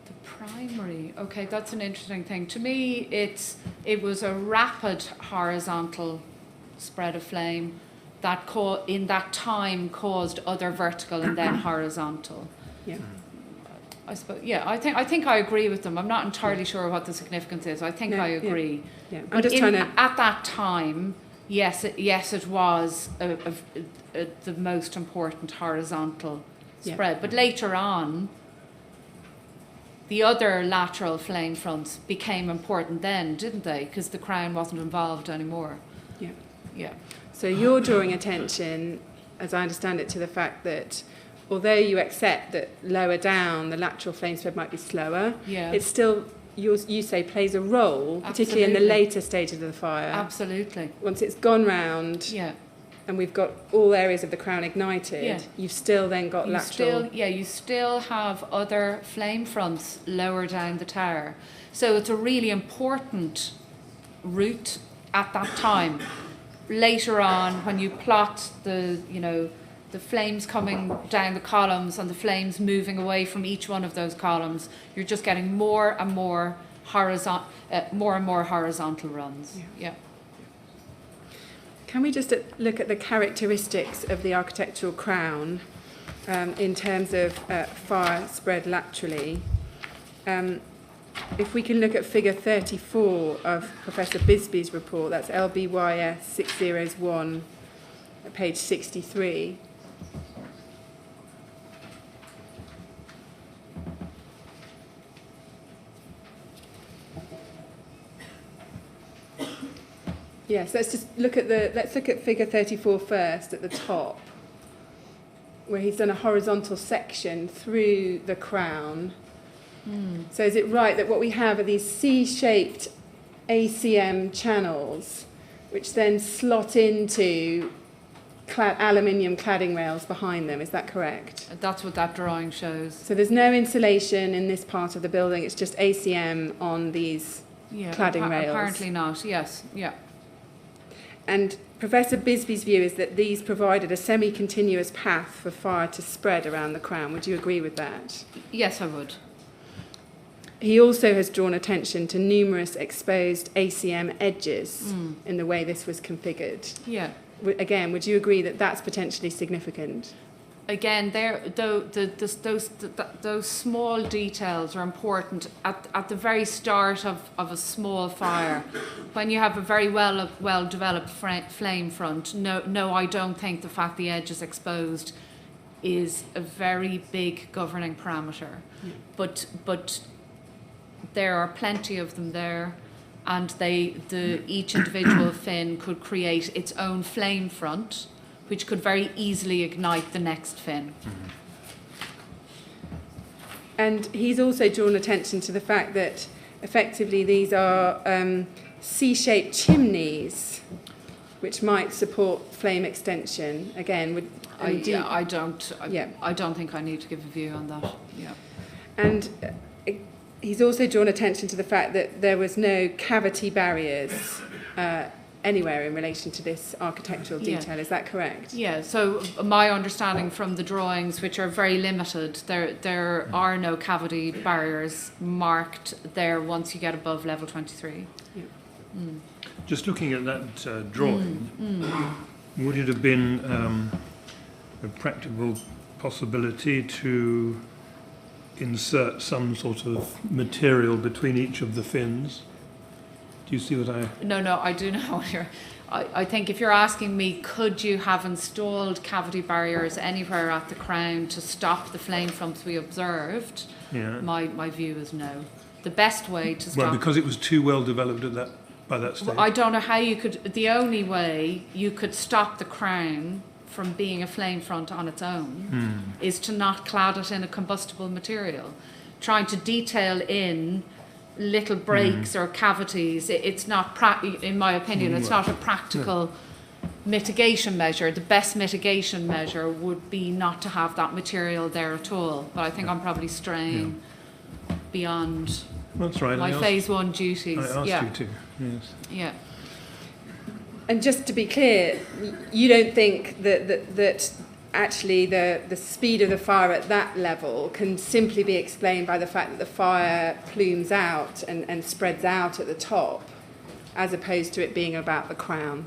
The primary, okay, that's an interesting thing. To me, it was a rapid horizontal spread of flame that in that time caused other vertical and then horizontal. Yeah. I suppose. Yeah, I think I agree with them. I'm not entirely sure what the significance is. I think I agree. Yeah. But I'm just trying to. At that time, Yes, it was the most important horizontal Yeah. spread. But later on, the other lateral flame fronts became important then, didn't they? Because the Crown wasn't involved anymore. Yeah. Yeah. So you're drawing attention, as I understand it, to the fact that although you accept that lower down the lateral flame spread might be slower, Yeah. it still, you say, plays a role, particularly in the Absolutely. later stages of the fire. Absolutely. Once it's gone round Yeah. and we've got all areas of the Crown ignited, Yeah. you've still then got lateral... You still have other flame fronts lower down the tower. So it's a really important route at that time. Later on, when you plot the flames coming down the columns and the flames moving away from each one of those columns, you're just getting more and more horizontal runs. Yeah. Can we just look at the characteristics of the architectural crown in terms of fire spread laterally? If we can look at figure 34 of Professor Bisbee's report, that's LBYS 601, at page 63. Yes, let's look at figure 34 first at the top, where he's done a horizontal section through the crown. So is it right that what we have are these C-shaped ACM channels, which then slot into aluminium cladding rails behind them? Is that correct? That's what that drawing shows. So there's no insulation in this part of the building. It's just ACM on these cladding rails. Apparently not. Yes. Yeah. And Professor Bisbee's view is that these provided a semi-continuous path for fire to spread around the crown. Would you agree with that? Yes, I would. He also has drawn attention to numerous exposed ACM edges in the way this was configured. Yeah. Again, would you agree that that's potentially significant? Again, those small details are important at the very start of a small fire. When you have a very well developed flame front, no, I don't think the fact the edge is exposed is a very big governing parameter. Yeah. But there are plenty of them there, and each individual fin could create its own flame front, which could very easily ignite the next fin. And he's also drawn attention to the fact that effectively these are C-shaped chimneys, which might support flame extension. Again, I don't think I need to give a view on that. Yeah. And he's also drawn attention to the fact that there was no cavity barriers anywhere in relation to this architectural detail. Is that correct? Yeah, so my understanding from the drawings, which are very limited, there are no cavity barriers marked there once you get above level 23. Yeah. Just looking at that drawing, would it have been a practical possibility to insert some sort of material between each of the fins? Do you see what I... No, I do know what you're... I think if you're asking me, could you have installed cavity barriers anywhere at the crown to stop the flame fronts we observed? Yeah. My view is no. The best way to stop... Well, because it was too well developed by that stage. I don't know how you could... The only way you could stop the crown from being a flame front on its own is to not clad it in a combustible material. Trying to detail in little breaks or cavities, it's not, in my opinion, it's not a practical mitigation measure. The best mitigation measure would be not to have that material there at all. But I think I'm probably straying beyond That's right. my phase one duties. I asked you to, yes. Yeah. And just to be clear, you don't think that actually the speed of the fire at that level can simply be explained by the fact that the fire plumes out and spreads out at the top, as opposed to it being about the crown?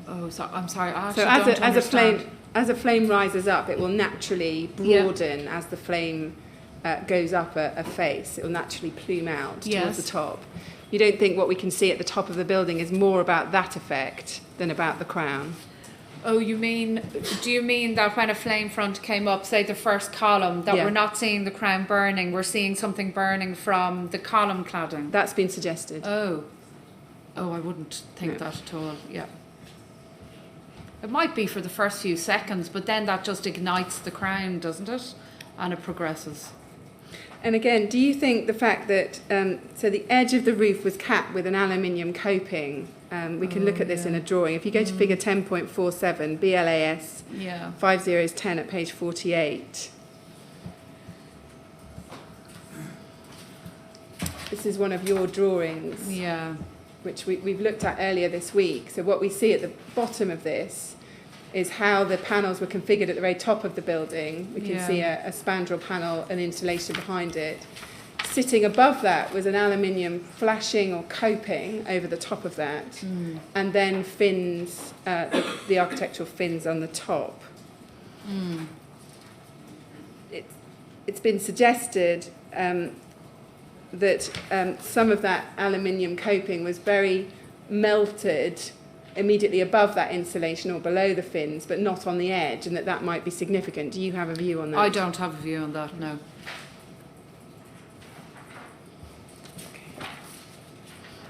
Oh, so I'm sorry. I So actually don't understand. as a flame rises up, it will naturally broaden as the flame goes up a face, it will naturally plume out towards Yes. the top. You don't think what we can see at the top of the building is more about that effect than about the crown? Oh, do you mean that when a flame front came up, say the first column, that Yeah. we're not seeing the crown burning, we're seeing something burning from the column cladding? That's been suggested. Oh, I wouldn't think No. that at all, yeah. It might be for the first few seconds, but then that just ignites the crown, doesn't it? And it progresses. And again, do you think the fact that, so the edge of the roof was capped with an aluminium coping, we can look at this in a drawing. If you go to figure 10.47, BLAS Yeah. 5010 at page 48. This is one of your drawings, Yeah. which we've looked at earlier this week. So what we see at the bottom of this is how the panels were configured at the very top of the building. We can Yeah. see a spandrel panel, an insulation behind it. Sitting above that was an aluminium flashing or coping over the top of that, and then fins, the architectural fins on the top. It's been suggested that some of that aluminium coping was very melted immediately above that insulation or below the fins, but not on the edge, and that might be significant. Do you have a view on that? I don't have a view on that, no.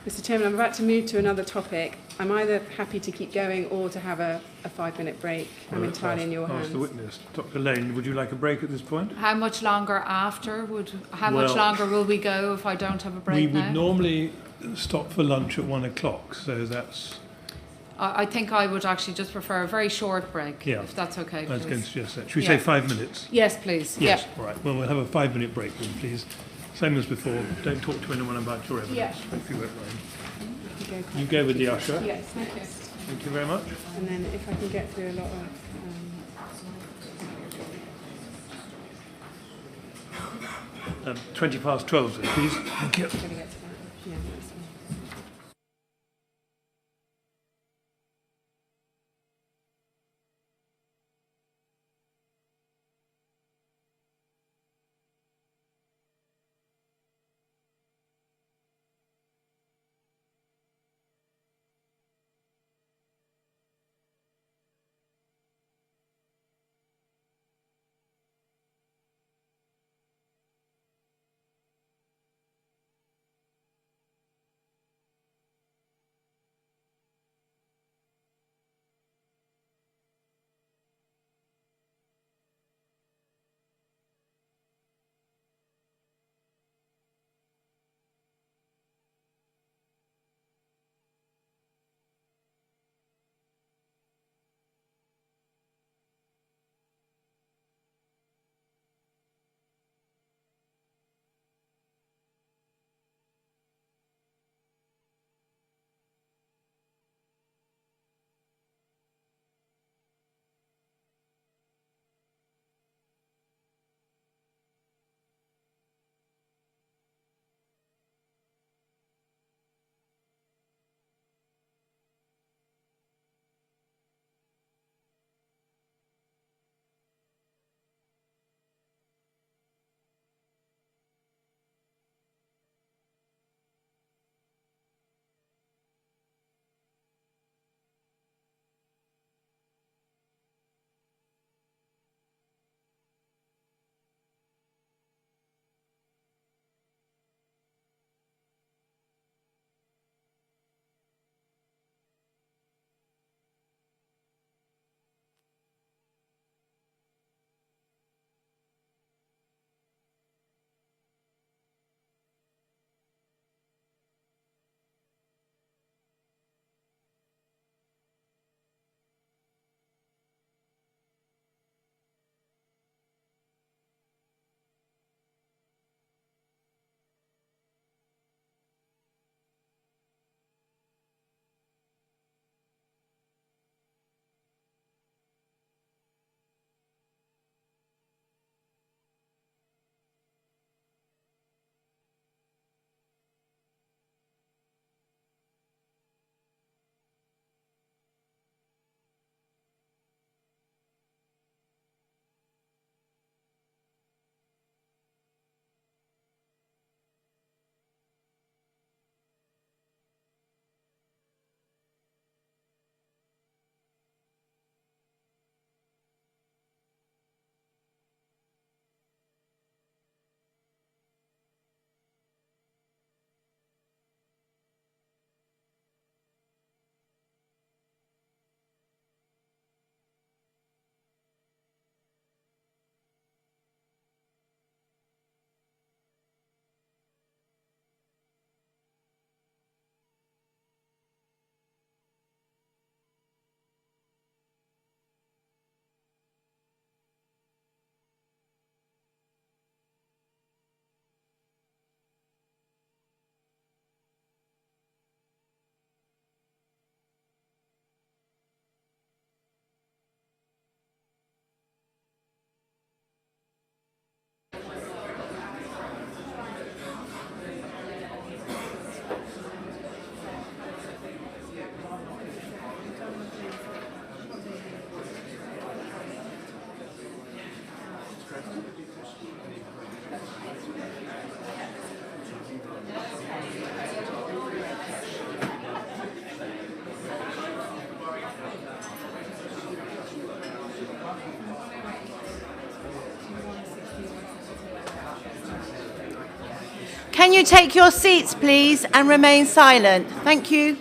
Mr. Chairman, I'm about to move to another topic. I'm either happy to keep going or to have a 5-minute break. I'm Well, entirely in your ask hands. the witness. Dr. Lane, would you like a break at this point? How much longer after how much Well, longer will we go if I don't have a break We now? would normally stop for lunch at 1 o'clock, so that's... I think I would actually just prefer a very short break, Yeah. if that's okay, I was going to please. suggest that. Should we Yeah. say 5 minutes? Yes, please. Yes. Yeah. All right. Well, we'll have a 5-minute break then, please. Same as before. Don't talk to anyone about your evidence, Yeah. if you won't mind. You go You go with the usher. Yes, thank you. Thank you very much. And then if I can get through a lot of... 20 past 12, then, please. Thank you. Gotta get to that. Yeah, that's fine. Can you take your seats, please, and remain silent? Thank you.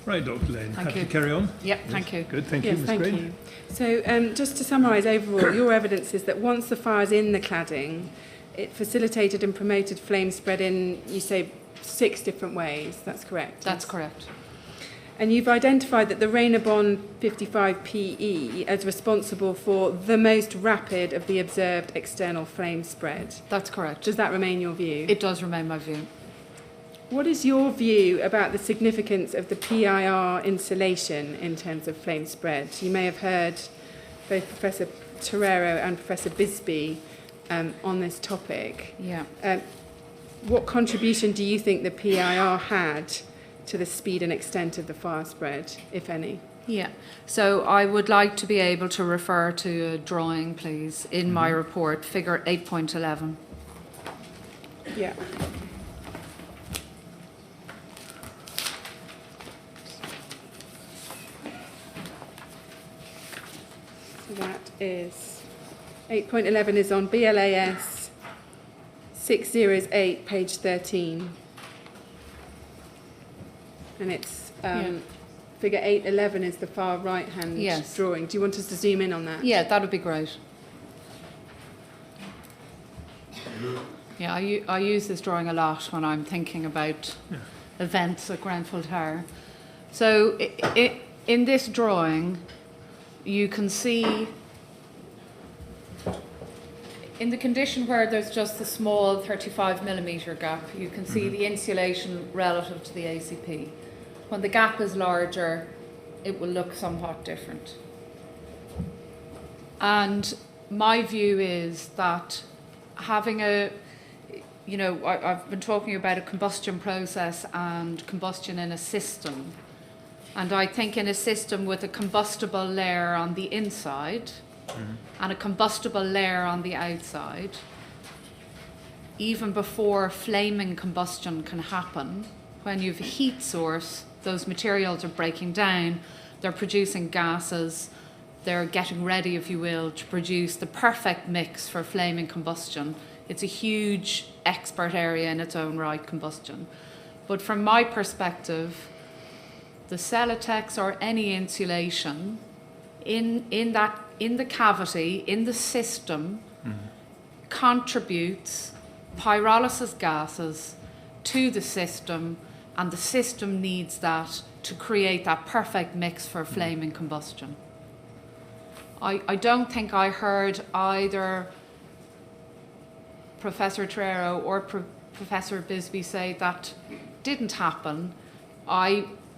Right, Dr. Lane, Thank happy you. to carry on? Yep, thank you. Good, thank you, Yes, Ms. thank Gray. you. So just to summarise overall, your evidence is that once the fire's in the cladding, it facilitated and promoted flame spread in, you say, 6 different ways. That's correct? That's correct. And you've identified that the Rainabon 55PE as responsible for the most rapid of the observed external flame spread. That's correct. Does that remain your view? It does remain my view. What is your view about the significance of the PIR insulation in terms of flame spread? You may have heard both Professor Torero and Professor Bisbee on this topic. Yeah. What contribution do you think the PIR had to the speed and extent of the fire spread, if any? Yeah. So I would like to be able to refer to a drawing, please, in my report, figure 8.11. Yeah. So that is 8.11 is on BLAS 608, page 13. And it's figure 8.11 is the far right-hand Yes. drawing. Do you want us to zoom in on that? Yeah, that would be great. Yeah, I use this drawing a lot when I'm thinking about events at Grenfell Tower. So in this drawing, you can see in the condition where there's just the small 35mm gap, you can see the insulation relative to the ACP. When the gap is larger, it will look somewhat different. And my view is that having I've been talking about a combustion process and combustion in a system. And I think in a system with a combustible layer on the inside and a combustible layer on the outside, even before flaming combustion can happen, when you have a heat source, those materials are breaking down, they're producing gases, they're getting ready, if you will, to produce the perfect mix for flaming combustion. It's a huge expert area in its own right, combustion. But from my perspective, the Celotex or any insulation in the cavity, in the system, contributes pyrolysis gases to the system, and the system needs that to create that perfect mix for flaming combustion. I don't think I heard either Professor Torero or Professor Bisbee say that didn't happen.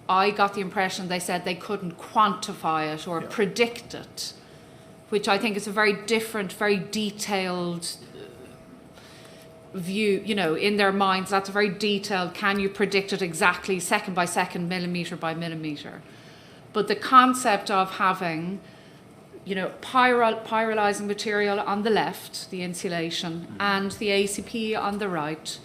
I got the impression they said they couldn't quantify it or predict it, which I think is a very different, very detailed view, in their minds. That's a very detailed, can you predict it exactly second by second, millimetre by millimetre? But the concept of having pyrolyzing material on the left, the insulation, and the ACP on the right,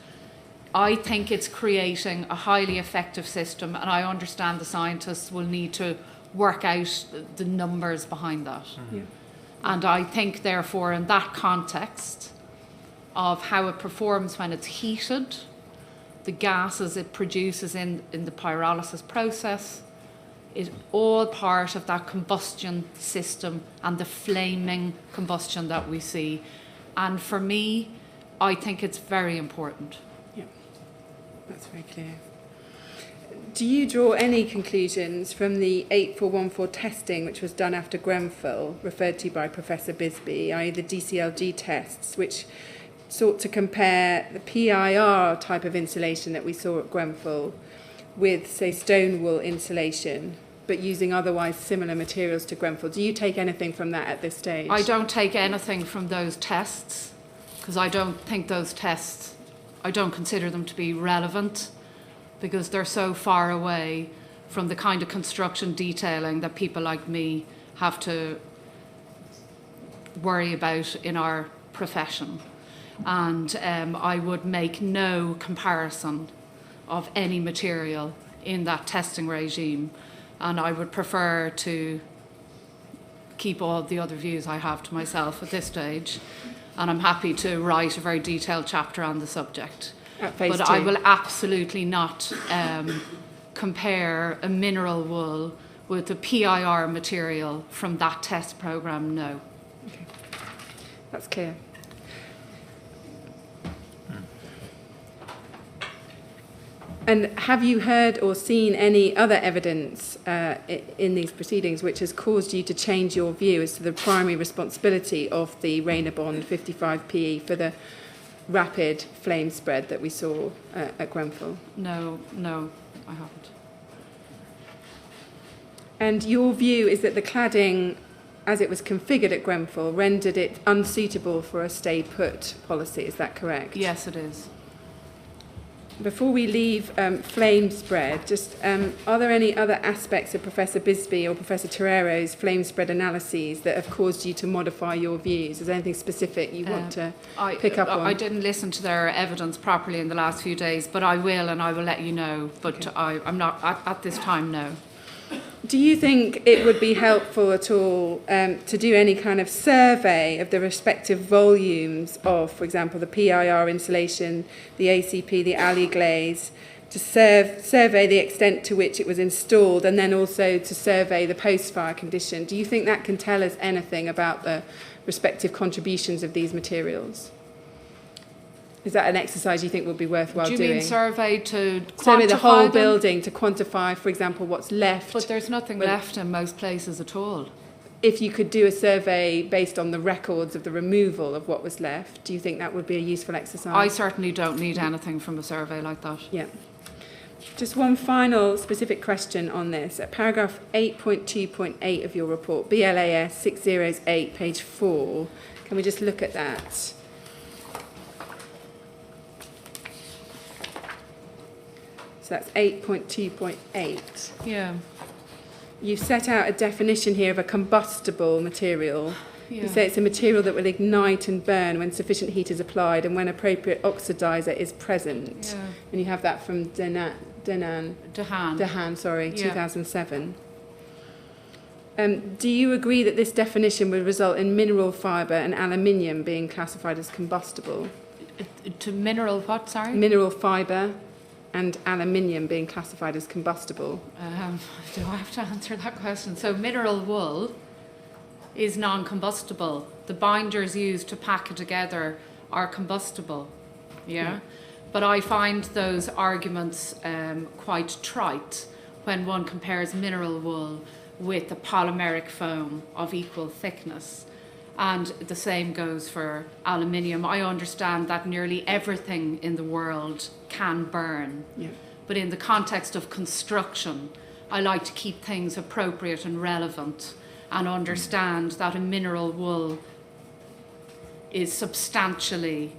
I think it's creating a highly effective system, and I understand the scientists will need to work out the numbers behind that. Yeah. And I think, therefore, in that context of how it performs when it's heated, the gases it produces in the pyrolysis process, is all part of that combustion system and the flaming combustion that we see. And for me, I think it's very important. Yeah. Very clear. Do you draw any conclusions from the 8414 testing which was done after Grenfell, referred to by Professor Bisbee, i.e. the DCLG tests, which sought to compare the PIR type of insulation that we saw at Grenfell with, say, stone wool insulation, but using otherwise similar materials to Grenfell? Do you take anything from that at this stage? I don't take anything from those tests because I don't think those tests, I don't consider them to be relevant because they're so far away from the kind of construction detailing that people like me have to worry about in our profession. And I would make no comparison of any material in that testing regime, and I would prefer to keep all the other views I have to myself at this stage, and I'm happy to write a very detailed chapter on the subject. But I will absolutely not compare a mineral wool with a PIR material from that test programme, no. Okay. That's clear. And have you heard or seen any other evidence in these proceedings which has caused you to change your view as to the primary responsibility of the Rayner Bond 55PE for the rapid flame spread that we saw at Grenfell? No, I haven't. And your view is that the cladding, as it was configured at Grenfell, rendered it unsuitable for a stay-put policy, is that correct? Yes, it is. Before we leave flame spread, just are there any other aspects of Professor Bisbee or Professor Torero's flame spread analyses that have caused you to modify your views? Is there anything specific you want to pick up on? I didn't listen to their evidence properly in the last few days, but I will, and I will let you know. But okay. I'm not, at this time, no. Do you think it would be helpful at all to do any kind of survey of the respective volumes of, for example, the PIR insulation, the ACP, the alley glaze, to survey the extent to which it was installed, and then also to survey the post-fire condition? Do you think that can tell us anything about the respective contributions of these materials? Is that an exercise you think would be worthwhile doing? Do you mean survey to quantify survey the whole them? building to quantify, for example, what's left? But there's nothing left in most places at all. If you could do a survey based on the records of the removal of what was left, do you think that would be a useful exercise? I certainly don't need anything from a survey like that. Yeah. Just one final specific question on this. At paragraph 8.2.8 of your report, BLAS 608, page 4, can we just look at that? So that's 8.2.8. Yeah. You've set out a definition here of a combustible material. Yeah. You say it's a material that will ignite and burn when sufficient heat is applied and when appropriate oxidizer is present. Yeah. And you have that from Dehan, 2007. Do you agree that this definition would result in mineral fibre and aluminium being classified as combustible? To mineral what, sorry? Mineral fibre and aluminium being classified as combustible? Do I have to answer that question? So mineral wool is non-combustible. The binders used to pack it together are combustible. Yeah? But I find those arguments quite trite when one compares mineral wool with a polymeric foam of equal thickness. And the same goes for aluminium. I understand that nearly everything in the world can burn. Yeah. But in the context of construction, I like to keep things appropriate and relevant and understand that a mineral wool is substantially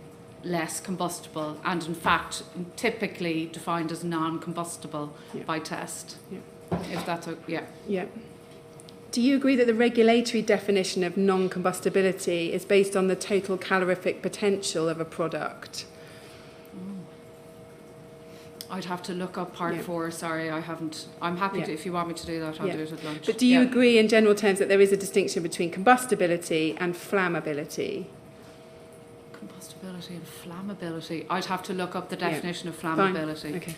less combustible and in fact typically defined as non-combustible by test. If that's yeah. Do you agree that the regulatory definition of non-combustibility is based on the total calorific potential of a product? I'd have to look up part 4. Sorry, I haven't. I'm happy to, if you want me to do that, I'll do it at lunch. But do you agree in general terms that there is a distinction between combustibility and flammability? Combustibility and flammability. I'd have to look up the definition of flammability. Fine. Okay.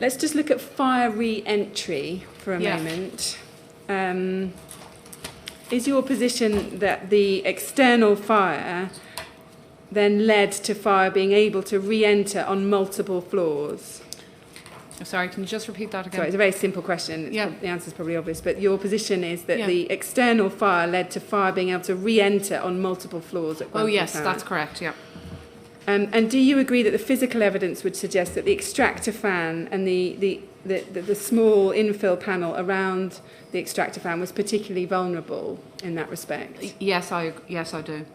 Let's just look at fire re-entry for a moment. Is your position that the external fire then led to fire being able to re-enter on multiple floors? Sorry, can you just repeat that again? Sorry, it's a very simple question. Yeah. The answer is probably obvious, but your position is that Yeah. the external fire led to fire being able to re-enter on multiple floors at Grenfell Oh, yes, Tower. that's correct, yeah. And do you agree that the physical evidence would suggest that the extractor fan and the small infill panel around the extractor fan was particularly vulnerable in that respect? Yes, I do.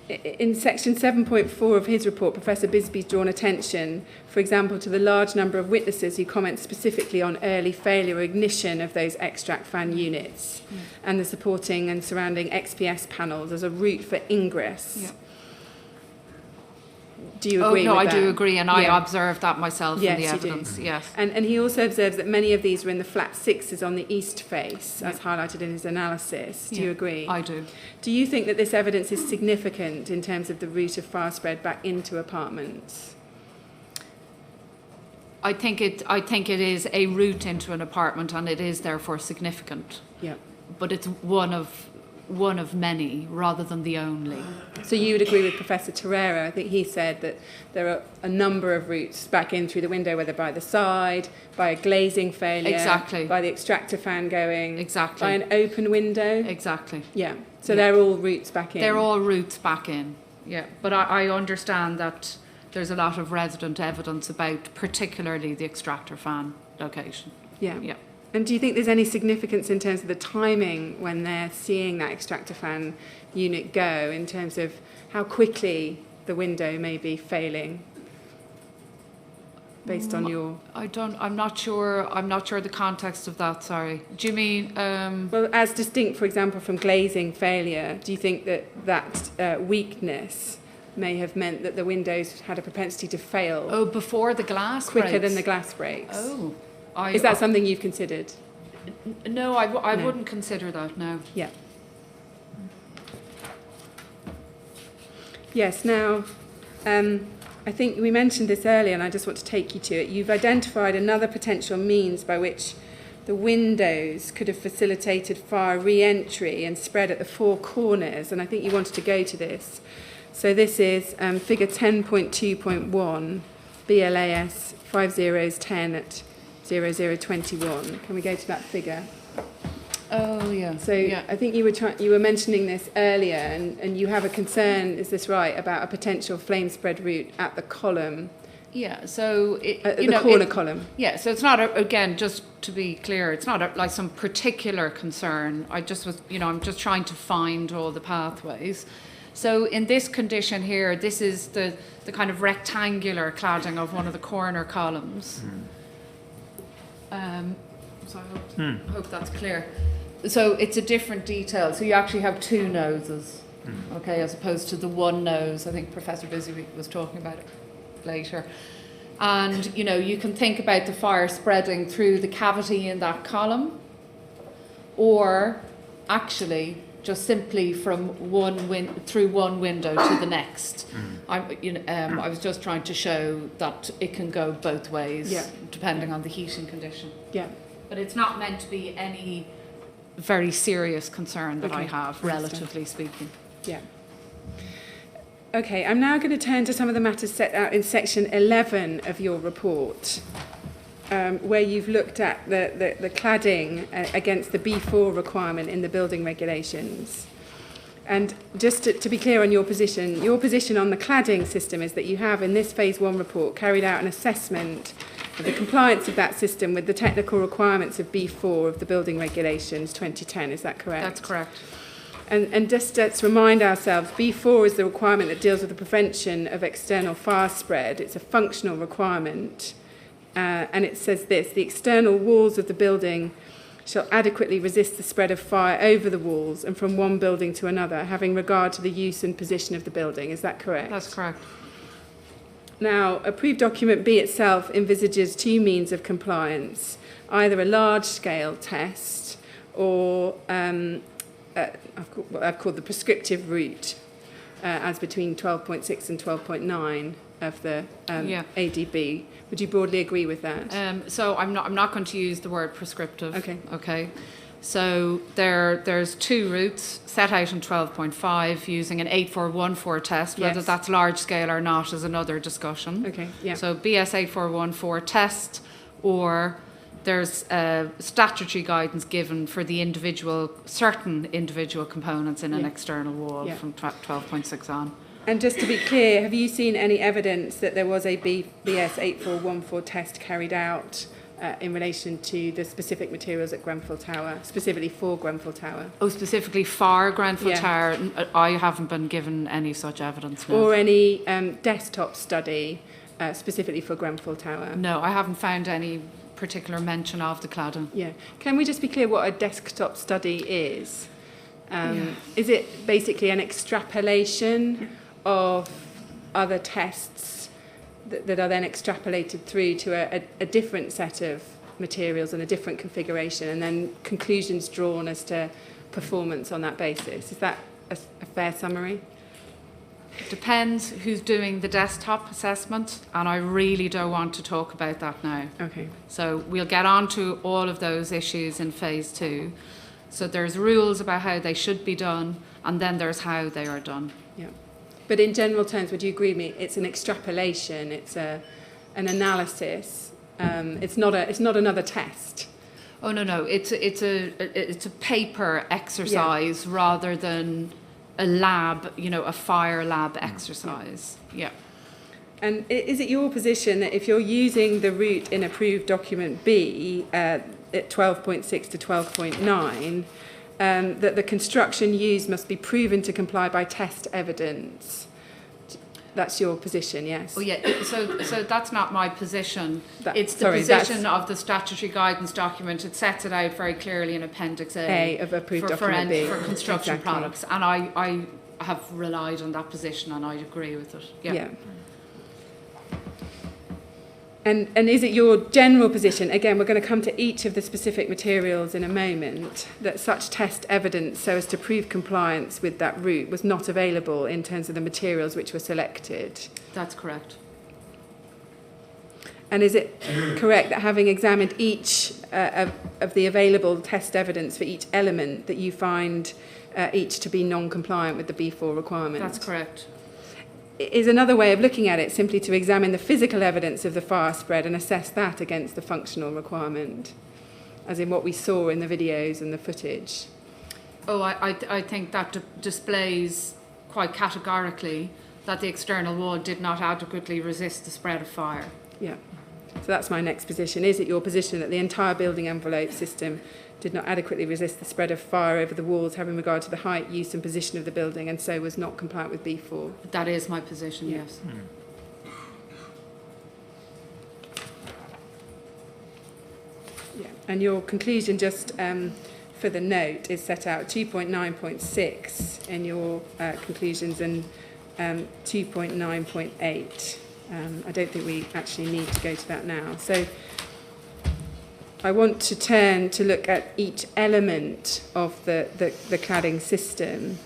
In section 7.4 of his report, Professor Bisbee's drawn attention, for example, to the large number of witnesses who comment specifically on early failure or ignition of those extract fan units and the supporting and surrounding XPS panels as a route for ingress. Yeah. Do you agree no, with I that? do agree, and Yeah. I observed that myself Yes, in the you do. evidence. Yes. And he also observes that many of these were in the flat sixes on the east face, as highlighted in his analysis. Do you agree? I do. Do you think that this evidence is significant in terms of the route of fire spread back into apartments? I think it is a route into an apartment, and it is therefore significant. Yeah. But it's one of many rather than the only. So you would agree with Professor Torreira? I think he said that there are a number of routes back in through the window, whether by the side, by a glazing failure, Exactly. by the extractor fan going, Exactly. by an open window. Exactly. Yeah. So they're all routes back in. They're all routes back in. Yeah. But I understand that there's a lot of resident evidence about particularly the extractor fan location. Yeah. Yeah. And do you think there's any significance in terms of the timing when they're seeing that extractor fan unit go, in terms of how quickly the window may be failing, based on your... I'm not sure the context of that, sorry. Do you mean... Well, as distinct, for example, from glazing failure, do you think that weakness may have meant that the windows had a propensity to fail before the glass quicker breaks? than the glass breaks? Oh. Is that something you've considered? No, I No. wouldn't consider that, no. Yeah. Yes, now, I think we mentioned this earlier, and I just want to take you to it. You've identified another potential means by which the windows could have facilitated fire re-entry and spread at the four corners, and I think you wanted to go to this. So this is figure 10.2.1, BLAS 5010 at 0021. Can we go to that figure? Oh, yeah. So yeah. I think you were mentioning this earlier, and you have a concern, is this right, about a potential flame spread route at the column, Yeah, so... at the corner column? Yeah, so it's not, again, just to be clear, it's not like some particular concern. I'm just trying to find all the pathways. So in this condition here, this is the kind of rectangular cladding of one of the corner columns. So I hope that's clear. So it's a different detail. So you actually have two noses, okay, as opposed to the one nose. I think Professor Busby was talking about it later. And, you can think about the fire spreading through the cavity in that column, or actually just simply from through one window to the next. I was just trying to show that it can go both ways, depending on the heating condition. Yeah. But it's not meant to be any very serious concern that I have, relatively speaking. Yeah. Okay, I'm now going to turn to some of the matters set out in section 11 of your report, where you've looked at the cladding against the B4 requirement in the building regulations. And just to be clear on your position on the cladding system is that you have, in this phase 1 report, carried out an assessment of the compliance of that system with the technical requirements of B4 of the building regulations 2010. Is that correct? That's correct. And just let's remind ourselves, B4 is the requirement that deals with the prevention of external fire spread. It's a functional requirement. And it says this: the external walls of the building shall adequately resist the spread of fire over the walls and from one building to another, having regard to the use and position of the building. Is that correct? That's correct. Now, approved document B itself envisages two means of compliance, either a large-scale test or I've called the prescriptive route, as between 12.6 and 12.9 of the ADB. Would you broadly agree with that? So I'm not going to use the word prescriptive. Okay. Okay. So there's two routes set out in 12.5 using an 8414 test. Whether Yes. that's large scale or not is another discussion. Okay, yeah. So BS 8414 test, or there's statutory guidance given for the certain individual components in an Yeah. external wall Yeah. from 12.6 on. And just to be clear, have you seen any evidence that there was a BS 8414 test carried out in relation to the specific materials at Grenfell Tower, specifically for Grenfell Tower? Oh, specifically for Grenfell Yeah. Tower, I haven't been given any such evidence. No. Or any desktop study specifically for Grenfell Tower? No, I haven't found any particular mention of the cladding. Yeah. Can we just be clear what a desktop study is? Yeah. Is it basically an extrapolation of other tests that are then extrapolated through to a different set of materials and a different configuration, and then conclusions drawn as to performance on that basis? Is that a fair summary? It depends who's doing the desktop assessment, and I really don't want to talk about that now. Okay. So we'll get on to all of those issues in phase 2. So there's rules about how they should be done, and then there's how they are done. Yeah. But in general terms, would you agree with me? It's an extrapolation. It's an analysis. It's not another test. Oh no, it's a paper exercise rather than a lab, a fire lab exercise. Yeah. And is it your position that if you're using the route in approved document B at 12.6 to 12.9, that the construction used must be proven to comply by test evidence? That's your position, yes? Oh yeah, so that's not my position. It's the sorry, position of the statutory guidance document. It sets it out very clearly in Appendix A of approved for document B. for construction Exactly. products. And I have relied on that position, and I agree with it. Yeah. And is it your general position, again, we're going to come to each of the specific materials in a moment, that such test evidence so as to prove compliance with that route was not available in terms of the materials which were selected? That's correct. And is it correct that having examined each of the available test evidence for each element, that you find each to be non-compliant with the B4 requirement? That's correct. Is another way of looking at it simply to examine the physical evidence of the fire spread and assess that against the functional requirement, as in what we saw in the videos and the footage? Oh, I think that displays quite categorically that the external wall did not adequately resist the spread of fire. Yeah. So that's my next position. Is it your position that the entire building envelope system did not adequately resist the spread of fire over the walls, having regard to the height, use and position of the building, and so was not compliant with B4? That is my position, Yeah. yes. Yeah. And your conclusion, just for the note, is set out 2.9.6 in your conclusions and 2.9.8. I don't think we actually need to go to that now. So I want to turn to look at each element of the cladding system.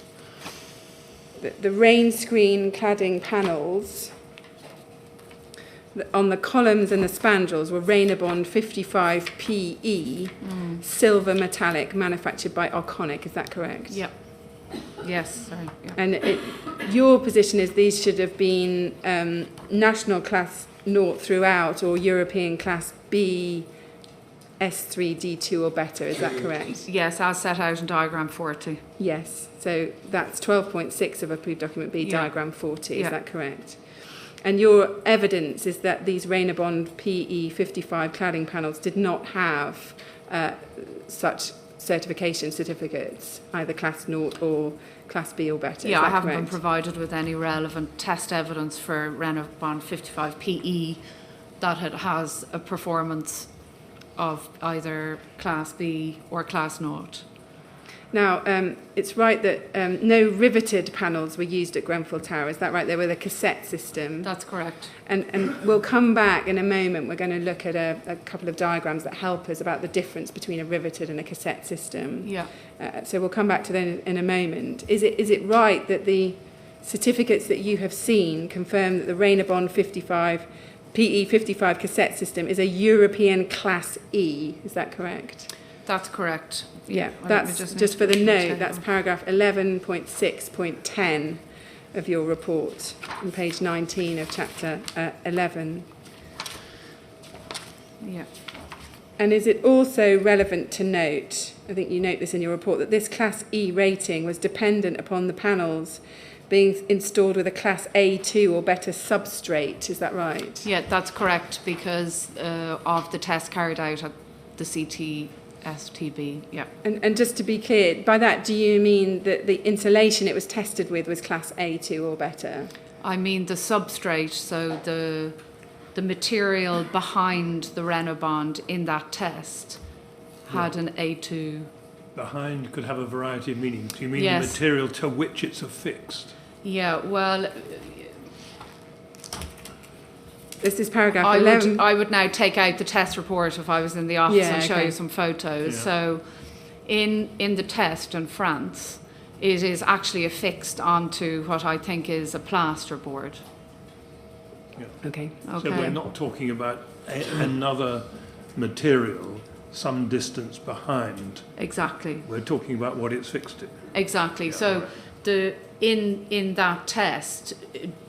The rain screen cladding panels on the columns and the spandrels were Rainabond 55 PE, silver metallic, manufactured by Arconic. Is that correct? Yep. Yes, sorry. Yeah. And your position is these should have been national class 0 throughout, or European class B, S3, D2 or better. Is that correct? Yes, as set out in diagram 40. Yes. So that's 12.6 of approved document B, Yeah. diagram 40. Is Yeah. that correct? And your evidence is that these Rainabond PE 55 cladding panels did not have such certification certificates, either class 0 or class B or better. Yeah, Is I that haven't correct? been provided with any relevant test evidence for Rainabond 55 PE that it has a performance of either class B or class 0. Now, it's right that no riveted panels were used at Grenfell Tower. Is that right? They were the cassette system. That's correct. And we'll come back in a moment. We're going to look at a couple of diagrams that help us about the difference between a riveted and a cassette system. Yeah. So we'll come back to that in a moment. Is it right that the certificates that you have seen confirm that the Rainabond 55 PE 55 cassette system is a European Class E? Is that correct? That's correct. Yeah, Well, let me that's need just for to the note, take that's one. paragraph 11.6.10 of your report on page 19 of chapter 11. Yeah. And is it also relevant to note, I think you note this in your report, that this Class E rating was dependent upon the panels being installed with a Class A2 or better substrate, is that right? Yeah, that's correct, because of the test carried out at the CTSTB. Yeah. And just to be clear, by that do you mean that the insulation it was tested with was Class A2 or better? I mean the substrate, so the material behind the Renobond in that test had an A2. Behind could have a variety of meanings. Do you mean Yes. the material to which it's affixed? Yeah, well, This is paragraph I 11. would now take out the test report if I was in the office Yeah, and show okay. you some photos. Yeah. So in the test in France, it is actually affixed onto what I think is a plasterboard. Okay. Okay. So we're not talking about another material some distance behind. Exactly. We're talking about what it's fixed in. Exactly. Yeah, So right. the in that test,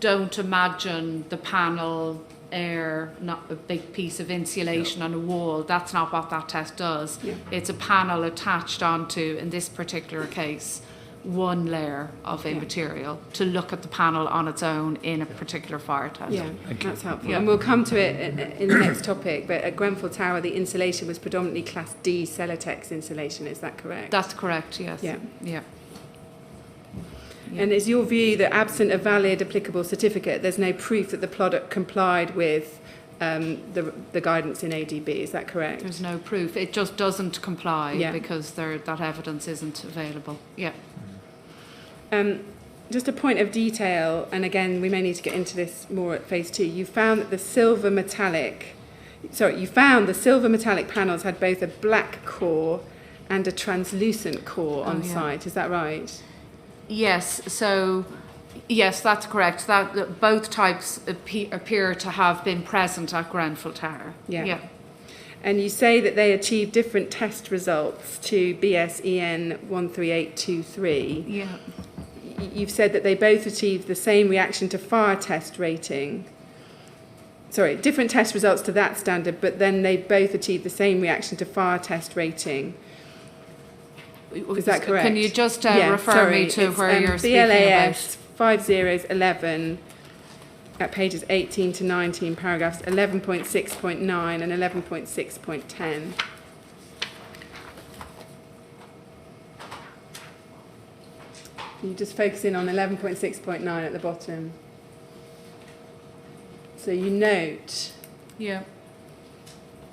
don't imagine the panel air, not a big piece of insulation on a wall. That's not what that test does. Yeah. It's a panel attached onto, in this particular case, one layer of a Yeah. material to look at the panel on its own in a particular fire test. Yeah, Thank you. that's helpful. Yeah. And we'll come to it in the next topic, but at Grenfell Tower, the insulation was predominantly Class D Celotex insulation, is that correct? That's correct, yes. Yeah. Yeah. Yeah. And is your view that absent a valid applicable certificate, there's no proof that the product complied with the guidance in ADB, is that correct? There's no proof. It just doesn't comply Yeah. because that evidence isn't available. Yeah. Just a point of detail, and again, we may need to get into this more at phase 2. You found the silver metallic panels had both a black core and a translucent core on yeah. site. Is that right? Yes, so yes, that's correct. That both types appear to have been present at Grenfell Tower. Yeah. Yeah. And you say that they achieved different test results to BSEN 13823. Yeah. You've said that they both achieved the same reaction to fire test rating. Sorry, different test results to that standard, but then they both achieved the same reaction to fire test rating. Is that correct? Can you just Yeah, refer sorry, me to it's, where you're speaking BLAS 5011 at pages 18 to 19, paragraphs 11.6.9 and 11.6.10. You just focus in on 11.6.9 at the bottom. So you note about? Yeah.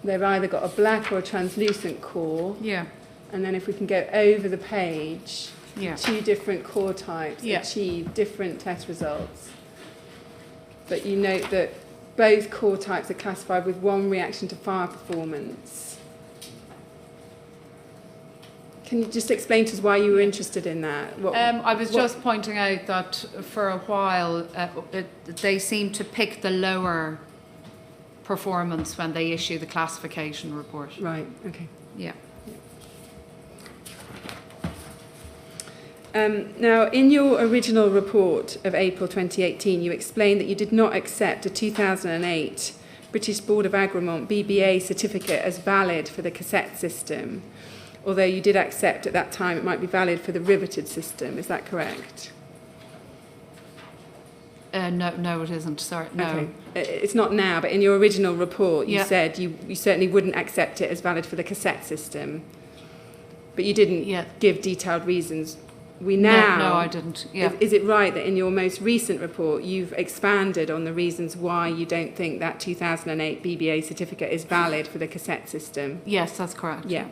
they've either got a black or a translucent core, Yeah. and then if we can go over the page, Yeah. two different core types Yeah. achieve different test results. But you note that both core types are classified with one reaction to fire performance. Can you just explain to us why you were interested in that? I was what- just pointing out that for a while they seem to pick the lower performance when they issue the classification report. Right, okay. Yeah. Now, in your original report of April 2018, you explained that you did not accept a 2008 British Board of Agreement BBA certificate as valid for the cassette system, although you did accept at that time it might be valid for the riveted system. Is that correct? No, it isn't. Sorry, no. Okay. It's not now, but in your original report, you Yeah. said you certainly wouldn't accept it as valid for the cassette system, but you didn't Yeah. give detailed reasons. We No, now... no, I didn't. Yeah. Is it right that in your most recent report you've expanded on the reasons why you don't think that 2008 BBA certificate is valid for the cassette system? Yes, that's correct. Yeah.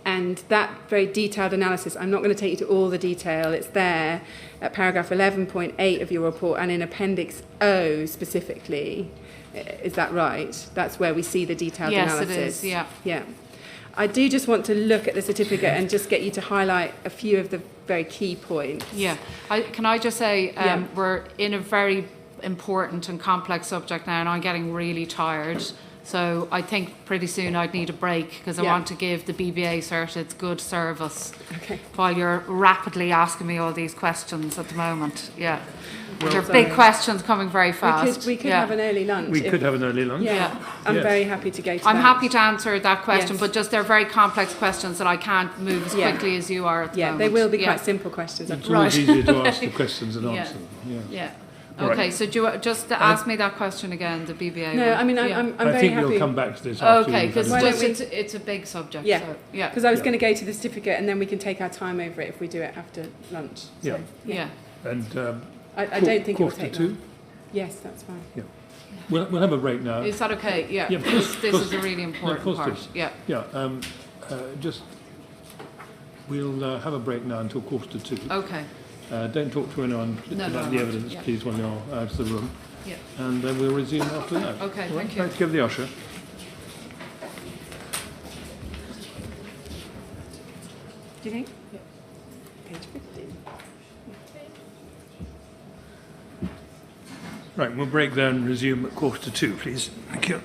And that very detailed analysis, I'm not going to take you to all the detail, it's there at paragraph 11.8 of your report and in Appendix O specifically. Is that right? That's where we see the detailed Yes, analysis. it is. Yeah. Yeah. I do just want to look at the certificate and just get you to highlight a few of the very key points. Yeah. Can I just say Yeah. we're in a very important and complex subject now, and I'm getting really tired. So I think pretty soon I'd need a break because I Yeah. want to give the BBA cert its good service Okay. while you're rapidly asking me all these questions at the moment. Yeah. There are Sorry. big questions coming very fast. We could Yeah. have an early lunch. We could have an early lunch. Yeah, I'm Yes. very happy to go to I'm that. happy to answer that question, Yes. but just they're very complex questions that I can't move as Yeah. quickly as you are at the Yeah, moment. they will be Yeah. quite simple questions. It's always Right. easier to ask the questions than Yeah. answer them. Yeah. Yeah. All Okay, right. so do you just ask me that question again, the BBA No, one? I mean, Yeah. I'm I very think happy. we'll come back to this after Okay, you've because had Why a- don't we- it's a big subject. Yeah. So, yeah. Because I was Yeah. going to go to the certificate and then we can take our time over it if we do it after lunch. So, Yeah. Yeah. And I don't think it will quarter take to two. long. Yes, that's fine. We'll have a break now. Is that okay? Yeah. Yeah, This course. is a really important course it part. is. Yeah. Yeah. Just we'll have a break now until quarter to two. Okay. Don't talk to anyone No, about no, the no. evidence, Yeah. please, when you're out of the room. Yeah. And then we'll resume after that. Okay, All right, thank you. Back to give the usher. Do you think? Yeah. Page 15. Right, we'll break there and resume at quarter to two, please. Thank you.